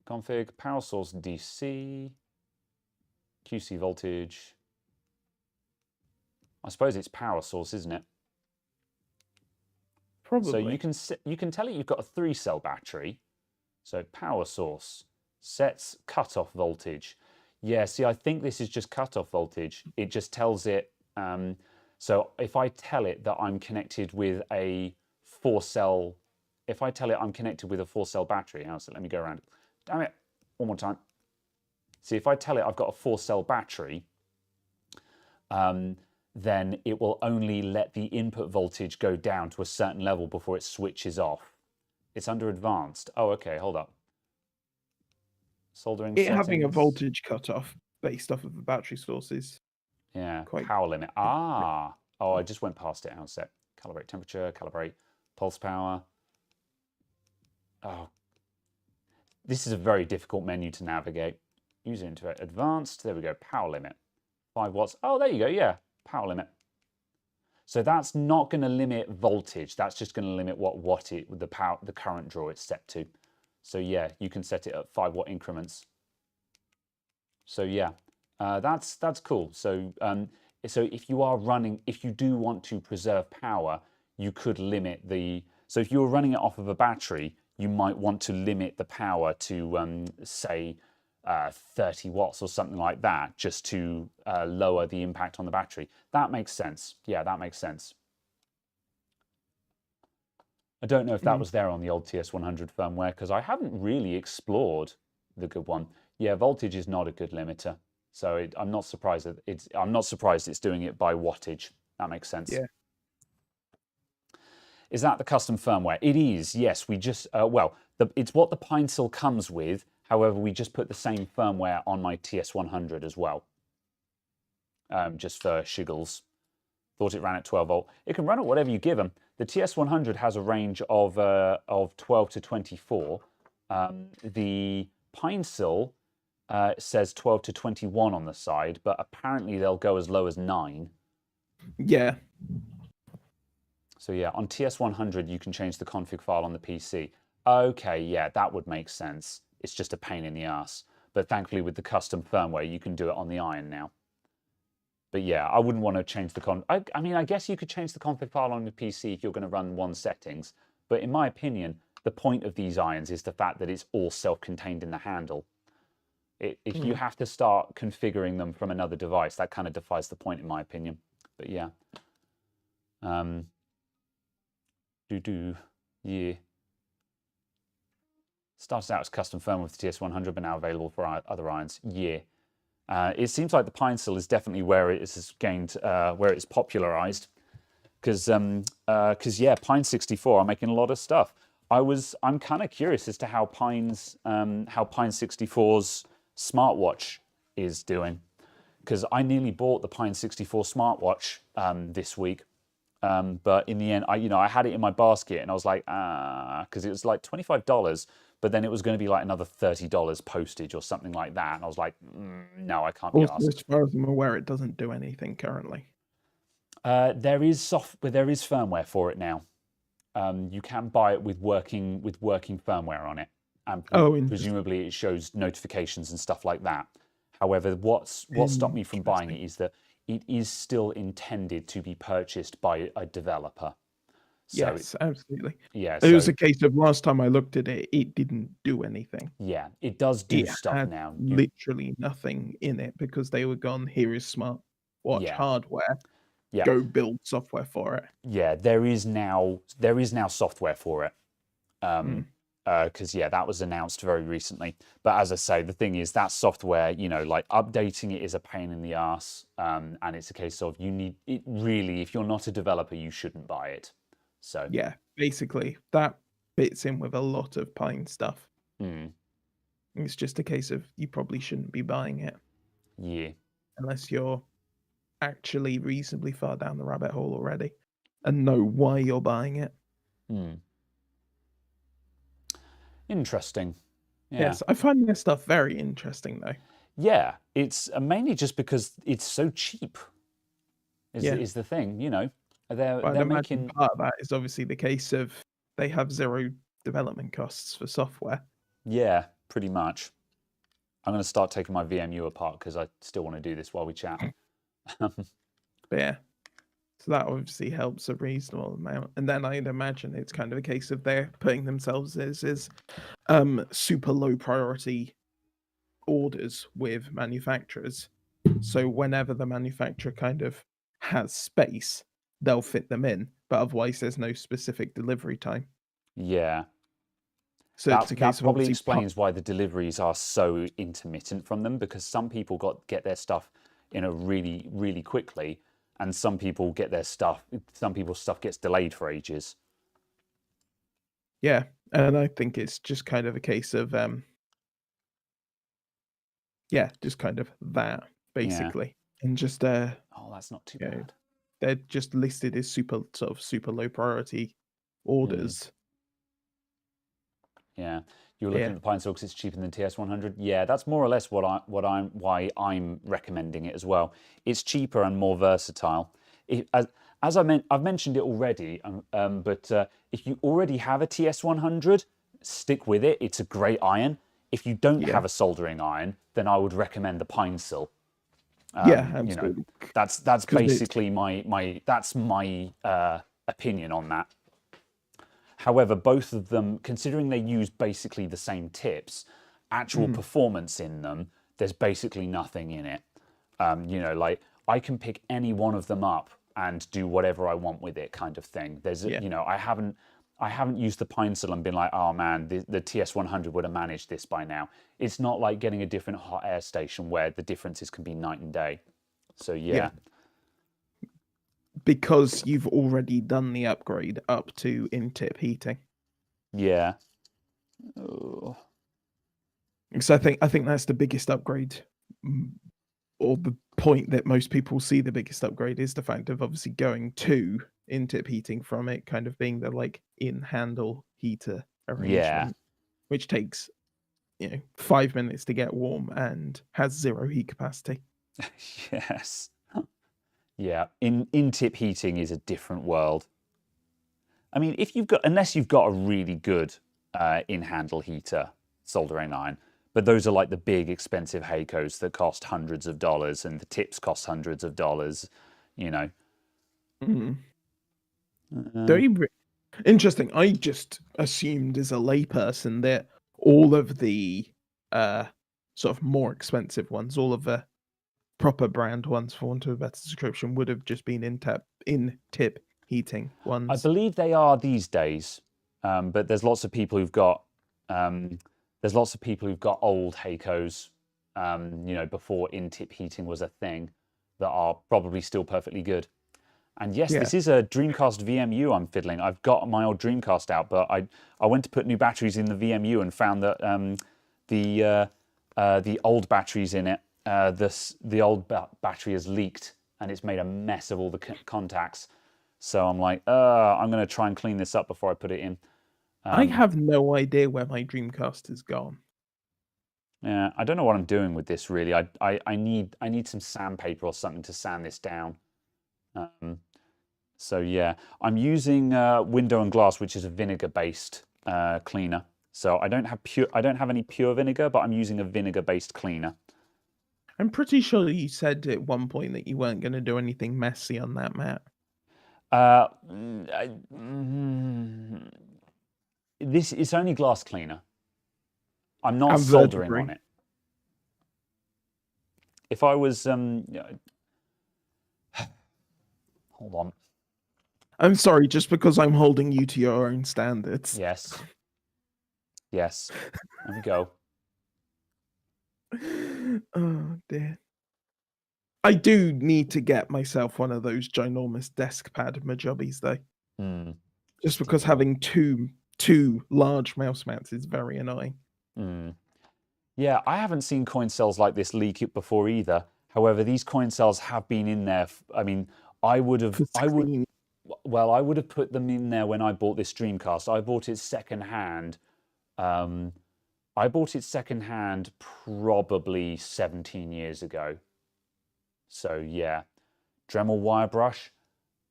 Speaker 1: Config, power source DC, QC voltage. I suppose it's power source, isn't it?
Speaker 2: Probably.
Speaker 1: So you can tell it you've got a 3-cell battery. So power source sets cutoff voltage. Yeah, see, I think this is just cutoff voltage. It just tells it. So if I tell it that I'm connected with a 4-cell, if I tell it I'm connected with a 4-cell battery, so let me go around. Damn it, one more time. See, if I tell it I've got a 4-cell battery, then it will only let the input voltage go down to a certain level before it switches off. It's under advanced. Oh, okay, hold up. Soldering settings.
Speaker 2: Having a voltage cutoff based off of the battery sources.
Speaker 1: Yeah, power limit. Oh, I just went past it. How's set? Calibrate temperature, calibrate pulse power. Oh, this is a very difficult menu to navigate. User interface advanced. There we go. Power limit. 5 watts. Oh, there you go. Yeah, power limit. So that's not going to limit voltage. That's just going to limit the current draw it's set to. So yeah, you can set it at 5 watt increments. So yeah, that's cool. So so if you do want to preserve power, you could limit the. So if you were running it off of a battery, you might want to limit the power to say 30 watts or something like that, just to lower the impact on the battery. That makes sense. Yeah, that makes sense. I don't know if that was there on the old TS100 firmware because I haven't really explored the good one. Yeah, voltage is not a good limiter, so I'm not surprised that it's doing it by wattage. That makes sense.
Speaker 2: Yeah.
Speaker 1: Is that the custom firmware? It is. Yes, we just it's what the Pinesil comes with. However, we just put the same firmware on my TS100 as well, just for shiggles. Thought it ran at 12 volt. It can run at whatever you give them. The TS100 has a range of 12 to 24. The Pinesil says 12 to 21 on the side, but apparently they'll go as low as 9.
Speaker 2: Yeah.
Speaker 1: So yeah, on TS100 you can change the config file on the PC. Okay, yeah, that would make sense. It's just a pain in the ass. But thankfully with the custom firmware you can do it on the Iron now. But yeah, I wouldn't want to change the I mean, I guess you could change the config file on the PC if you're going to run one settings. But in my opinion, the point of these irons is the fact that it's all self-contained in the handle. If you have to start configuring them from another device, that kind of defies the point in my opinion. But yeah. Yeah. Started out as custom firmware with the TS100, but now available for other irons. Yeah. It seems like the Pinesill is definitely where it has gained, where it's popularized. Because yeah, Pine 64 are making a lot of stuff. I'm kind of curious as to how Pine 64's smartwatch is doing, because I nearly bought the Pine 64 smartwatch this week, but in the end, I had it in my basket and I was like, because it was like $25, but then it was going to be like another $30 postage or something like that, and I was like, no, I can't be
Speaker 2: Also,
Speaker 1: asked.
Speaker 2: as far as I'm aware, it doesn't do anything currently.
Speaker 1: There is firmware for it now. You can buy it with working firmware on it, and presumably it shows notifications and stuff like that. However, what stopped me from buying it is that it is still intended to be purchased by a developer. So
Speaker 2: yes, absolutely.
Speaker 1: Yeah,
Speaker 2: it was a case of last time I looked at it, it didn't do anything.
Speaker 1: Yeah, it does do stuff
Speaker 2: had
Speaker 1: now.
Speaker 2: Literally nothing in it because they were gone. Here is smartwatch hardware.
Speaker 1: Yeah.
Speaker 2: Go build software for it.
Speaker 1: Yeah, there is now software for it. Because that was announced very recently. But as I say, the thing is that software, like updating it is a pain in the ass, and it's a case of you need it really. If you're not a developer, you shouldn't buy it. So
Speaker 2: yeah, basically that fits in with a lot of Pine stuff. It's just a case of you probably shouldn't be buying it.
Speaker 1: Yeah,
Speaker 2: unless you're actually reasonably far down the rabbit hole already and know why you're buying it.
Speaker 1: Interesting. Yeah.
Speaker 2: Yes, I find this stuff very interesting, though.
Speaker 1: Yeah, it's mainly just because it's so cheap. Is the thing, They're making
Speaker 2: part of that is obviously the case of they have zero development costs for software.
Speaker 1: Yeah, pretty much. I'm going to start taking my VMU apart because I still want to do this while we chat.
Speaker 2: But yeah, so that obviously helps a reasonable amount. And then I'd imagine it's kind of a case of they're putting themselves as super low priority orders with manufacturers. So whenever the manufacturer kind of has space, they'll fit them in. But otherwise, there's no specific delivery time.
Speaker 1: Yeah.
Speaker 2: So
Speaker 1: that probably explains why the deliveries are so intermittent from them, because some people get their stuff really, really quickly, and some people's stuff gets delayed for ages.
Speaker 2: Yeah, and I think it's just kind of a case of just kind of that basically, and just
Speaker 1: oh, that's not too bad.
Speaker 2: They're just listed as super low priority orders.
Speaker 1: Yeah, you're looking at the Pinesill because it's cheaper than TS100. Yeah, that's more or less why I'm recommending it as well. It's cheaper and more versatile. As I've mentioned it already, but if you already have a TS100, stick with it. It's a great iron. If you don't have a soldering iron, then I would recommend the Pinesill.
Speaker 2: Absolutely.
Speaker 1: That's basically my opinion on that. However, both of them, considering they use basically the same tips, actual performance in them, there's basically nothing in it. Like I can pick any one of them up and do whatever I want with it, kind of thing. I haven't used the Pinesill and been like, oh man, the TS100 would have managed this by now. It's not like getting a different hot air station where the differences can be night and day. So yeah.
Speaker 2: Because you've already done the upgrade up to in-tip heating.
Speaker 1: Yeah.
Speaker 2: Because I think that's the biggest upgrade, or the point that most people see the biggest upgrade is the fact of obviously going to in-tip heating from it kind of being the like in-handle heater arrangement, which takes 5 minutes to get warm and has zero heat capacity.
Speaker 1: Yes. Yeah, in-tip heating is a different world. I mean, unless you've got a really good in-handle heater soldering iron, but those are like the big expensive Heikos that cost hundreds of dollars, and the tips cost hundreds of dollars.
Speaker 2: Very interesting. I just assumed as a layperson that all of the sort of more expensive ones, all of the proper brand ones, for want of a better description, would have just been in-tip heating ones.
Speaker 1: I believe they are these days, but there's lots of people who've got There's lots of people who've got old Heikos, you know, before in-tip heating was a thing, that are probably still perfectly good. And yes,
Speaker 2: Yeah.
Speaker 1: this is a Dreamcast VMU I'm fiddling. I've got my old Dreamcast out, but I went to put new batteries in the VMU and found that the old batteries in it, the old battery has leaked and it's made a mess of all the contacts. So I'm like, I'm going to try and clean this up before I put it in.
Speaker 2: I have no idea where my Dreamcast has gone.
Speaker 1: Yeah, I don't know what I'm doing with this really. I need some sandpaper or something to sand this down. So yeah, I'm using window and glass, which is a vinegar-based cleaner. So I don't have any pure vinegar, but I'm using a vinegar-based cleaner.
Speaker 2: I'm pretty sure you said at one point that you weren't going to do anything messy on that mat.
Speaker 1: This is only glass cleaner. I'm not
Speaker 2: And
Speaker 1: soldering
Speaker 2: vertebrae.
Speaker 1: on it. If I was, hold on.
Speaker 2: I'm sorry, just because I'm holding you to your own standards.
Speaker 1: Yes. Yes. There we go.
Speaker 2: Oh dear. I do need to get myself one of those ginormous desk pad majobbies though. Just because having two large mouse mats is very annoying.
Speaker 1: Yeah, I haven't seen coin cells like this leak it before either. However, these coin cells have been in there. I mean, I would have put them in there when I bought this Dreamcast. I bought it secondhand. I bought it secondhand probably 17 years ago. So yeah, Dremel wire brush.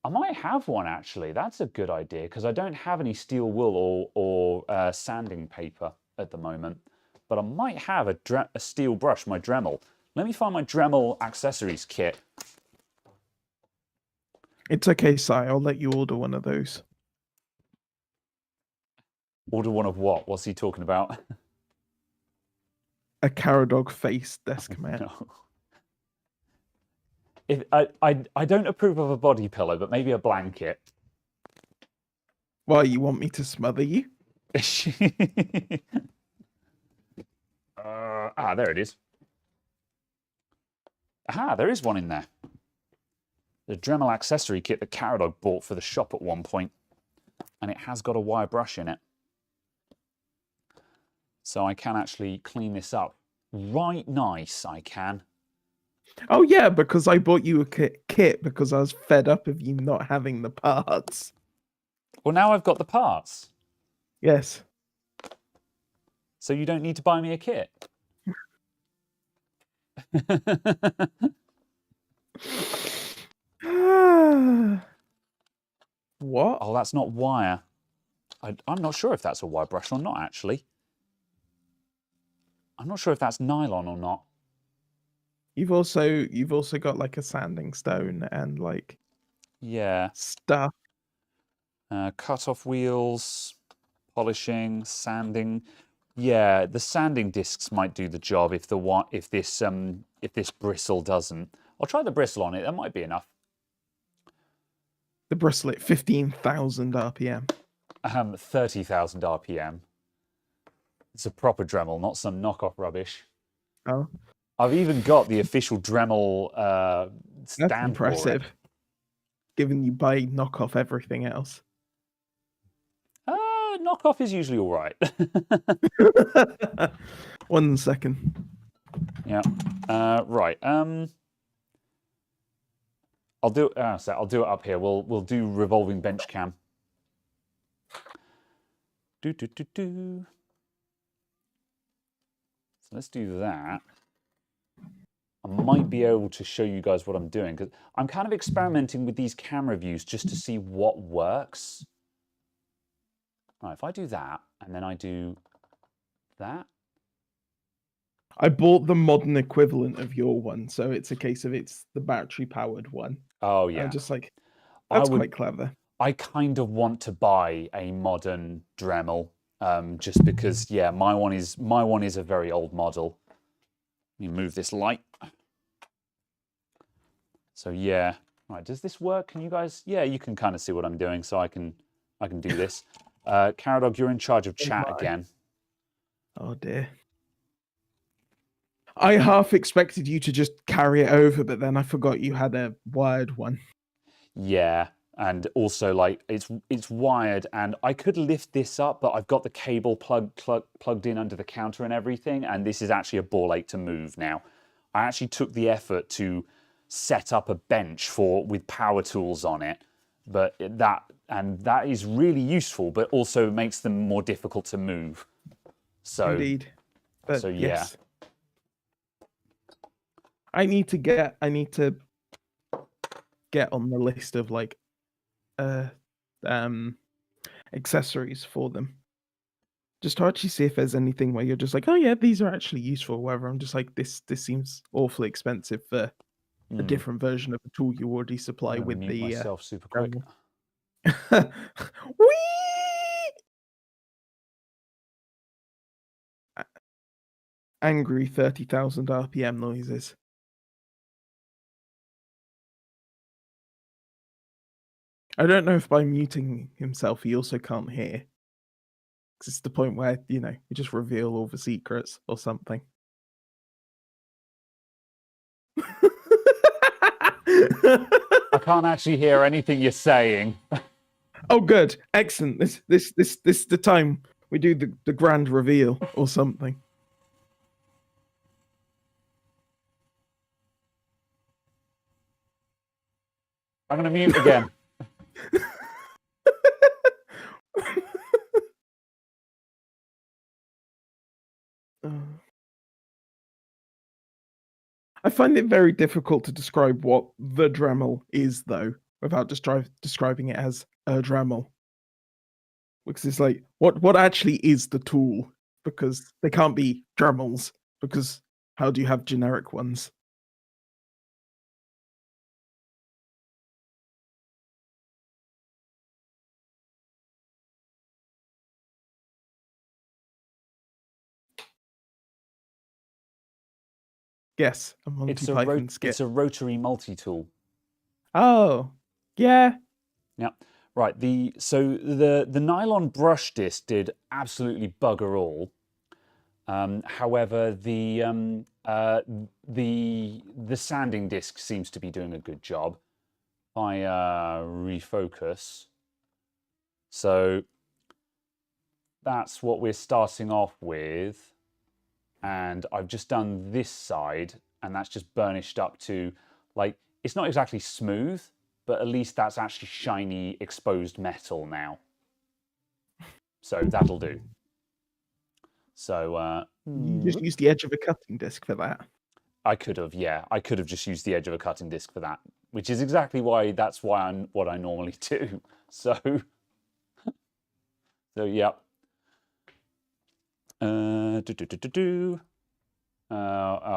Speaker 1: I might have one actually. That's a good idea because I don't have any steel wool or sanding paper at the moment. But I might have a steel brush, my Dremel. Let me find my Dremel accessories kit.
Speaker 2: It's okay, Si. I'll let you order one of those.
Speaker 1: Order one of what? What's he talking about?
Speaker 2: A Caradog face desk mat.
Speaker 1: No. If I don't approve of a body pillow, but maybe a blanket.
Speaker 2: Why, you want me to smother you?
Speaker 1: There it is. There is one in there. The Dremel accessory kit that Caradog bought for the shop at one point. And it has got a wire brush in it. So I can actually clean this up. Right nice, I can.
Speaker 2: Oh yeah, because I bought you a kit because I was fed up of you not having the parts.
Speaker 1: Well, now I've got the parts.
Speaker 2: Yes.
Speaker 1: So you don't need to buy me a kit.
Speaker 2: What?
Speaker 1: Oh, that's not wire. I'm not sure if that's a wire brush or not, actually. I'm not sure if that's nylon or not.
Speaker 2: You've also got like a sanding stone and like stuff.
Speaker 1: Cut-off wheels, polishing, sanding. Yeah, the sanding discs might do the job if this bristle doesn't. I'll try the bristle on it. That might be enough.
Speaker 2: The bristle at 15,000 RPM.
Speaker 1: 30,000 RPM. It's a proper Dremel, not some knockoff rubbish.
Speaker 2: Oh,
Speaker 1: I've even got the official Dremel stand
Speaker 2: that's impressive.
Speaker 1: for it.
Speaker 2: Given you buy knockoff everything else.
Speaker 1: Knockoff is usually all right.
Speaker 2: 1 second.
Speaker 1: Yeah. Right. I'll do it up here. We'll do revolving bench cam. So let's do that. I might be able to show you guys what I'm doing because I'm kind of experimenting with these camera views just to see what works. Right, if I do that and then I do that.
Speaker 2: I bought the modern equivalent of your one, so it's a case of it's the battery powered one.
Speaker 1: Oh yeah.
Speaker 2: I'm just like, that's quite clever.
Speaker 1: I kind of want to buy a modern Dremel, just because my one is a very old model. Let me move this light. So yeah, right. Does this work? Can you guys? Yeah, you can kind of see what I'm doing, so I can do this. Caradog, you're in charge of chat again.
Speaker 2: Oh dear. I half expected you to just carry it over, but then I forgot you had a wired one.
Speaker 1: Yeah, and also like it's wired, and I could lift this up, but I've got the cable plugged in under the counter and everything, and this is actually a ball ache to move now. I actually took the effort to set up a bench with power tools on it, but that is really useful, but also makes them more difficult to move. So
Speaker 2: Indeed. But
Speaker 1: so yeah.
Speaker 2: yes. I need to get on the list of like accessories for them. Just to actually see if there's anything where you're just like, oh yeah, these are actually useful, or whatever. I'm just like, this seems awfully expensive for a different version of the tool you already supply
Speaker 1: I'm gonna
Speaker 2: with
Speaker 1: mute
Speaker 2: the
Speaker 1: myself super quick.
Speaker 2: Whee! Angry 30,000 RPM noises. I don't know if by muting himself he also can't hear. Because it's the point where, you just reveal all the secrets or something.
Speaker 1: I can't actually hear anything you're saying.
Speaker 2: Oh, good. Excellent. This is the time we do the grand reveal or something.
Speaker 1: I'm gonna mute again.
Speaker 2: I find it very difficult to describe what the Dremel is, though, without describing it as a Dremel. Because it's like, what actually is the tool? Because they can't be Dremels, because how do you have generic ones? Yes, a Monty Python skit.
Speaker 1: It's a rotary multi-tool.
Speaker 2: Oh, yeah.
Speaker 1: Yeah. Right. The nylon brush disc did absolutely bugger all. However, the sanding disc seems to be doing a good job. If I refocus, so that's what we're starting off with, and I've just done this side, and that's just burnished up to like it's not exactly smooth, but at least that's actually shiny exposed metal now. So that'll do. So
Speaker 2: You just use the edge of a cutting disc for that.
Speaker 1: I could have, yeah, I could have just used the edge of a cutting disc for that, which is exactly why I'm what I normally do. So, yeah. Oh,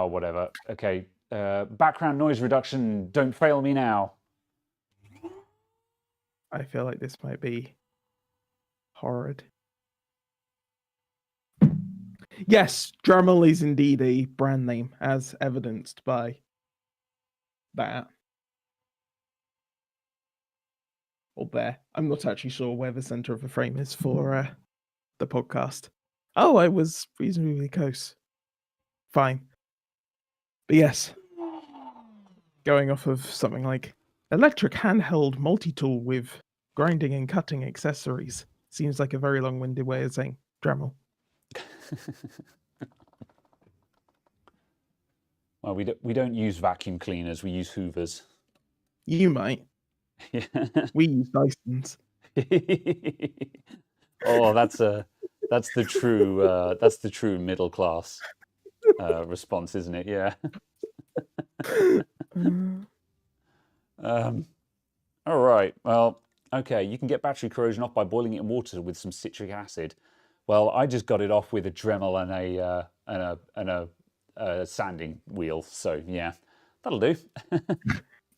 Speaker 1: whatever. Okay. Background noise reduction. Don't fail me now.
Speaker 2: I feel like this might be horrid. Yes, Dremel is indeed a brand name, as evidenced by that. Or there. I'm not actually sure where the center of the frame is for the podcast. Oh, I was reasonably close. Fine. But yes, going off of something like electric handheld multi-tool with grinding and cutting accessories seems like a very long-winded way of saying Dremel.
Speaker 1: Well, we don't use vacuum cleaners. We use Hoovers.
Speaker 2: You might.
Speaker 1: Yeah.
Speaker 2: We use Dysons.
Speaker 1: Oh, that's the true middle class response, isn't it? Yeah. All right. Well, okay. You can get battery corrosion off by boiling it in water with some citric acid. Well, I just got it off with a Dremel and a sanding wheel. So yeah, that'll do.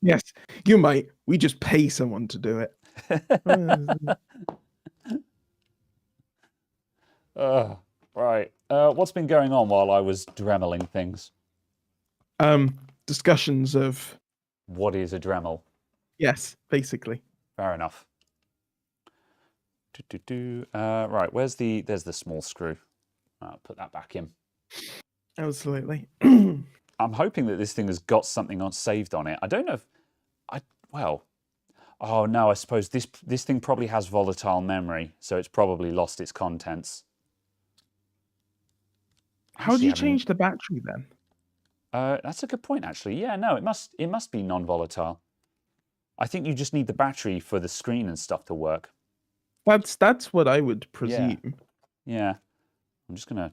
Speaker 2: Yes, you might. We just pay someone to do it.
Speaker 1: Right. What's been going on while I was Dremeling things?
Speaker 2: Discussions of
Speaker 1: What is a Dremel?
Speaker 2: yes, basically.
Speaker 1: Fair enough. Right. There's the small screw. I'll put that back in.
Speaker 2: Absolutely.
Speaker 1: I'm hoping that this thing has got something saved on it. I don't know if well. Oh no, I suppose this thing probably has volatile memory, so it's probably lost its contents.
Speaker 2: How do you change the battery then?
Speaker 1: That's a good point, actually. Yeah, no, it must be non-volatile. I think you just need the battery for the screen and stuff to work.
Speaker 2: That's what I would presume.
Speaker 1: Yeah. I'm just gonna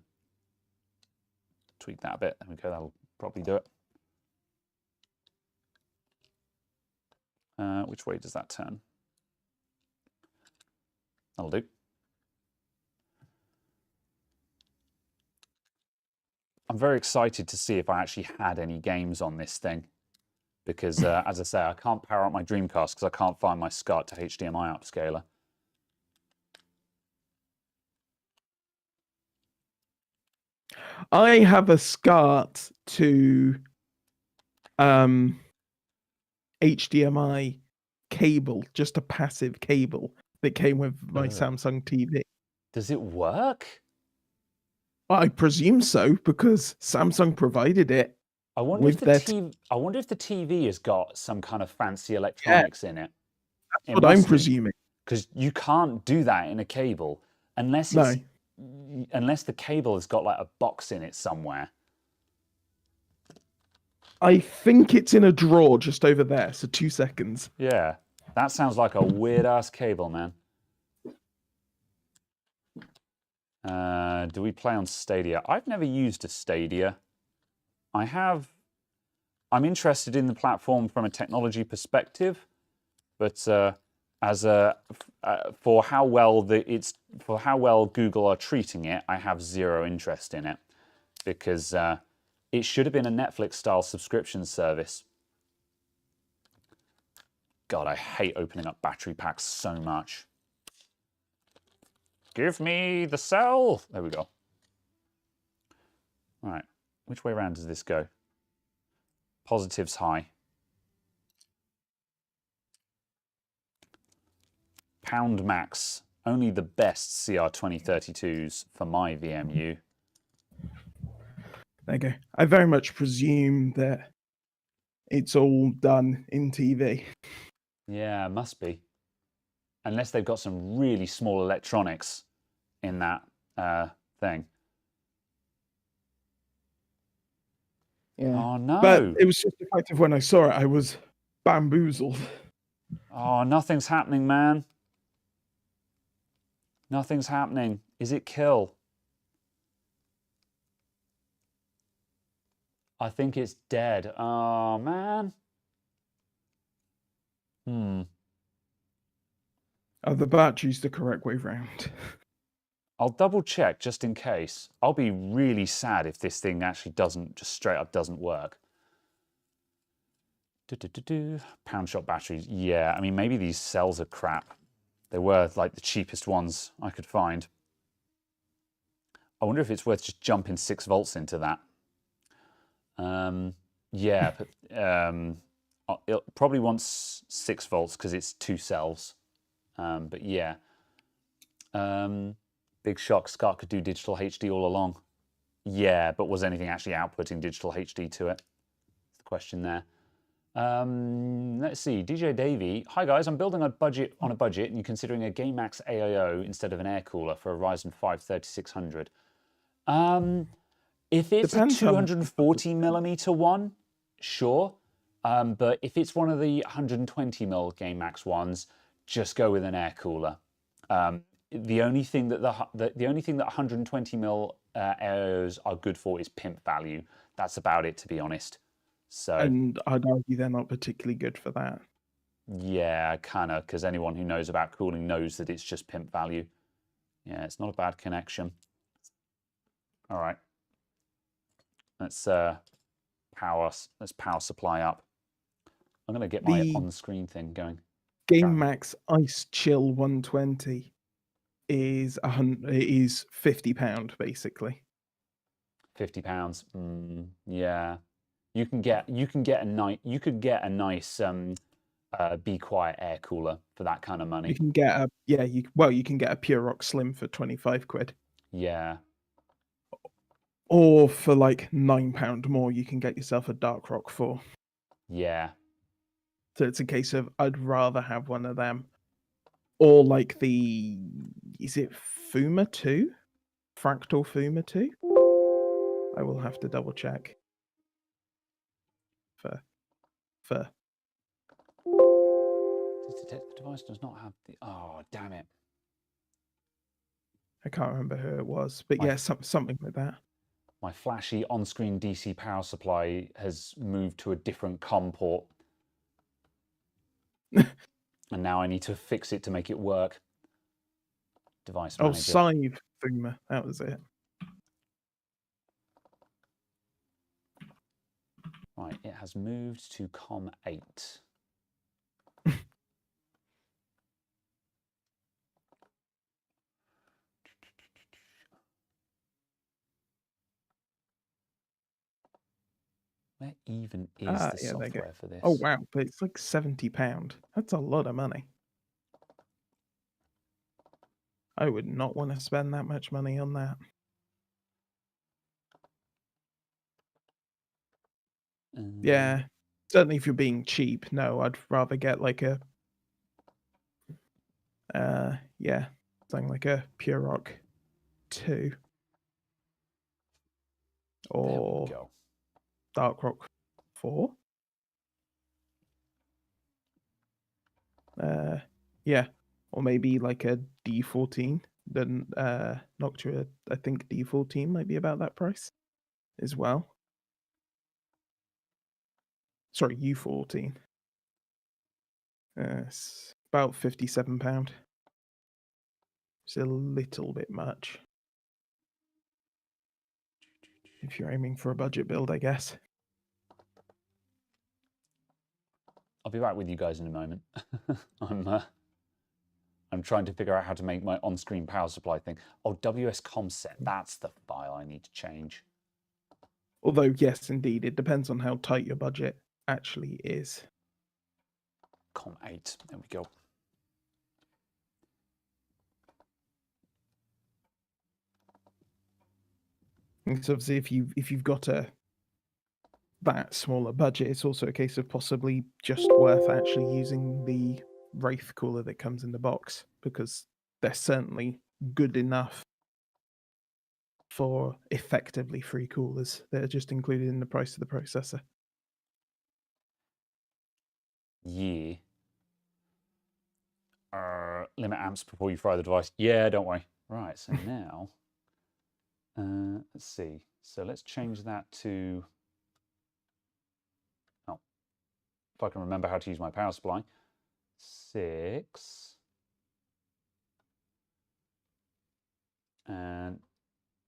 Speaker 1: tweak that a bit. There we go. That'll probably do it. Which way does that turn? That'll do. I'm very excited to see if I actually had any games on this thing. Because, as I say, I can't power up my Dreamcast because I can't find my SCART to HDMI upscaler.
Speaker 2: I have a SCART to HDMI cable, just a passive cable that came with my Samsung TV.
Speaker 1: Does it work?
Speaker 2: I presume so, because Samsung provided it.
Speaker 1: I wonder if the TV has got some kind of fancy electronics in it.
Speaker 2: That's what I'm presuming.
Speaker 1: Because you can't do that in a cable unless the cable has got like a box in it somewhere.
Speaker 2: I think it's in a drawer just over there, so 2 seconds.
Speaker 1: Yeah, that sounds like a weird-ass cable, man. Do we play on Stadia? I've never used a Stadia. I'm interested in the platform from a technology perspective, but for how well Google are treating it, I have zero interest in it because it should have been a Netflix-style subscription service. God, I hate opening up battery packs so much. Give me the cell. There we go. All right, which way around does this go? Positives high. Pound max. Only the best CR2032s for my VMU.
Speaker 2: There you go. I very much presume that it's all done in TV.
Speaker 1: Yeah, must be. Unless they've got some really small electronics in that thing.
Speaker 2: Yeah.
Speaker 1: Oh, no.
Speaker 2: But it was just the fact of when I saw it, I was bamboozled.
Speaker 1: Oh, nothing's happening, man. Nothing's happening. Is it kill? I think it's dead. Oh, man.
Speaker 2: Oh, the battery's the correct way round.
Speaker 1: I'll double check just in case. I'll be really sad if this thing actually just straight up doesn't work. Pound shot batteries. Yeah, I mean, maybe these cells are crap. They were like the cheapest ones I could find. I wonder if it's worth just jumping 6 volts into that. Yeah, but it probably wants 6 volts because it's 2 cells. But yeah. Big shock, SCART could do digital HD all along. Yeah, but was anything actually outputting digital HD to it? That's the question there. Let's see, DJ Davey. Hi guys, I'm building on a budget and you're considering a GameMax AIO instead of an air cooler for a Ryzen 5 3600. If it's a 240mm one, sure. But if it's one of the 120mm GameMax ones, just go with an air cooler. The only thing that 120mm AIOs are good for is pimp value. That's about it, to be honest. So,
Speaker 2: and I'd argue they're not particularly good for that.
Speaker 1: Yeah, kind of, because anyone who knows about cooling knows that it's just pimp value. Yeah, it's not a bad connection. All right. Let's power supply up. I'm going to get my on-screen thing going.
Speaker 2: GameMax Ice Chill 120 is £50 basically.
Speaker 1: £50. Yeah. You can get a nice Be Quiet air cooler for that kind of money.
Speaker 2: You can get you can get a Pure Rock Slim for 25 quid.
Speaker 1: Yeah.
Speaker 2: Or for like £9 more, you can get yourself a Dark Rock 4.
Speaker 1: Yeah.
Speaker 2: So it's a case of I'd rather have one of them. Or like the, is it Fuma 2? Fractal Fuma 2? I will have to double check. For
Speaker 1: This device does not have the... Oh, damn it.
Speaker 2: I can't remember who it was, but
Speaker 1: My-
Speaker 2: yeah, something like that.
Speaker 1: My flashy on-screen DC power supply has moved to a different COM port. And now I need to fix it to make it work. Device
Speaker 2: Oh,
Speaker 1: manager.
Speaker 2: Scythe Fuma, that was it.
Speaker 1: Right, it has moved to COM 8. Where even is the
Speaker 2: Yeah, there you go.
Speaker 1: software for this?
Speaker 2: Oh wow, but it's like £70. That's a lot of money. I would not want to spend that much money on that. Yeah, certainly if you're being cheap, no, I'd rather get like a, yeah, something like a Pure Rock 2 or
Speaker 1: go.
Speaker 2: Dark Rock 4. Yeah, or maybe like a D14. Then Noctua, I think D14 might be about that price as well. Sorry, U14. It's about £57. It's a little bit much. If you're aiming for a budget build, I guess.
Speaker 1: I'll be back with you guys in a moment. I'm trying to figure out how to make my on-screen power supply thing. Oh, WS set. That's the file I need to change.
Speaker 2: Although, yes, indeed, it depends on how tight your budget actually is.
Speaker 1: COM 8. There we go.
Speaker 2: Because obviously, if you've got that smaller budget, it's also a case of possibly just worth actually using the Wraith cooler that comes in the box, because they're certainly good enough for effectively free coolers that are just included in the price of the processor.
Speaker 1: Yeah. Limit amps before you fry the device. Yeah, don't worry. Right, so now, let's see. So let's change that to, oh, if I can remember how to use my power supply. 6. And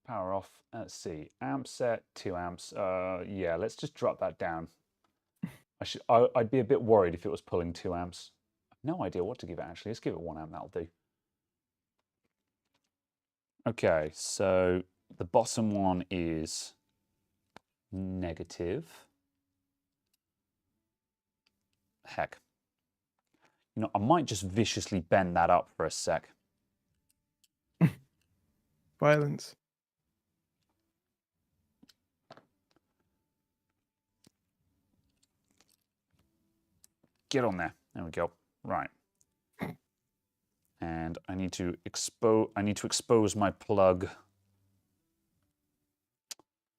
Speaker 1: power off. Let's see. Amp set, 2 amps. Yeah, let's just drop that down. I'd be a bit worried if it was pulling 2 amps. No idea what to give it actually. Let's give it 1 amp, that'll do. Okay, so the bottom one is negative. Heck. You know, I might just viciously bend that up for a sec.
Speaker 2: Violence.
Speaker 1: Get on there. There we go. Right. And I need to expose my plug.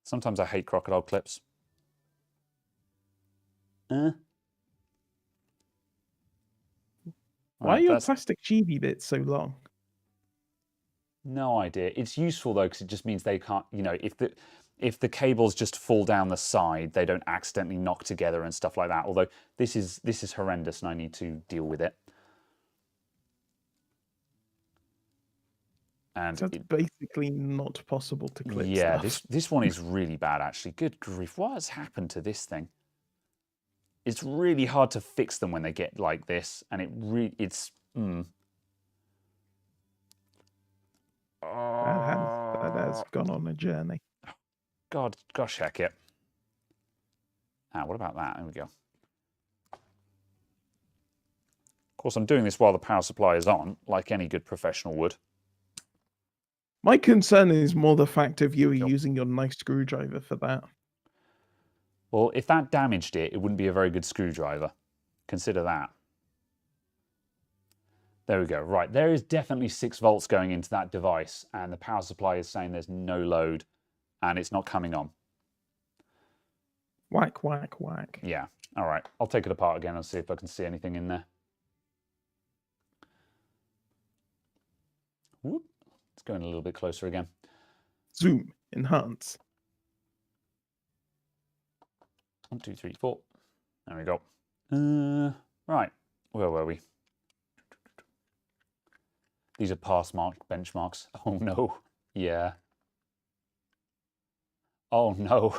Speaker 1: Sometimes I hate crocodile clips.
Speaker 2: Why
Speaker 1: Right,
Speaker 2: are your plastic chibi bits so long?
Speaker 1: No idea. It's useful though because it just means they can't, you know, if the cables just fall down the side, they don't accidentally knock together and stuff like that. Although this is horrendous and I need to deal with it. And
Speaker 2: so it's basically not possible to clip
Speaker 1: yeah,
Speaker 2: stuff.
Speaker 1: this one is really bad actually. Good grief, what has happened to this thing? It's really hard to fix them when they get like this, and it's
Speaker 2: That has gone on a journey.
Speaker 1: Gosh heck it. Ah, what about that? There we go. Of course, I'm doing this while the power supply is on, like any good professional would.
Speaker 2: My concern is more the fact of you
Speaker 1: Sure.
Speaker 2: using your nice screwdriver for that.
Speaker 1: Well, if that damaged it, it wouldn't be a very good screwdriver. Consider that. There we go. Right, there is definitely 6 volts going into that device, and the power supply is saying there's no load, and it's not coming on.
Speaker 2: Whack, whack, whack.
Speaker 1: Yeah. All right. I'll take it apart again and see if I can see anything in there. Whoop. Let's go in a little bit closer again.
Speaker 2: Zoom, enhance.
Speaker 1: 1, 2, 3, 4. There we go. Right. Where were we? These are pass mark benchmarks. Oh no. Yeah. Oh no.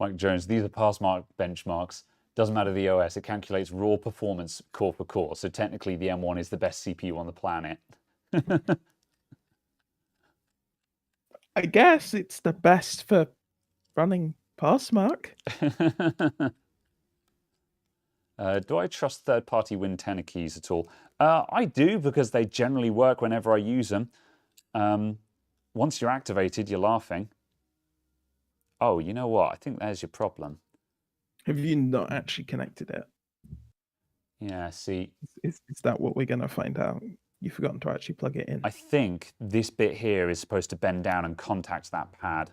Speaker 1: Mike Jones, these are pass mark benchmarks. Doesn't matter the OS, it calculates raw performance core for core. So technically the M1 is the best CPU on the planet.
Speaker 2: I guess it's the best for running Passmark.
Speaker 1: Do I trust third-party Win 10 keys at all? I do, because they generally work whenever I use them. Once you're activated, you're laughing. Oh, you know what? I think there's your problem.
Speaker 2: Have you not actually connected it?
Speaker 1: Yeah, see.
Speaker 2: Is that what we're going to find out? You've forgotten to actually plug it in.
Speaker 1: I think this bit here is supposed to bend down and contact that pad.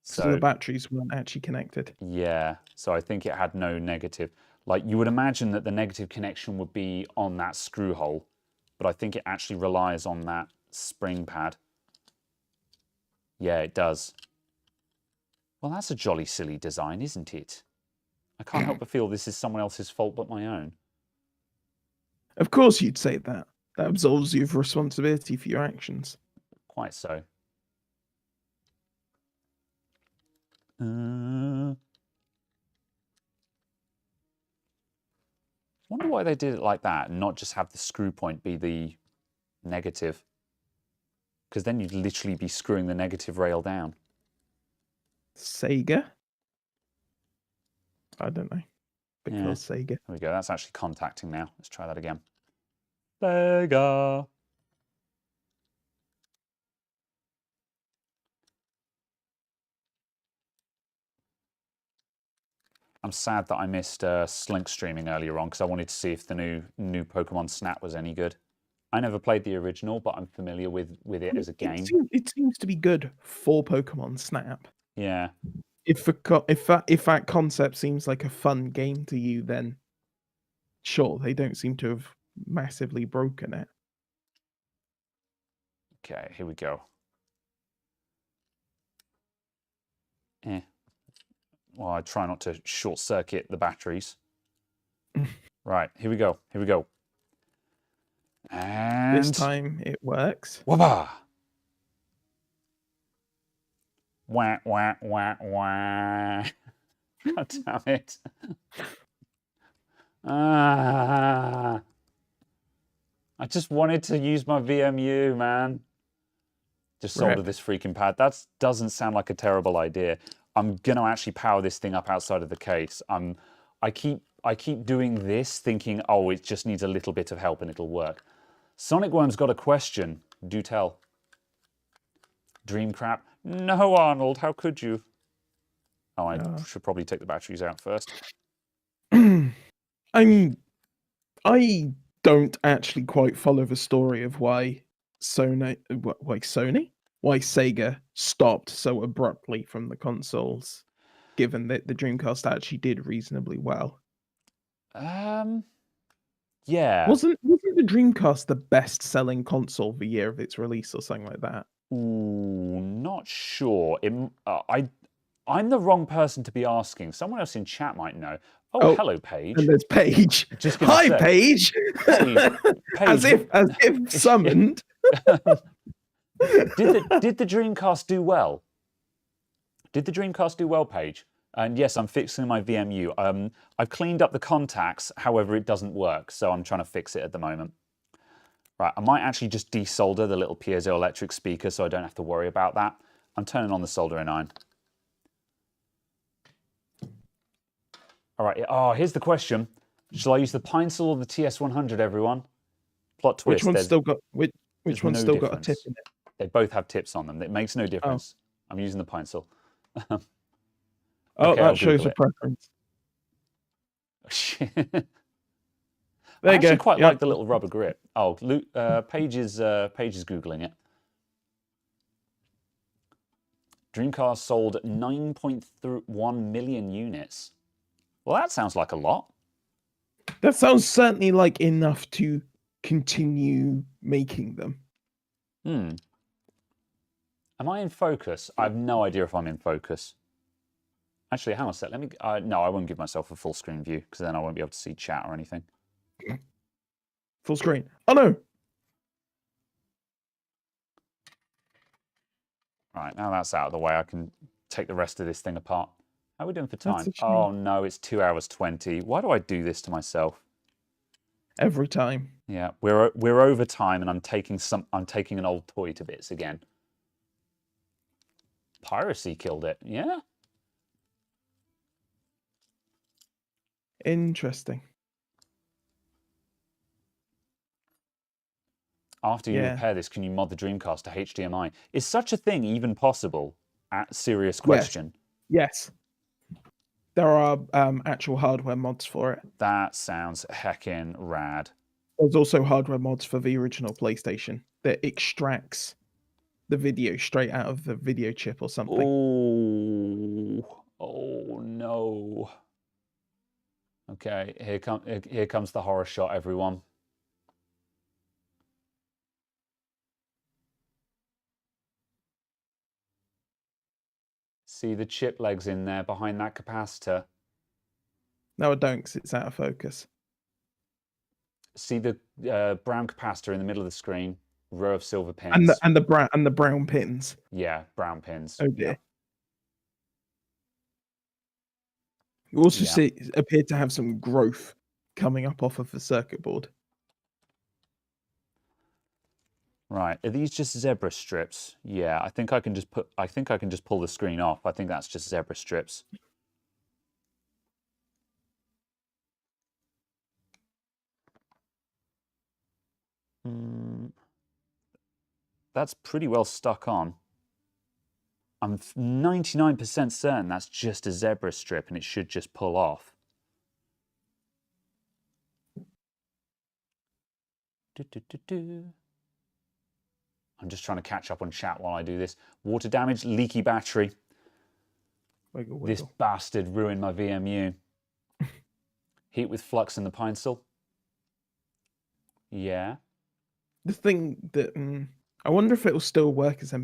Speaker 2: So the batteries weren't actually connected.
Speaker 1: Yeah, so I think it had no negative. Like, you would imagine that the negative connection would be on that screw hole, but I think it actually relies on that spring pad. Yeah, it does. Well, that's a jolly silly design, isn't it? I can't help but feel this is someone else's fault but my own.
Speaker 2: Of course you'd say that. That absolves you of responsibility for your actions.
Speaker 1: Quite so. Wonder why they did it like that and not just have the screw point be the negative. Because then you'd literally be screwing the negative rail down.
Speaker 2: Sega? I don't know. Because
Speaker 1: Yeah.
Speaker 2: Sega.
Speaker 1: There we go. That's actually contacting now. Let's try that again. Sega. I'm sad that I missed Slink streaming earlier on because I wanted to see if the new Pokemon Snap was any good. I never played the original, but I'm familiar with it as a game.
Speaker 2: It seems to be good for Pokemon Snap.
Speaker 1: Yeah.
Speaker 2: If that concept seems like a fun game to you, then sure, they don't seem to have massively broken it.
Speaker 1: Okay, here we go. Well, I try not to short circuit the batteries. Right, here we go. Here we go. And
Speaker 2: this time it works.
Speaker 1: Wabba! Wah, wah, wah, wah. God damn it. I just wanted to use my VMU, man. Just solder this freaking pad. That doesn't sound like a terrible idea. I'm going to actually power this thing up outside of the case. I keep doing this thinking, oh, it just needs a little bit of help and it'll work. Sonic Worm's got a question. Do tell. Dream crap. No, Arnold, how could you? Oh, I should probably take the batteries out first.
Speaker 2: I don't actually quite follow the story of why Sega stopped so abruptly from the consoles, given that the Dreamcast actually did reasonably well.
Speaker 1: Yeah.
Speaker 2: Wasn't the Dreamcast the best-selling console the year of its release or something like that?
Speaker 1: Ooh, not sure. I'm the wrong person to be asking. Someone else in chat might know. Oh, hello, Paige.
Speaker 2: And there's Paige.
Speaker 1: Just
Speaker 2: Hi, Paige.
Speaker 1: Hey, Paige.
Speaker 2: as if summoned.
Speaker 1: Did the Dreamcast do well? Did the Dreamcast do well, Paige? And yes, I'm fixing my VMU. I've cleaned up the contacts, however, it doesn't work, so I'm trying to fix it at the moment. Right, I might actually just desolder the little piezoelectric speaker so I don't have to worry about that. I'm turning on the soldering iron. All right, here's the question. Shall I use the Pine Sol or the TS100, everyone? Plot twist.
Speaker 2: Which one's
Speaker 1: no
Speaker 2: still got a tip
Speaker 1: difference.
Speaker 2: in it?
Speaker 1: They both have tips on them. It makes no difference. I'm using the pencil.
Speaker 2: Oh,
Speaker 1: Okay, I'll
Speaker 2: that shows
Speaker 1: Google
Speaker 2: a preference.
Speaker 1: it.
Speaker 2: There
Speaker 1: I
Speaker 2: you
Speaker 1: actually
Speaker 2: go.
Speaker 1: quite
Speaker 2: Yep.
Speaker 1: like the little rubber grip. Oh, Paige is Googling it. Dreamcast sold 9.1 million units. Well, that sounds like a lot.
Speaker 2: That sounds certainly like enough to continue making them.
Speaker 1: Am I in focus? I have no idea if I'm in focus. Actually, hang on a sec. Let me. No, I won't give myself a full screen view because then I won't be able to see chat or anything.
Speaker 2: Full screen. Oh no!
Speaker 1: Right, now that's out of the way, I can take the rest of this thing apart. How are we doing for
Speaker 2: That's
Speaker 1: time?
Speaker 2: a shame.
Speaker 1: Oh no, it's 2 hours 20. Why do I do this to myself?
Speaker 2: Every time.
Speaker 1: Yeah, we're over time, and I'm taking an old toy to bits again. Piracy killed it. Yeah.
Speaker 2: Interesting.
Speaker 1: After you repair this, can you mod the Dreamcast to HDMI? Is such a thing even possible? Serious question.
Speaker 2: Yes. There are actual hardware mods for it.
Speaker 1: That sounds heckin' rad.
Speaker 2: There's also hardware mods for the original PlayStation that extracts the video straight out of the video chip or something.
Speaker 1: Oh no. Okay, here comes the horror shot, everyone. See the chip legs in there behind that capacitor.
Speaker 2: No, I don't, because it's out of focus.
Speaker 1: See the brown capacitor in the middle of the screen, row of silver pins.
Speaker 2: And the brown pins.
Speaker 1: Yeah, brown pins.
Speaker 2: Oh dear. You also appear to have some growth coming up off of the circuit board.
Speaker 1: Right, are these just zebra strips? Yeah, I think I can just pull the screen off. I think that's just zebra strips. That's pretty well stuck on. I'm 99% certain that's just a zebra strip and it should just pull off. I'm just trying to catch up on chat while I do this. Water damage, leaky battery.
Speaker 2: Wiggle, wiggle.
Speaker 1: This bastard ruined my VMU. Heat with flux in the pencil. Yeah.
Speaker 2: The thing that I wonder if it will still work as a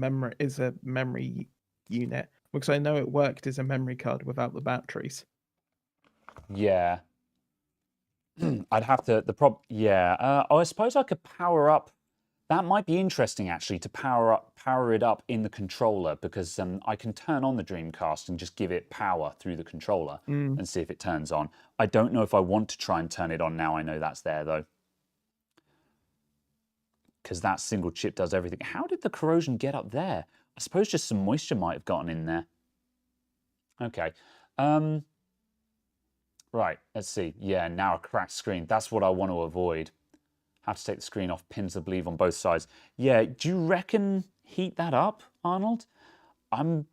Speaker 2: memory unit, because I know it worked as a memory card without the batteries.
Speaker 1: Yeah. I'd have to yeah. I suppose I could power up. That might be interesting actually, to power it up in the controller, because I can turn on the Dreamcast and just give it power through the controller and see if it turns on. I don't know if I want to try and turn it on now I know that's there though, because that single chip does everything. How did the corrosion get up there? I suppose just some moisture might have gotten in there. Okay. Right, let's see. Yeah, now a cracked screen. That's what I want to avoid. Have to take the screen off, pins I believe on both sides. Yeah, do you reckon heat that up, Arnold? I'm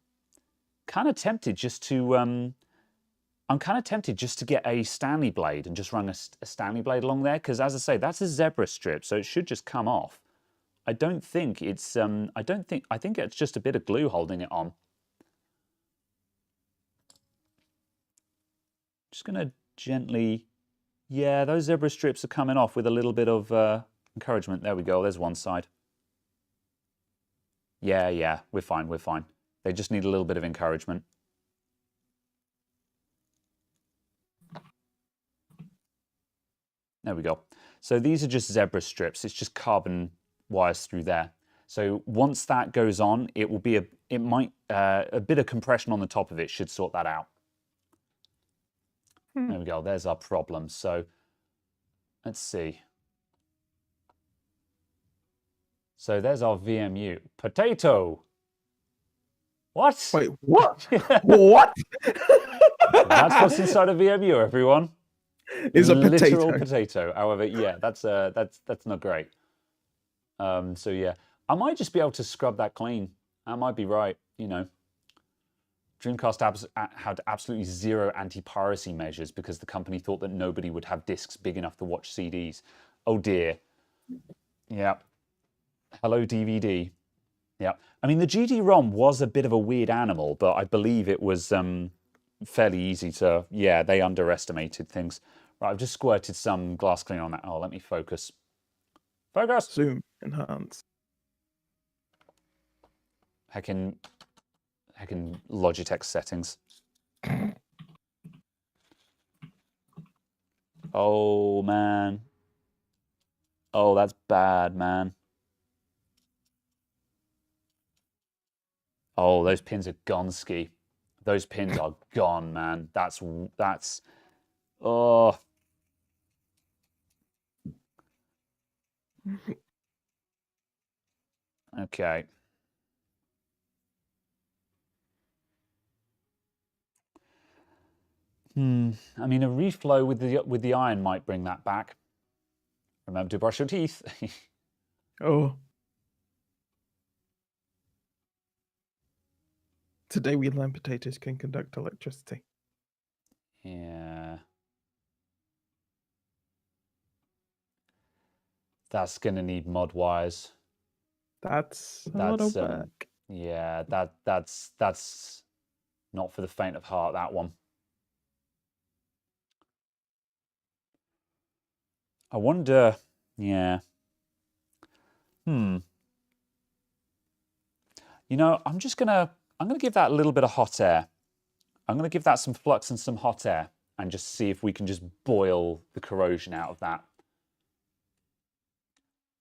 Speaker 1: kind of tempted just to get a Stanley blade and just run a Stanley blade along there, because as I say, that's a zebra strip, so it should just come off. I don't think it's I think it's just a bit of glue holding it on. Just gonna gently, yeah, those zebra strips are coming off with a little bit of encouragement. There we go, there's one side. Yeah, we're fine. They just need a little bit of encouragement. There we go. So these are just zebra strips. It's just carbon wires through there. So once that goes on, it will be a bit of compression on the top of it should sort that out. There we go. There's our problem. So let's see. So there's our VMU. Potato. What?
Speaker 2: Wait, what? What?
Speaker 1: That's what's inside a VMU, everyone.
Speaker 2: is a
Speaker 1: Literal
Speaker 2: potato.
Speaker 1: potato. However, yeah, that's not great. So yeah, I might just be able to scrub that clean. That might be right. You know, Dreamcast had absolutely zero anti-piracy measures because the company thought that nobody would have discs big enough to watch CDs. Oh dear. Yeah. Hello DVD. Yeah. I mean, the GD-ROM was a bit of a weird animal, but I believe it was fairly easy to. Yeah, they underestimated things. Right, I've just squirted some glass cleaner on that. Oh, let me focus. Focus.
Speaker 2: Zoom enhance.
Speaker 1: Heckin' Logitech settings. Oh man. Oh, that's bad, man. Oh, those pins are gone ski. Those pins are gone, man. That's oh. Okay. I mean, a reflow with the iron might bring that back. Remember to brush your teeth.
Speaker 2: Oh. Today we learned potatoes can conduct electricity.
Speaker 1: Yeah. That's gonna need mod wires.
Speaker 2: That's a lot of
Speaker 1: That's
Speaker 2: work.
Speaker 1: yeah, that's not for the faint of heart, that one. I wonder, yeah. You know, I'm gonna give that a little bit of hot air. I'm gonna give that some flux and some hot air and just see if we can just boil the corrosion out of that.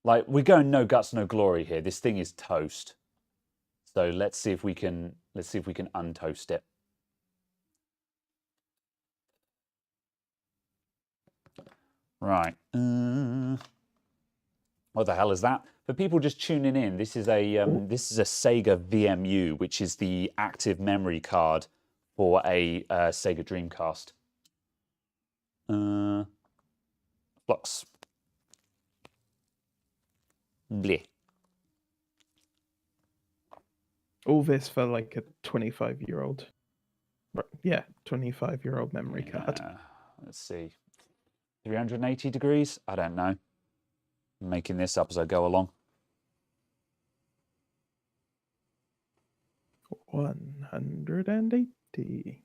Speaker 1: Like, we're going no guts, no glory here. This thing is toast. So let's see if we can untoast it. Right. What the hell is that? For people just tuning in, this is a Sega VMU, which is the active memory card for a Sega Dreamcast. Flux. Bleh.
Speaker 2: All this for like a 25-year-old. Yeah, 25-year-old memory card.
Speaker 1: Let's see. 380 degrees? I don't know. I'm making this up as I go along.
Speaker 2: 180.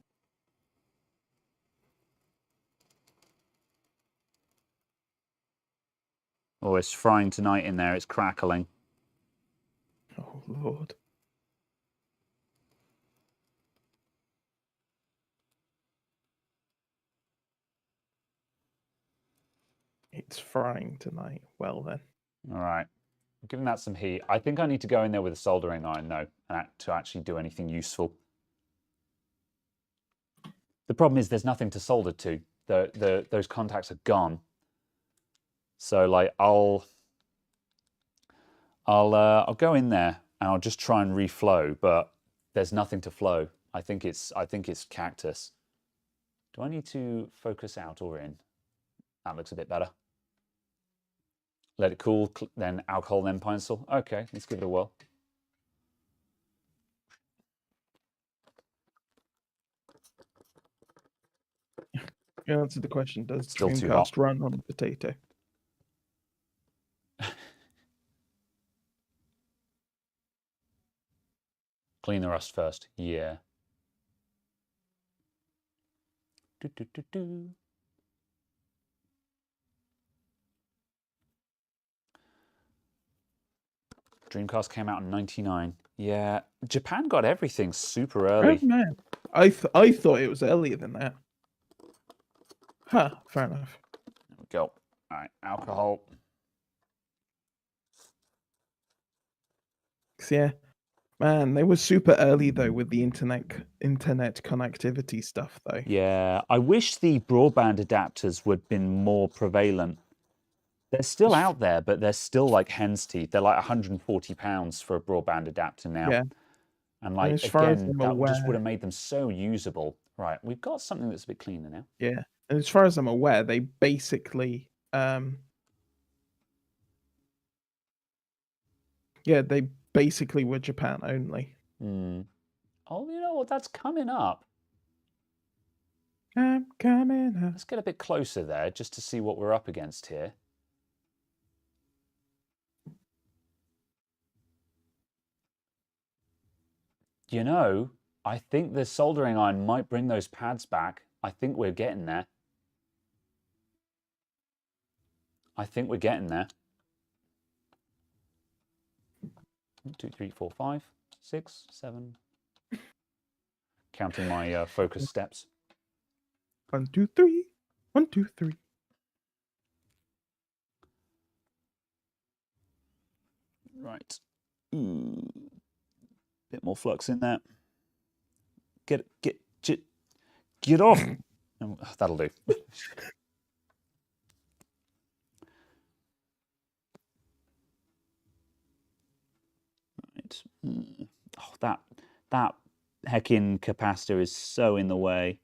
Speaker 1: Oh, it's frying tonight in there. It's crackling.
Speaker 2: Oh, Lord. It's frying tonight. Well, then.
Speaker 1: All right. I'm giving that some heat. I think I need to go in there with a soldering iron, though, to actually do anything useful. The problem is there's nothing to solder to. Those contacts are gone. So, like, I'll go in there and I'll just try and reflow, but there's nothing to flow. I think it's cactus. Do I need to focus out or in? That looks a bit better. Let it cool, then alcohol, then pine sol. Okay, let's give it a whirl.
Speaker 2: You answered the question, does
Speaker 1: Still too hot.
Speaker 2: Dreamcast run on a potato?
Speaker 1: Clean the rust first. Yeah. Do, do, do, do. Dreamcast came out in '99. Yeah, Japan got everything super early.
Speaker 2: Oh, man. I thought it was earlier than that. Huh, fair enough.
Speaker 1: There we go. All right, alcohol.
Speaker 2: Yeah. Man, they were super early though with the internet connectivity stuff though.
Speaker 1: Yeah, I wish the broadband adapters would have been more prevalent. They're still out there, but they're still like hen's teeth. They're like £140 for a broadband adapter now.
Speaker 2: Yeah.
Speaker 1: And like,
Speaker 2: as far as
Speaker 1: again,
Speaker 2: I'm
Speaker 1: that just would
Speaker 2: aware-
Speaker 1: have made them so usable. Right, we've got something that's a bit cleaner now.
Speaker 2: Yeah. And as far as I'm aware, they basically, they basically were Japan only.
Speaker 1: Oh, you know what? That's coming up.
Speaker 2: I'm coming up.
Speaker 1: Let's get a bit closer there just to see what we're up against here. You know, I think the soldering iron might bring those pads back. I think we're getting there. I think we're getting there. 1, 2, 3, 4, 5, 6, 7. Counting my focus steps.
Speaker 2: 1, 2, 3. 1, 2, 3.
Speaker 1: Right. Bit more flux in there. Get off. Oh, that'll do. Right. Oh, that heckin' capacitor is so in the way.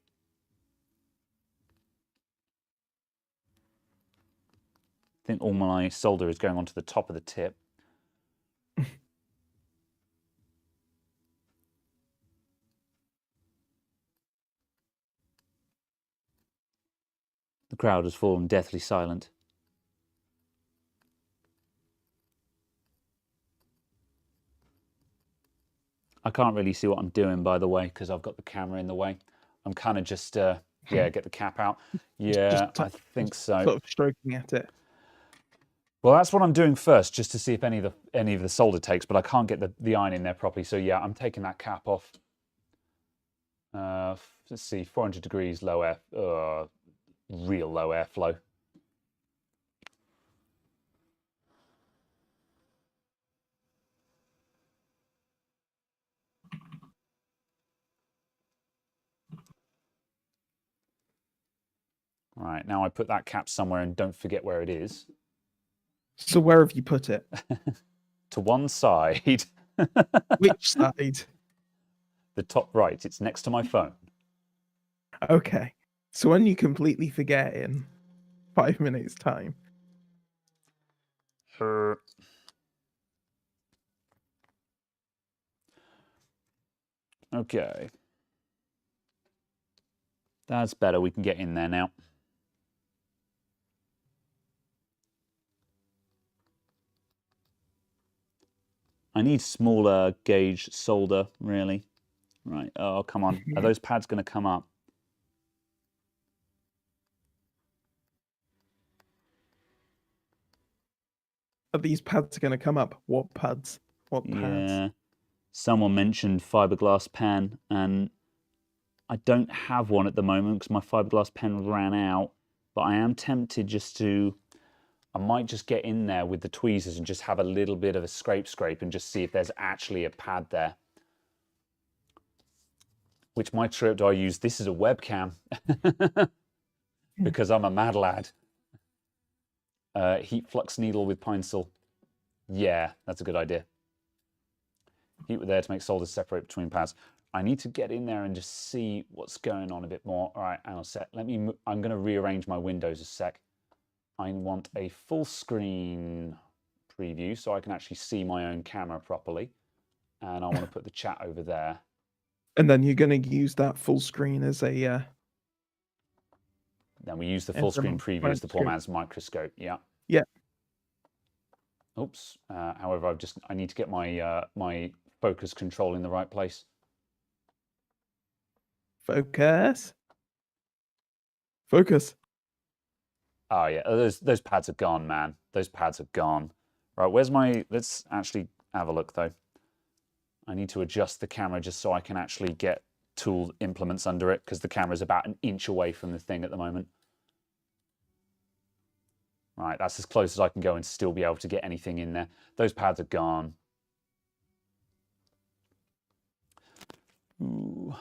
Speaker 1: I think all my solder is going onto the top of the tip. The crowd has fallen deathly silent. I can't really see what I'm doing, by the way, because I've got the camera in the way. I'm kind of just, get the cap out. Yeah, I think so.
Speaker 2: Sort of stroking at it.
Speaker 1: Well, that's what I'm doing first, just to see if any of the solder takes, but I can't get the iron in there properly. So yeah, I'm taking that cap off. Let's see, 400 degrees, low air, real low airflow. All right, now I put that cap somewhere and don't forget where it is.
Speaker 2: So where have you put it?
Speaker 1: To one side.
Speaker 2: Which side?
Speaker 1: The top right. It's next to my phone.
Speaker 2: Okay. So when you completely forget in 5 minutes' time.
Speaker 1: Okay. That's better. We can get in there now. I need smaller gauge solder, really. Right. Oh, come on. Are those pads going to come up?
Speaker 2: Are these pads going to come up? What pads? What pads?
Speaker 1: Yeah. Someone mentioned fiberglass pen, and I don't have one at the moment because my fiberglass pen ran out. But I am tempted just to... I might just get in there with the tweezers and just have a little bit of a scrape and just see if there's actually a pad there. Which mic strip do I use? This is a webcam. Because I'm a mad lad. Heat flux needle with pine saw. Yeah, that's a good idea. Heat with air to make solder separate between pads. I need to get in there and just see what's going on a bit more. All right, hang on a sec. I'm going to rearrange my windows a sec. I want a full screen preview so I can actually see my own camera properly. And I want to put the chat over there.
Speaker 2: And then you're going to use that full screen as a...
Speaker 1: Then we use the full screen preview as the poor man's microscope. Yeah.
Speaker 2: Yeah.
Speaker 1: Oops. However, I need to get my my focus control in the right place.
Speaker 2: Focus. Focus.
Speaker 1: Oh yeah, those pads are gone, man. Those pads are gone. Right, where's my... Let's actually have a look though. I need to adjust the camera just so I can actually get tool implements under it because the camera's about an inch away from the thing at the moment. Right, that's as close as I can go and still be able to get anything in there. Those pads are gone. Ooh.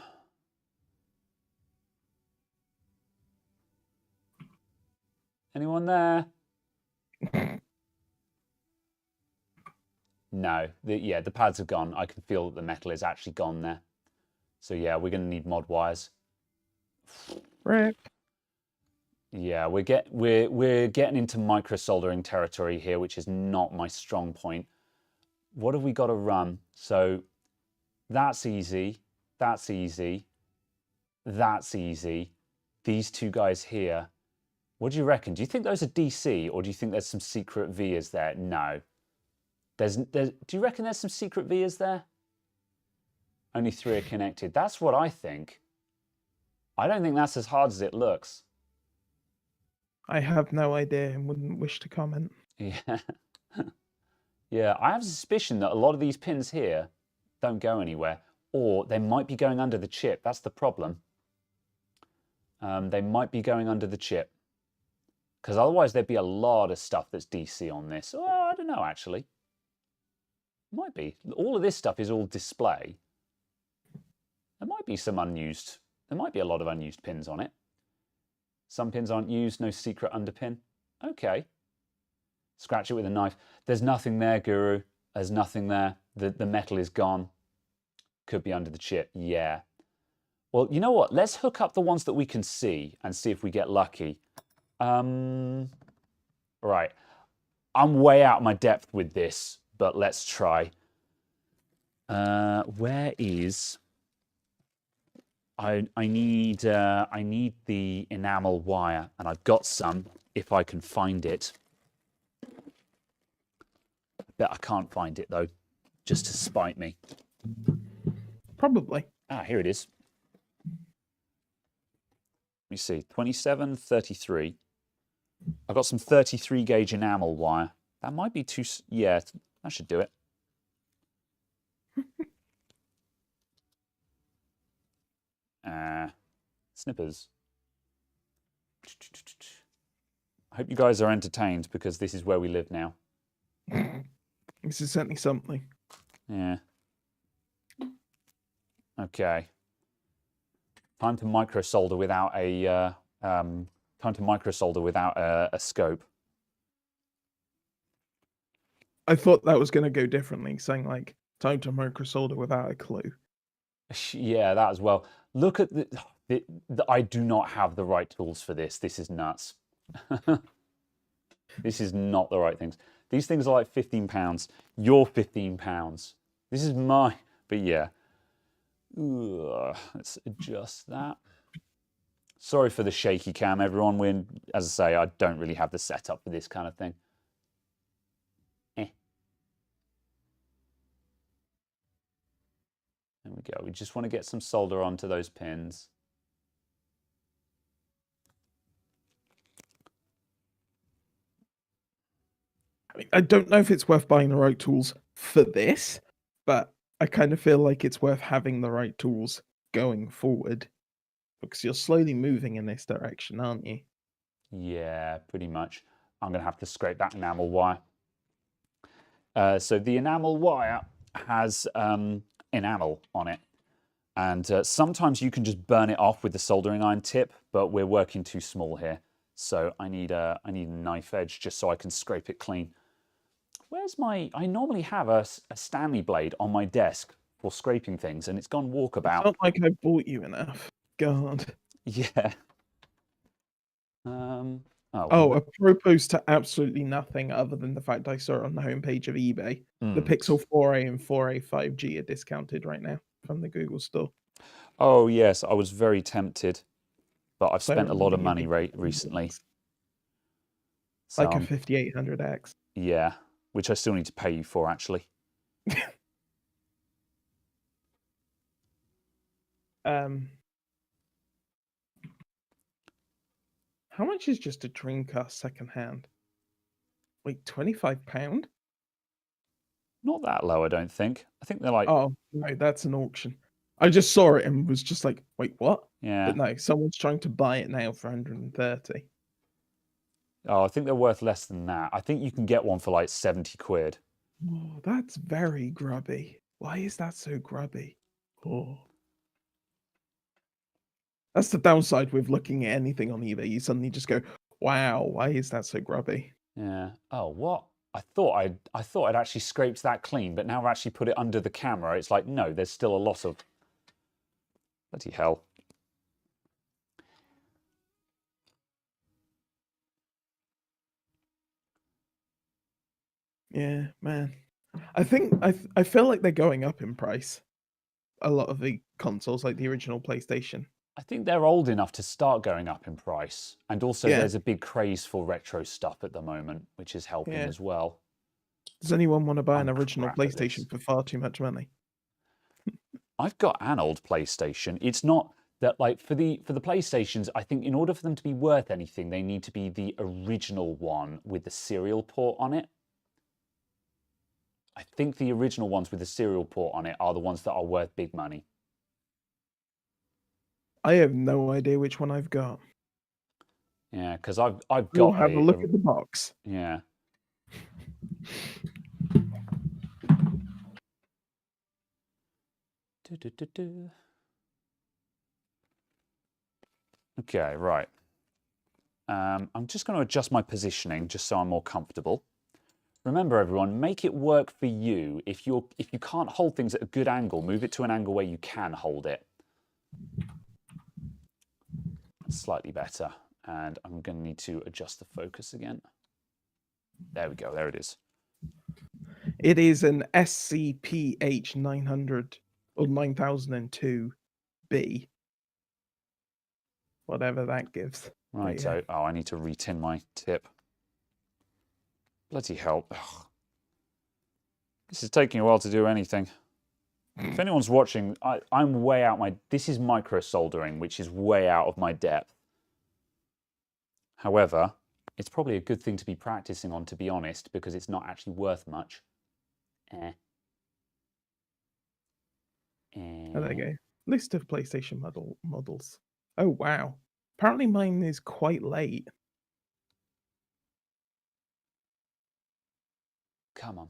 Speaker 1: Anyone there? No, the pads have gone. I can feel that the metal is actually gone there. So yeah, we're going to need mod wires.
Speaker 2: Right.
Speaker 1: Yeah, we're getting into micro soldering territory here, which is not my strong point. What have we got to run? So that's easy. That's easy. That's easy. These two guys here. What do you reckon? Do you think those are DC, or do you think there's some secret vias there? No. Do you reckon there's some secret vias there? Only 3 are connected. That's what I think. I don't think that's as hard as it looks.
Speaker 2: I have no idea and wouldn't wish to comment.
Speaker 1: Yeah. Yeah, I have a suspicion that a lot of these pins here don't go anywhere, or they might be going under the chip. That's the problem. They might be going under the chip, because otherwise there'd be a lot of stuff that's DC on this. Oh, I don't know, actually. Might be. All of this stuff is all display. There might be some unused. There might be a lot of unused pins on it. Some pins aren't used, no secret underpin. Okay. Scratch it with a knife. There's nothing there, Guru. There's nothing there. The metal is gone. Could be under the chip. Yeah. Well, you know what? Let's hook up the ones that we can see and see if we get lucky. Right. I'm way out of my depth with this, but let's try. Where is... I need the enamel wire, and I've got some if I can find it. I bet I can't find it though, just to spite me.
Speaker 2: Probably.
Speaker 1: Ah, here it is. Let me see, 27, 33. I've got some 33 gauge enamel wire. That might be too, yeah, that should do it. Snippers. I hope you guys are entertained, because this is where we live now.
Speaker 2: This is certainly something.
Speaker 1: Yeah. Okay. Time to micro solder without a scope.
Speaker 2: I thought that was going to go differently, saying like time to micro solder without a clue.
Speaker 1: Yeah, that as well. Look at I do not have the right tools for this. This is nuts. This is not the right things. These things are like £15. You're £15. This is my... But yeah. Ugh, let's adjust that. Sorry for the shaky cam, everyone. As I say, I don't really have the setup for this kind of thing. There we go. We just want to get some solder onto those pins.
Speaker 2: I mean, I don't know if it's worth buying the right tools for this, but I kind of feel like it's worth having the right tools going forward, because you're slowly moving in this direction, aren't you?
Speaker 1: Yeah, pretty much. I'm going to have to scrape that enamel wire. So the enamel wire has enamel on it. And sometimes you can just burn it off with the soldering iron tip, but we're working too small here. So I need a knife edge just so I can scrape it clean. Where's my... I normally have a Stanley blade on my desk for scraping things, and it's gone walkabout.
Speaker 2: It's not like I bought you enough. God.
Speaker 1: Yeah.
Speaker 2: Oh, apropos to absolutely nothing other than the fact I saw it on the homepage of eBay. The Pixel 4a and 4a 5G are discounted right now from the Google store.
Speaker 1: Oh, yes, I was very tempted, but I've spent a lot of money recently. So,
Speaker 2: like a 5800X.
Speaker 1: Yeah, which I still need to pay you for, actually.
Speaker 2: How much is just a Dreamcast secondhand? Wait, £25?
Speaker 1: Not that low, I don't think. I think they're like...
Speaker 2: Oh, no, that's an auction. I just saw it and was just like, wait, what?
Speaker 1: Yeah.
Speaker 2: But no, someone's trying to buy it now for 130.
Speaker 1: Oh, I think they're worth less than that. I think you can get one for like 70 quid.
Speaker 2: Oh, that's very grubby. Why is that so grubby? Oh. That's the downside with looking at anything on eBay. You suddenly just go, wow, why is that so grubby?
Speaker 1: Yeah. Oh, what? I thought I'd actually scraped that clean, but now I've actually put it under the camera. It's like, no, there's still a lot of... Bloody hell.
Speaker 2: Yeah, man. I think I feel like they're going up in price. A lot of the consoles, like the original PlayStation.
Speaker 1: I think they're old enough to start going up in price. And also
Speaker 2: Yeah,
Speaker 1: there's a big craze for retro stuff at the moment, which is helping
Speaker 2: yeah.
Speaker 1: as well.
Speaker 2: Does anyone want to buy an
Speaker 1: I'm
Speaker 2: original
Speaker 1: crap at this.
Speaker 2: PlayStation for far too much money?
Speaker 1: I've got an old PlayStation. It's not that like for the PlayStations, I think in order for them to be worth anything, they need to be the original one with the serial port on it. I think the original ones with the serial port on it are the ones that are worth big money.
Speaker 2: I have no idea which one I've got.
Speaker 1: Yeah, because I've
Speaker 2: We'll
Speaker 1: got
Speaker 2: have a look at the box.
Speaker 1: yeah. Okay, right. I'm just going to adjust my positioning just so I'm more comfortable. Remember, everyone, make it work for you. If you can't hold things at a good angle, move it to an angle where you can hold it. Slightly better. And I'm going to need to adjust the focus again. There we go. There it is.
Speaker 2: It is an SCPH 900 or 9002B. Whatever that gives.
Speaker 1: Right,
Speaker 2: Yeah.
Speaker 1: so, oh, I need to retin my tip. Bloody hell. Ugh. This is taking a while to do anything. If anyone's watching, I'm way out this is micro soldering, which is way out of my depth. However, it's probably a good thing to be practicing on, to be honest, because it's not actually worth much.
Speaker 2: Oh, there you go. List of PlayStation models. Oh, wow. Apparently mine is quite late.
Speaker 1: Come on.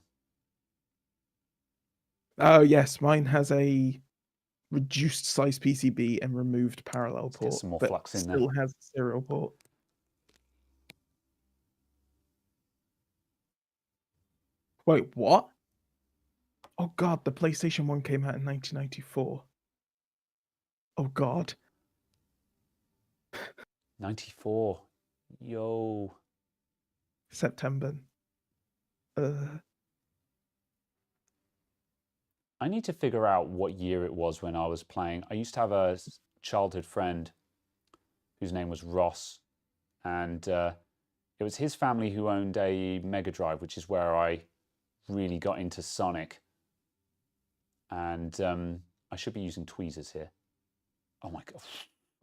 Speaker 2: Oh, yes. Mine has a reduced size PCB and removed parallel
Speaker 1: Let's
Speaker 2: port.
Speaker 1: get some more
Speaker 2: but
Speaker 1: flux in there.
Speaker 2: still has a serial port. Wait, what? Oh, God. The PlayStation 1 came out in 1994. Oh, God.
Speaker 1: 94. Yo.
Speaker 2: September.
Speaker 1: I need to figure out what year it was when I was playing. I used to have a childhood friend whose name was Ross, and it was his family who owned a Mega Drive, which is where I really got into Sonic. And I should be using tweezers here. Oh my God.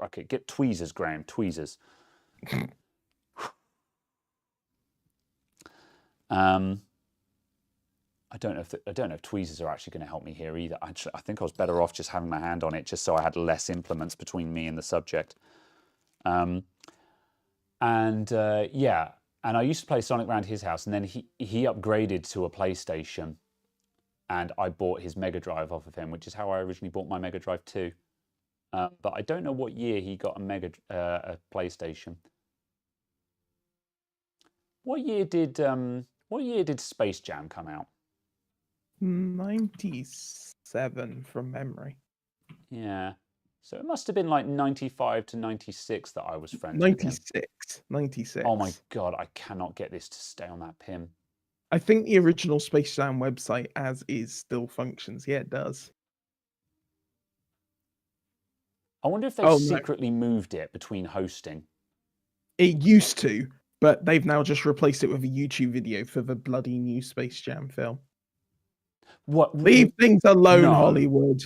Speaker 1: Okay, get tweezers, Graham, tweezers. I don't know if tweezers are actually going to help me here either. Actually, I think I was better off just having my hand on it, just so I had less implements between me and the subject. Yeah, and I used to play Sonic around his house, and then he upgraded to a PlayStation, and I bought his Mega Drive off of him, which is how I originally bought my Mega Drive 2. But I don't know what year he got a PlayStation. What year did Space Jam come out?
Speaker 2: 97 from memory.
Speaker 1: Yeah. So it must have been like 95 to 96 that I was friends with him.
Speaker 2: 96.
Speaker 1: Oh my God, I cannot get this to stay on that pin.
Speaker 2: I think the original Space Jam website as is still functions. Yeah, it does.
Speaker 1: I wonder if they've secretly moved it between hosting.
Speaker 2: It used to, but they've now just replaced it with a YouTube video for the bloody new Space Jam film.
Speaker 1: What?
Speaker 2: Leave things alone,
Speaker 1: No.
Speaker 2: Hollywood.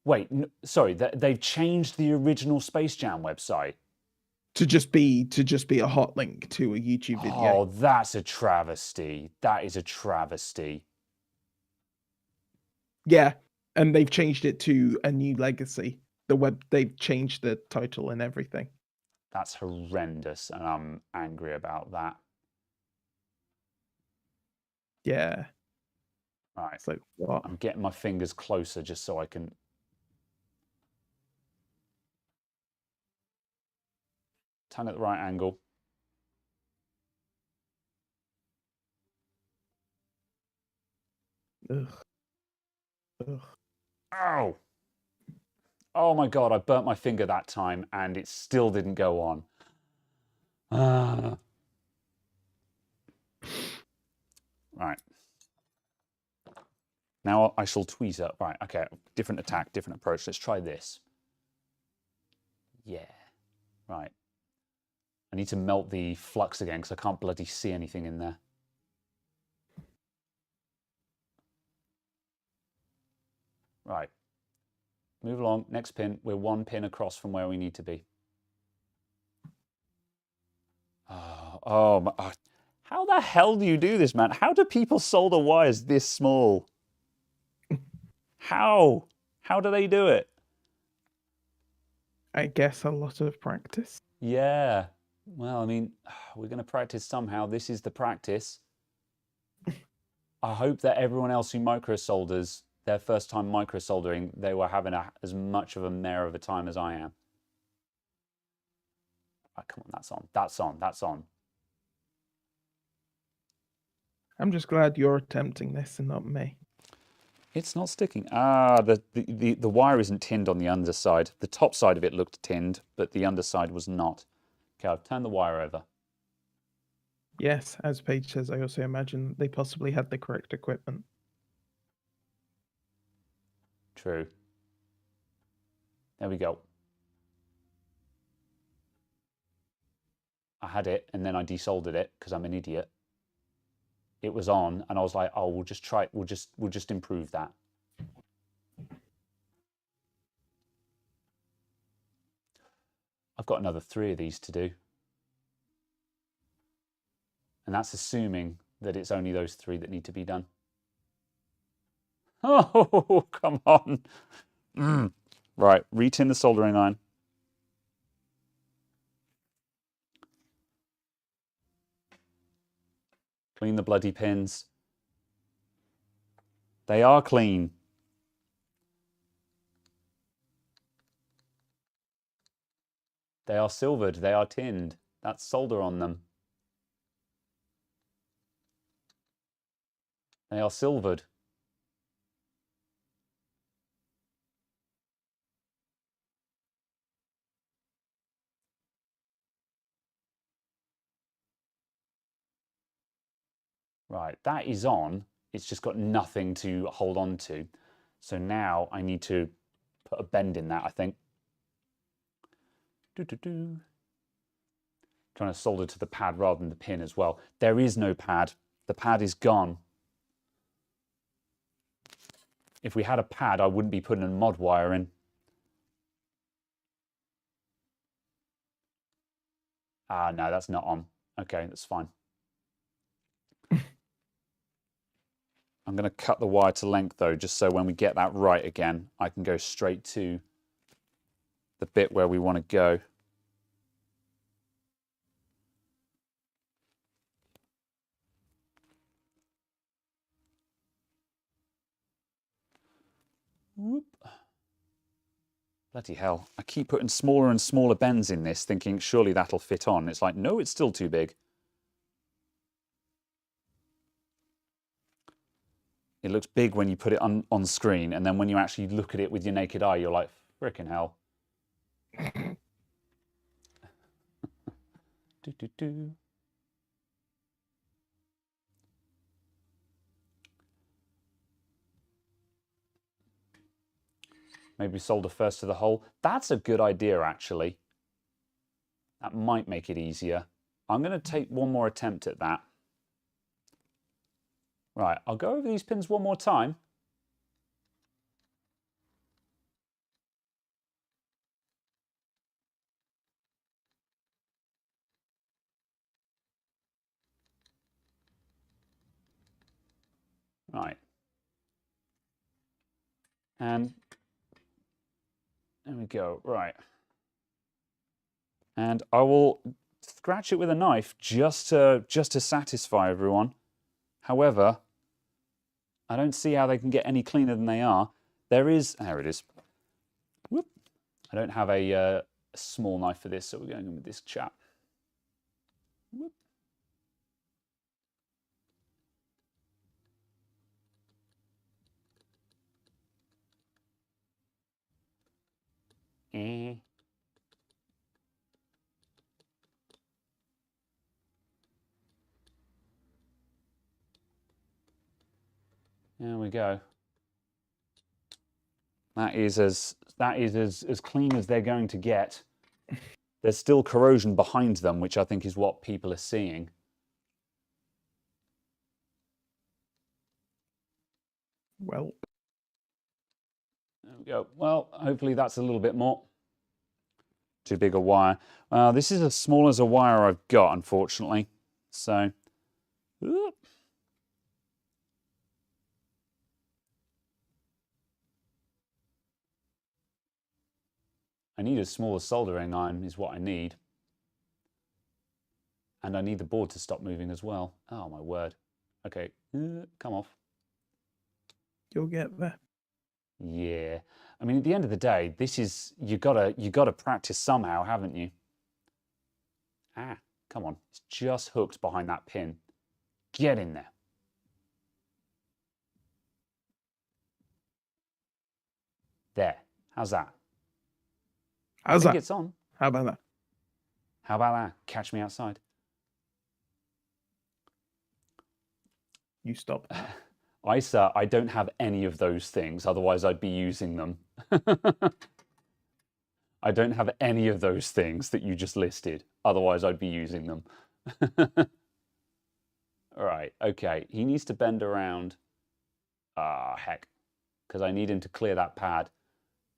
Speaker 1: Wait, sorry, they've changed the original Space Jam website
Speaker 2: to just be a hot link to a YouTube video.
Speaker 1: Oh, that's a travesty. That is a travesty.
Speaker 2: Yeah, and they've changed it to A New Legacy. They've changed the title and everything.
Speaker 1: That's horrendous, and I'm angry about that.
Speaker 2: Yeah.
Speaker 1: Right.
Speaker 2: So what?
Speaker 1: I'm getting my fingers closer just so I can. Turn at the right angle.
Speaker 2: Ugh.
Speaker 1: Ow! Oh my God, I burnt my finger that time and it still didn't go on. Right. Now I shall tweeze up. Right, okay, different attack, different approach. Let's try this. Yeah. Right. I need to melt the flux again because I can't bloody see anything in there. Right. Move along. Next pin. We're one pin across from where we need to be. Oh, how the hell do you do this, man? How do people solder wires this small? How? How do they do it?
Speaker 2: I guess a lot of practice.
Speaker 1: Yeah. Well, I mean, we're going to practice somehow. This is the practice. I hope that everyone else who micro solders, their first time micro soldering, they were having as much of a mare of a time as I am. Oh, come on, that's on. That's on. That's on.
Speaker 2: I'm just glad you're attempting this and not me.
Speaker 1: It's not sticking. Ah, the wire isn't tinned on the underside. The top side of it looked tinned, but the underside was not. Okay, I've turned the wire over.
Speaker 2: Yes, as Paige says, I also imagine they possibly had the correct equipment.
Speaker 1: True. There we go. I had it, and then I desoldered it because I'm an idiot. It was on, and I was like, "Oh, we'll just try it. We'll just improve that." I've got another 3 of these to do, and that's assuming that it's only those 3 that need to be done. Oh, come on! Right, retin the soldering iron. Clean the bloody pins. They are clean. They are silvered. They are tinned. That's solder on them. They are silvered. Right, that is on. It's just got nothing to hold on to. So now I need to put a bend in that, I think. Trying to solder to the pad rather than the pin as well. There is no pad. The pad is gone. If we had a pad, I wouldn't be putting a mod wire in. Ah, no, that's not on. Okay, that's fine. I'm going to cut the wire to length though, just so when we get that right again, I can go straight to the bit where we want to go. Whoop. Bloody hell. I keep putting smaller and smaller bends in this, thinking surely that'll fit on. It's like, no, it's still too big. It looks big when you put it on screen, and then when you actually look at it with your naked eye, you're like, frickin' hell. Maybe solder first to the hole. That's a good idea, actually. That might make it easier. I'm going to take one more attempt at that. Right, I'll go over these pins one more time. Right. And there we go. Right. And I will scratch it with a knife just to satisfy everyone. However, I don't see how they can get any cleaner than they are. There it is. Whoop. I don't have a small knife for this, so we're going in with this chap. Whoop. There we go. That is as clean as they're going to get. There's still corrosion behind them, which I think is what people are seeing.
Speaker 2: Well,
Speaker 1: there we go. Well, hopefully that's a little bit more. Too big a wire. This is as small as a wire I've got, unfortunately. So, whoop. I need a smaller soldering iron is what I need. And I need the board to stop moving as well. Oh, my word. Okay, come off.
Speaker 2: you'll get there.
Speaker 1: Yeah. I mean, at the end of the day, this is, you gotta practice somehow, haven't you? Ah, come on. It's just hooked behind that pin. Get in there. There. How's that?
Speaker 2: How's
Speaker 1: I think
Speaker 2: that?
Speaker 1: it's on.
Speaker 2: How about that?
Speaker 1: How about that? Catch me outside.
Speaker 2: You stop.
Speaker 1: Isa, I don't have any of those things, otherwise I'd be using them. I don't have any of those things that you just listed, otherwise I'd be using them. All right, okay, he needs to bend around. Ah, heck, because I need him to clear that pad.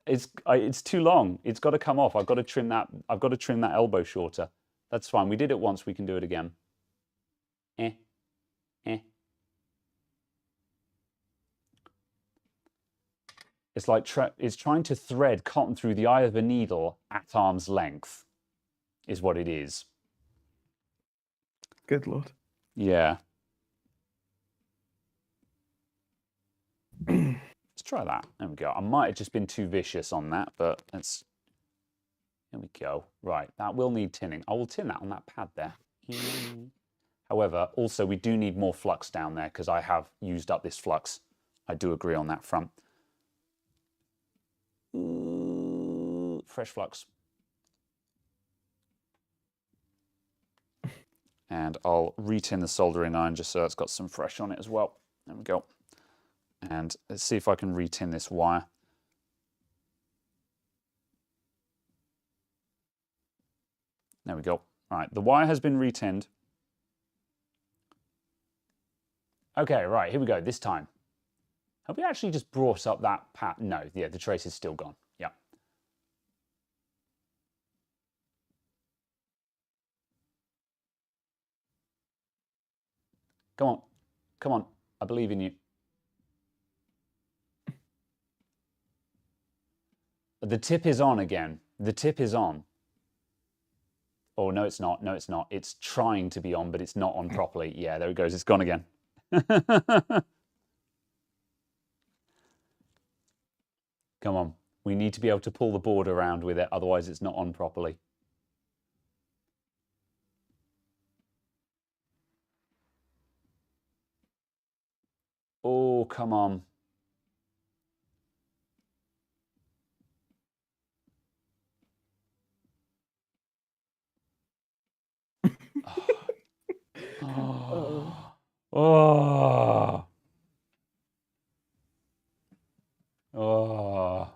Speaker 1: It's too long. It's got to come off. I've got to trim that. I've got to trim that elbow shorter. That's fine. We did it once. We can do it again. Eh, eh. It's like it's trying to thread cotton through the eye of a needle at arm's length, is what it is.
Speaker 2: Good Lord.
Speaker 1: Yeah. Let's try that. There we go. I might have just been too vicious on that, but let's... Here we go. Right, that will need tinning. I will tin that on that pad there. However, also we do need more flux down there because I have used up this flux. I do agree on that front. Ooh, fresh flux. And I'll retin the soldering iron just so it's got some fresh on it as well. There we go. And let's see if I can retin this wire. There we go. Right, the wire has been retinned. Okay, right, here we go, this time. Have we actually just brought up that pad? No, yeah, the trace is still gone. Yeah. Come on, come on, I believe in you. The tip is on again. The tip is on. Oh, no, it's not. No, it's not. It's trying to be on, but it's not on properly. Yeah, there it goes. It's gone again. Come on. We need to be able to pull the board around with it. Otherwise, it's not on properly. Oh, come on. Oh. Oh. Oh.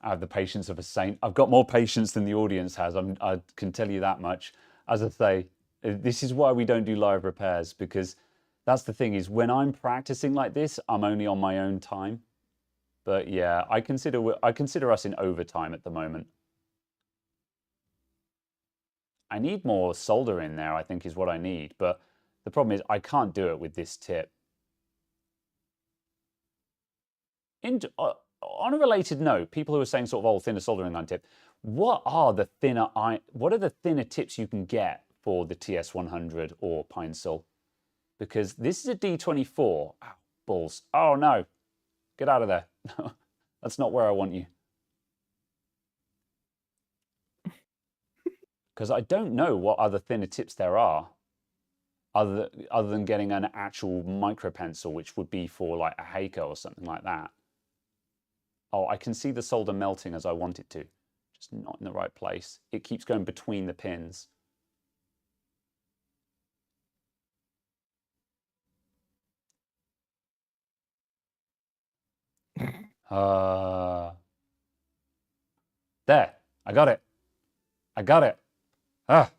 Speaker 1: I have the patience of a saint. I've got more patience than the audience has. I can tell you that much. As I say, this is why we don't do live repairs, because that's the thing is when I'm practicing like this, I'm only on my own time. But yeah, I consider us in overtime at the moment. I need more solder in there, I think is what I need. But the problem is I can't do it with this tip. On a related note, people who are saying sort of old thinner soldering iron tip, what are the thinner tips you can get for the TS100 or Pine Sol? Because this is a D24. Oh, balls. Oh no. Get out of there. That's not where I want you. Because I don't know what other thinner tips there are other than getting an actual micro pencil, which would be for like a Heiko or something like that. Oh, I can see the solder melting as I want it to, just not in the right place. It keeps going between the pins. There, I got it. I got it. Ah.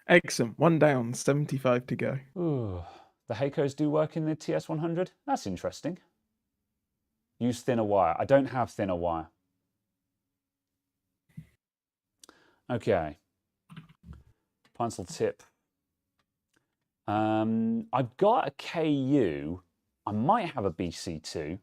Speaker 2: Excellent. One down, 75 to go.
Speaker 1: Ooh. The Heikos do work in the TS100? That's interesting. Use thinner wire. I don't have thinner wire. Okay. Pencil tip. I've got a KU. I might have a BC2.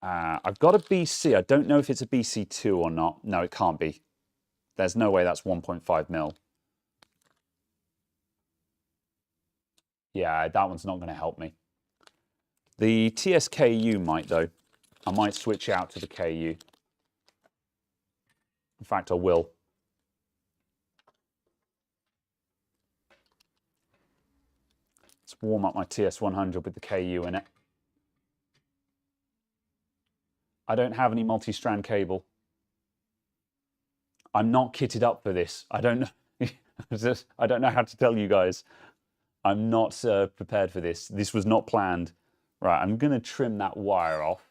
Speaker 1: I've got a BC. I don't know if it's a BC2 or not. No, it can't be. There's no way that's 1.5 mil. Yeah, that one's not going to help me. The TSKU might, though. I might switch out to the KU. In fact, I will. Let's warm up my TS100 with the KU in it. I don't have any multi-strand cable. I'm not kitted up for this. I don't know. I don't know how to tell you guys. I'm not prepared for this. This was not planned. Right, I'm going to trim that wire off.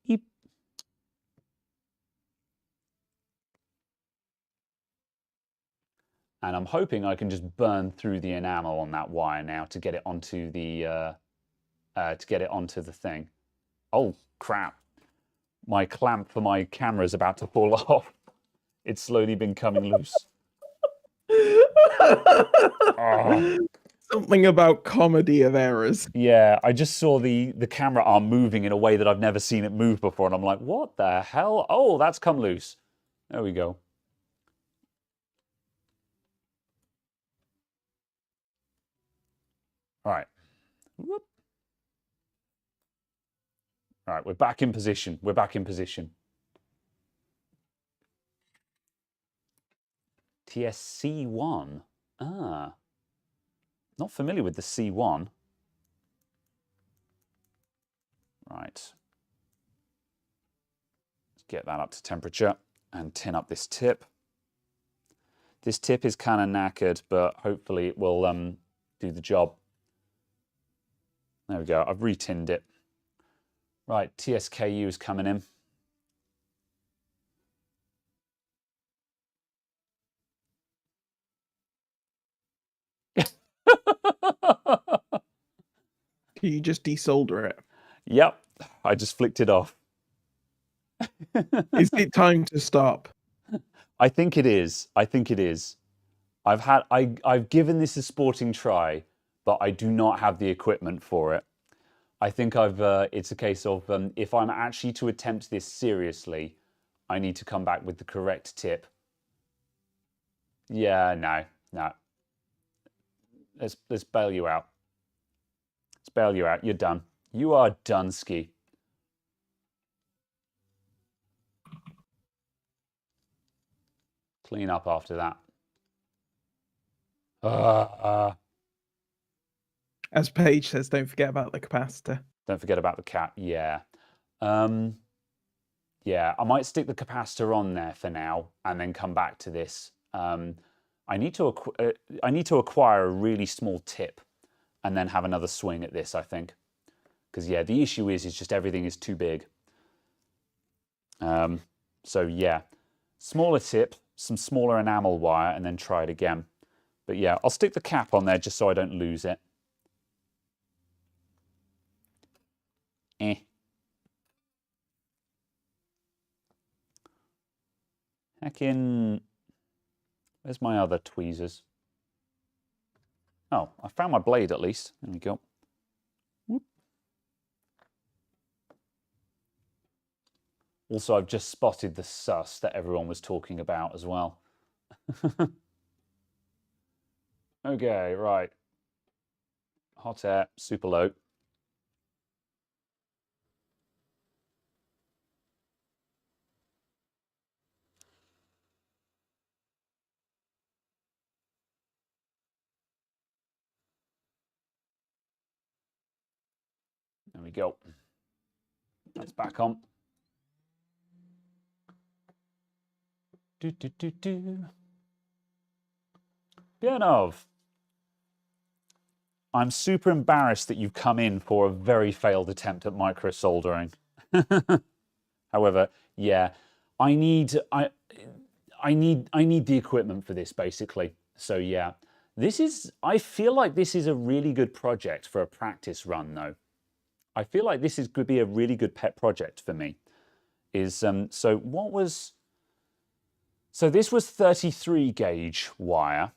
Speaker 1: Eep. And I'm hoping I can just burn through the enamel on that wire now to get it onto the thing. Oh crap! My clamp for my camera is about to fall off. It's slowly been coming loose. Oh.
Speaker 2: Something about comedy of errors.
Speaker 1: Yeah, I just saw the camera arm moving in a way that I've never seen it move before, and I'm like, what the hell? Oh, that's come loose. There we go. All right. Whoop. All right, we're back in position. We're back in position. TSC1. Ah. Not familiar with the C1. Right. Let's get that up to temperature and tin up this tip. This tip is kind of knackered, but hopefully it will do the job. There we go. I've retinned it. Right, TSKU is coming in.
Speaker 2: Can you just desolder it?
Speaker 1: Yep, I just flicked it off.
Speaker 2: Is it time to stop?
Speaker 1: I think it is. I think it is. I've given this a sporting try, but I do not have the equipment for it. I think it's a case of if I'm actually to attempt this seriously, I need to come back with the correct tip. Yeah, no. Let's bail you out. Let's bail you out. You're done. You are done, Ski. Clean up after that.
Speaker 2: As Paige says, don't forget about the capacitor.
Speaker 1: Don't forget about the cap. Yeah. Yeah, I might stick the capacitor on there for now and then come back to this. I need to acquire a really small tip and then have another swing at this, I think. Because, yeah, the issue is just everything is too big. So, yeah, smaller tip, some smaller enamel wire, and then try it again. But, yeah, I'll stick the cap on there just so I don't lose it. Heckin', where's my other tweezers? Oh, I found my blade at least. There we go. Whoop. Also, I've just spotted the sus that everyone was talking about as well. Okay, right. Hot air, super low. we go. That's back on. Bienov. I'm super embarrassed that you've come in for a very failed attempt at micro soldering. However, yeah, I need the equipment for this basically. So yeah, I feel like this is a really good project for a practice run though. I feel like this could be a really good pet project for me. So this was 33 gauge wire.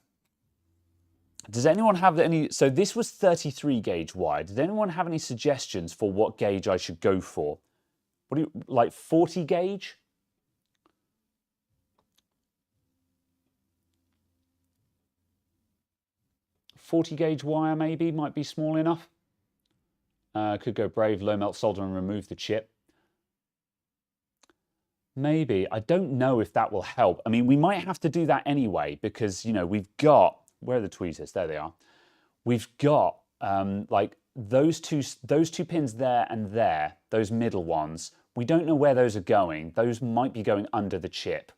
Speaker 1: Does anyone have any? So this was 33 gauge wire. Does anyone have any suggestions for what gauge I should go for? What do you like? 40 gauge? .40 gauge wire maybe might be small enough. Could go brave, low melt solder and remove the chip. Maybe. I don't know if that will help. I mean, we might have to do that anyway because, you know, we've got, where are the tweezers? There they are. We've got like those two pins there and there, those middle ones. We don't know where those are going. Those might be going under the chip.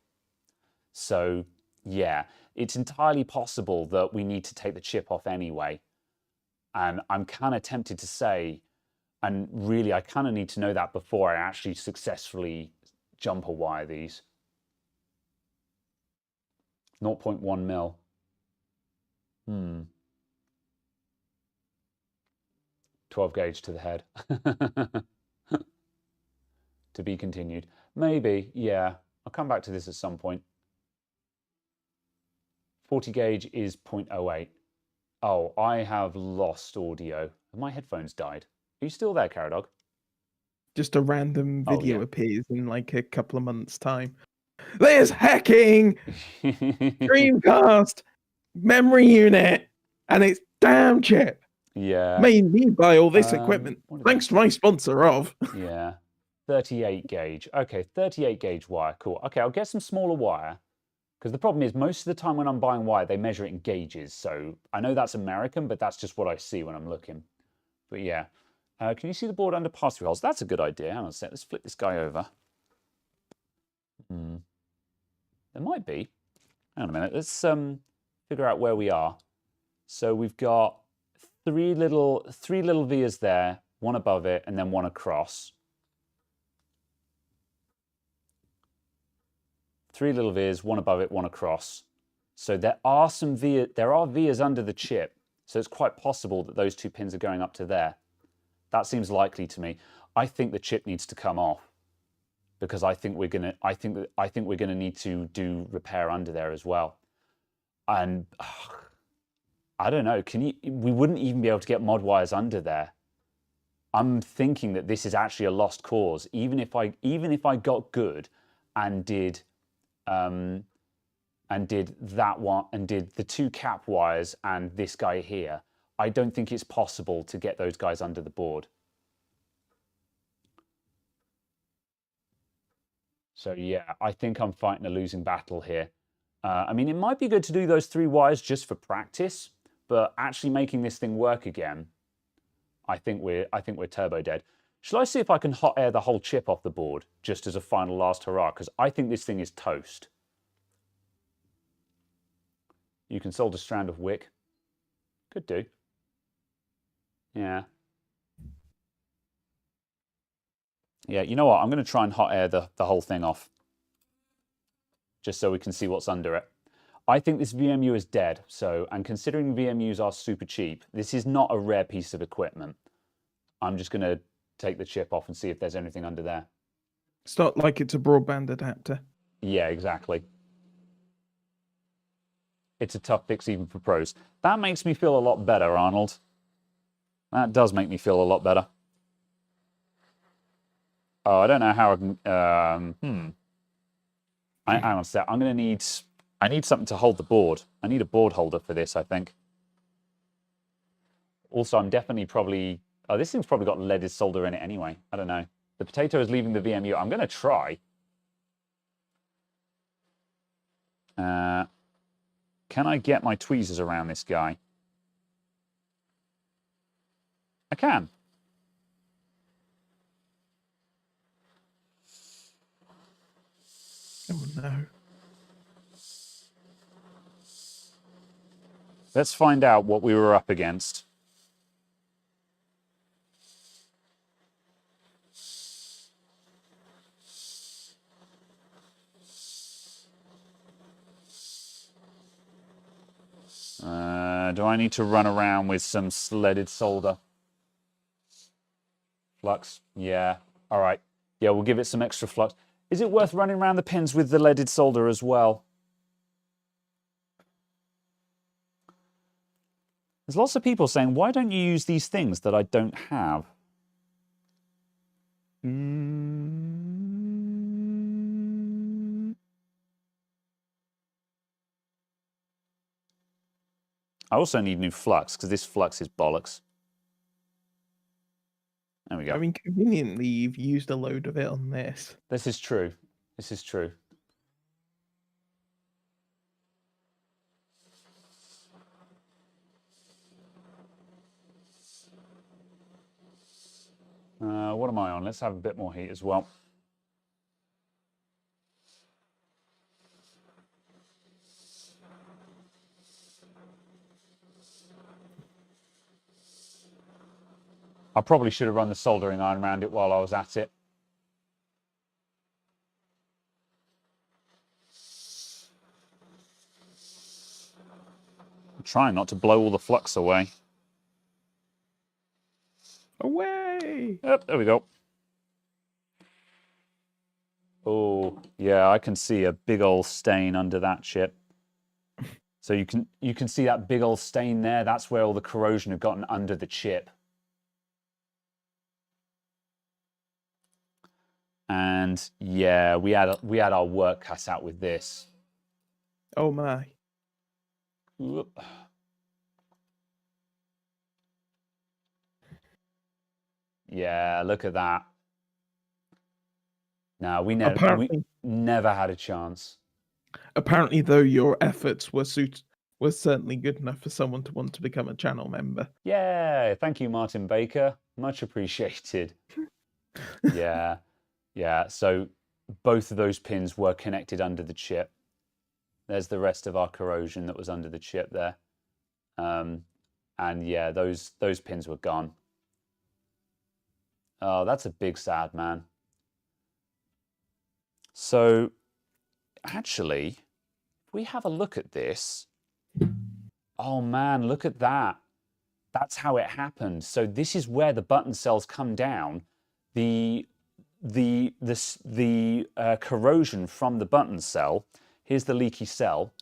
Speaker 1: So yeah, it's entirely possible that we need to take the chip off anyway. And I'm kind of tempted to say, and really I kind of need to know that before I actually successfully jumper wire these. 0.1 mil. 12 gauge to the head. To be continued. Maybe, yeah. I'll come back to this at some point. 40 gauge is 0.08. Oh, I have lost audio. Have my headphones died? Are you still there, Caradog?
Speaker 2: Just a random video appears in like a couple of months' time. There's hacking! Dreamcast! Memory unit! And it's damn chip!
Speaker 1: Yeah.
Speaker 2: Made me buy all this equipment. Thanks to my sponsor of.
Speaker 1: Yeah. 38 gauge. Okay, 38 gauge wire. Cool. Okay, I'll get some smaller wire. Because the problem is, most of the time when I'm buying wire, they measure it in gauges. So I know that's American, but that's just what I see when I'm looking. But yeah. Can you see the board under pass-through holes? That's a good idea. Hang on a sec. Let's flip this guy over. There might be. Hang on a minute. Let's figure out where we are. So we've got three little vias there, one above it, and then one across. 3 little vias, one above it, one across. So there are vias under the chip. So it's quite possible that those 2 pins are going up to there. That seems likely to me. I think the chip needs to come off because I think we're gonna need to do repair under there as well. And I don't know. We wouldn't even be able to get mod wires under there. I'm thinking that this is actually a lost cause. Even if I got good and did that one and did the 2 cap wires and this guy here, I don't think it's possible to get those guys under the board. So yeah, I think I'm fighting a losing battle here. I mean, it might be good to do those 3 wires just for practice, but actually making this thing work again, I think we're turbo dead. Shall I see if I can hot air the whole chip off the board just as a final last hurrah? Because I think this thing is toast. You can solder a strand of wick. Could do. Yeah. Yeah, you know what? I'm going to try and hot air the whole thing off. Just so we can see what's under it. I think this VMU is dead. And considering VMUs are super cheap, this is not a rare piece of equipment. I'm just going to take the chip off and see if there's anything under there.
Speaker 2: It's not like it's a broadband adapter.
Speaker 1: Yeah, exactly. It's a tough fix even for pros. That makes me feel a lot better, Arnold. That does make me feel a lot better. Oh, I don't know how I can... Hang on a sec. I need something to hold the board. I need a board holder for this, I think. Also, I'm definitely probably... Oh, this thing's probably got leaded solder in it anyway. I don't know. The potato is leaving the VMU. I'm going to try. Can I get my tweezers around this guy? I can.
Speaker 2: Oh no.
Speaker 1: Let's find out what we were up against. Do I need to run around with some sledded solder? Flux? Yeah. All right. Yeah, we'll give it some extra flux. Is it worth running around the pins with the leaded solder as well? There's lots of people saying, why don't you use these things that I don't have? I also need new flux, because this flux is bollocks. There we go.
Speaker 2: I mean, conveniently, you've used a load of it on this.
Speaker 1: This is true. This is true. What am I on? Let's have a bit more heat as well. I probably should have run the soldering iron around it while I was at it. I'm trying not to blow all the flux away.
Speaker 2: Away!
Speaker 1: Yep, there we go. Oh, yeah, I can see a big old stain under that chip. So you can see that big old stain there. That's where all the corrosion had gotten under the chip. And yeah, we had our work cut out with this.
Speaker 2: Oh my.
Speaker 1: Whoop. Yeah, look at that. No, we never had a chance.
Speaker 2: Apparently, though, your efforts were certainly good enough for someone to want to become a channel member.
Speaker 1: Yeah, thank you, Martin Baker. Much appreciated. Yeah, yeah. So both of those pins were connected under the chip. There's the rest of our corrosion that was under the chip there. And yeah, those pins were gone. Oh, that's a big sad, man. So actually, if we have a look at this, oh man, look at that. That's how it happened. So this is where the button cells come down. The corrosion from the button cell, here's the leaky cell.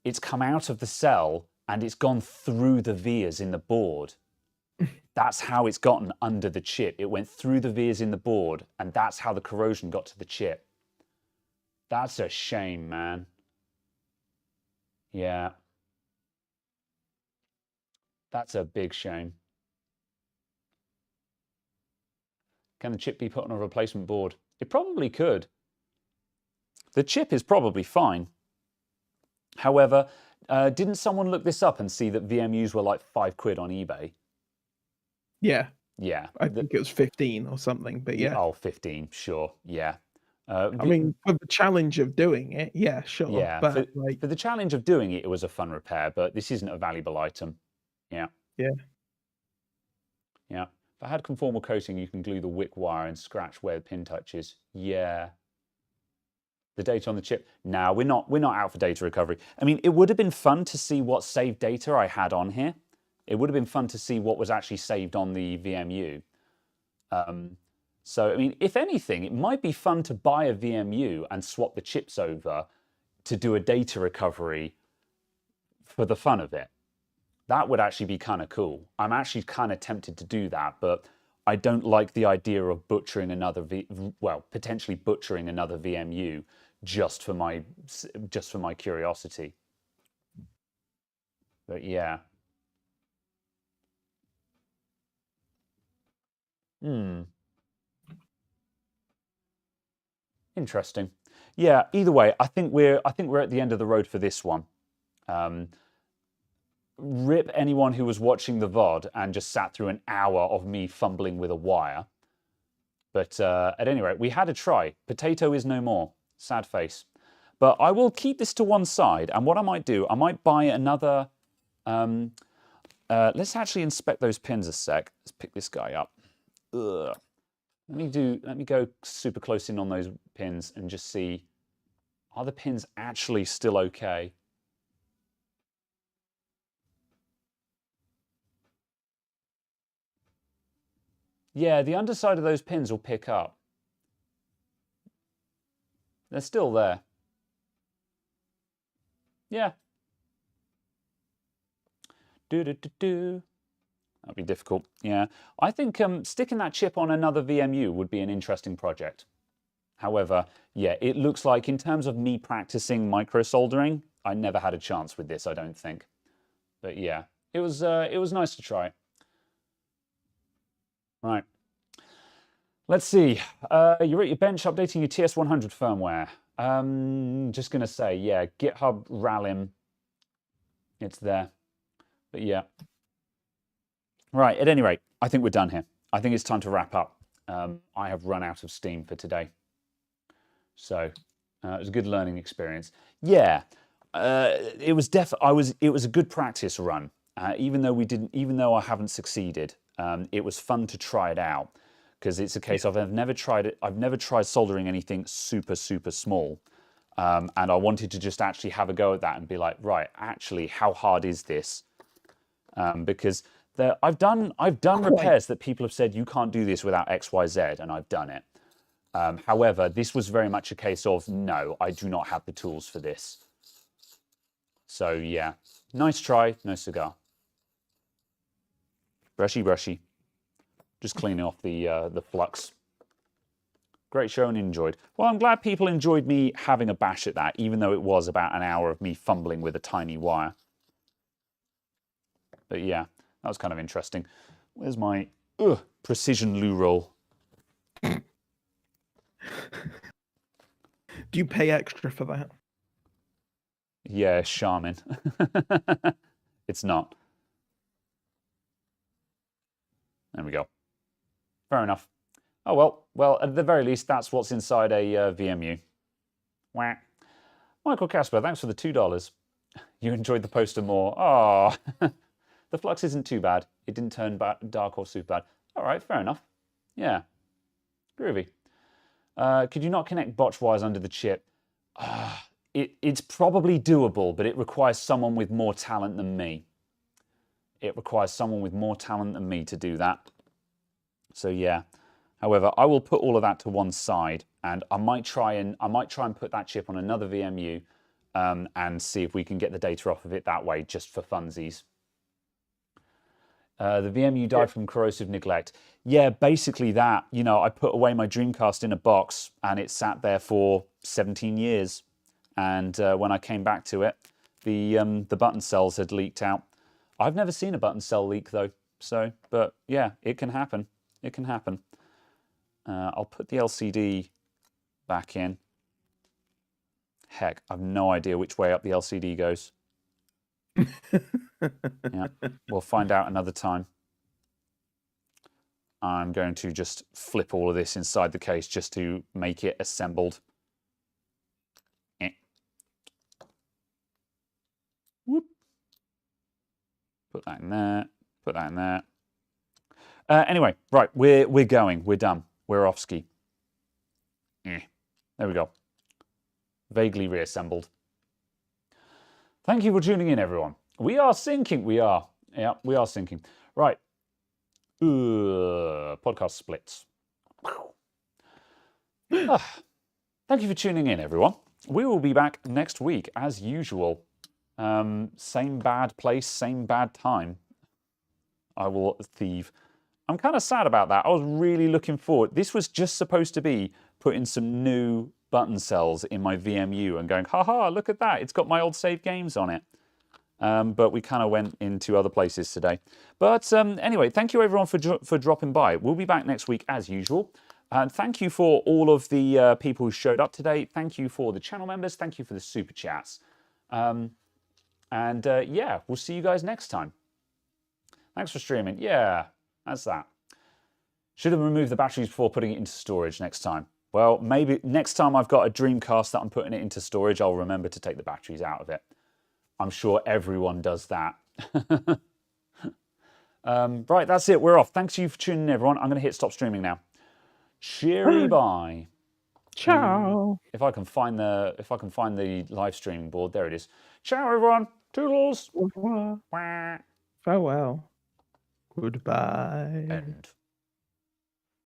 Speaker 1: It's come out of the cell and it's gone through the vias in the board. That's how it's gotten under the chip. It went through the vias in the board, and that's how the corrosion got to the chip. That's a shame, man. Yeah. That's a big shame. Can the chip be put on a replacement board? It probably could. The chip is probably fine. However, didn't someone look this up and see that VMUs were like £5 on eBay?
Speaker 2: Yeah.
Speaker 1: Yeah.
Speaker 2: I think it was 15 or something, but yeah.
Speaker 1: Oh, 15, sure. Yeah.
Speaker 2: I mean, for the challenge of doing it, yeah, sure.
Speaker 1: Yeah,
Speaker 2: but
Speaker 1: for the challenge of doing it, it was a fun repair, but this isn't a valuable item. Yeah.
Speaker 2: Yeah.
Speaker 1: Yeah. If I had conformal coating, you can glue the wick wire and scratch where the pin touches. Yeah. The data on the chip. No, we're not out for data recovery. I mean, it would have been fun to see what saved data I had on here. It would have been fun to see what was actually saved on the VMU. So, I mean, if anything, it might be fun to buy a VMU and swap the chips over to do a data recovery for the fun of it. That would actually be kind of cool. I'm actually kind of tempted to do that, but I don't like the idea of butchering another potentially butchering another VMU just for my curiosity. But yeah. Interesting. Yeah, either way, I think we're at the end of the road for this one. Rip anyone who was watching the VOD and just sat through an hour of me fumbling with a wire. But at any rate, we had a try. Potato is no more. Sad face. But I will keep this to one side, and what I might do, I might buy another... let's actually inspect those pins a sec. Let's pick this guy up. Ugh. Let me go super close in on those pins and just see, are the pins actually still okay? Yeah, the underside of those pins will pick up. They're still there. Yeah. That'd be difficult. Yeah. I think sticking that chip on another VMU would be an interesting project. However, yeah, it looks like in terms of me practicing micro soldering, I never had a chance with this, I don't think. But yeah, it was nice to try. Right. Let's see. You're at your bench updating your TS100 firmware. Just going to say, yeah, GitHub Rallim. It's there. But yeah. Right, at any rate, I think we're done here. I think it's time to wrap up. I have run out of steam for today. So it was a good learning experience. Yeah, it was a good practice run. Even though I haven't succeeded, it was fun to try it out. Because it's a case of I've never tried it. I've never tried soldering anything super small, and I wanted to just actually have a go at that and be like, right, actually, how hard is this? Because I've done repairs that people have said you can't do this without X, Y, Z, and I've done it. However, this was very much a case of no, I do not have the tools for this. So yeah, nice try, no cigar. Brushy. Just cleaning off the flux. Great show and enjoyed. Well, I'm glad people enjoyed me having a bash at that, even though it was about an hour of me fumbling with a tiny wire. But yeah, that was kind of interesting. Where's my precision loo roll?
Speaker 2: Do you pay extra for that?
Speaker 1: Yeah, Charmin. It's not. There we go. Fair enough. Oh, well, at the very least, that's what's inside a VMU. Wah. Michael Casper, thanks for the $2. You enjoyed the poster more. Oh, the flux isn't too bad. It didn't turn dark or super bad. All right, fair enough. Yeah, groovy. Could you not connect botch wires under the chip? It's probably doable, but it requires someone with more talent than me. It requires someone with more talent than me to do that. So yeah. However, I will put all of that to one side, and I might try and put that chip on another VMU and see if we can get the data off of it that way, just for funsies. The VMU died from corrosive neglect. Yeah, basically that. You know, I put away my Dreamcast in a box, and it sat there for 17 years. And when I came back to it, the button cells had leaked out. I've never seen a button cell leak though. So, but yeah, it can happen. It can happen. I'll put the LCD back in. Heck, I've no idea which way up the LCD goes. Yeah, we'll find out another time. I'm going to just flip all of this inside the case just to make it assembled. Whoop. Put that in there. Put that in there. Anyway, right, we're going. We're done. We're off ski. There we go. Vaguely reassembled. Thank you for tuning in, everyone. We are syncing. We are. Yeah, we are syncing. Right. Podcast splits. Thank you for tuning in, everyone. We will be back next week, as usual. Same bad place, same bad time. I will thieve. I'm kind of sad about that. I was really looking forward. This was just supposed to be putting some new button cells in my VMU and going, haha, look at that. It's got my old saved games on it. But we kind of went into other places today. But anyway, thank you everyone for dropping by. We'll be back next week as usual. And thank you for all of the people who showed up today. Thank you for the channel members. Thank you for the super chats. Yeah, we'll see you guys next time. Thanks for streaming. Yeah, that's that. Should have removed the batteries before putting it into storage next time. Well, maybe next time I've got a Dreamcast that I'm putting it into storage, I'll remember to take the batteries out of it. I'm sure everyone does that. Right, that's it. We're off. Thanks you for tuning in, everyone. I'm going to hit stop streaming now. Cheery bye.
Speaker 2: Ciao.
Speaker 1: If I can find the live streaming board, there it is. Ciao, everyone. Toodles.
Speaker 2: Au revoir.
Speaker 1: Wah.
Speaker 2: Farewell. Goodbye.
Speaker 1: End.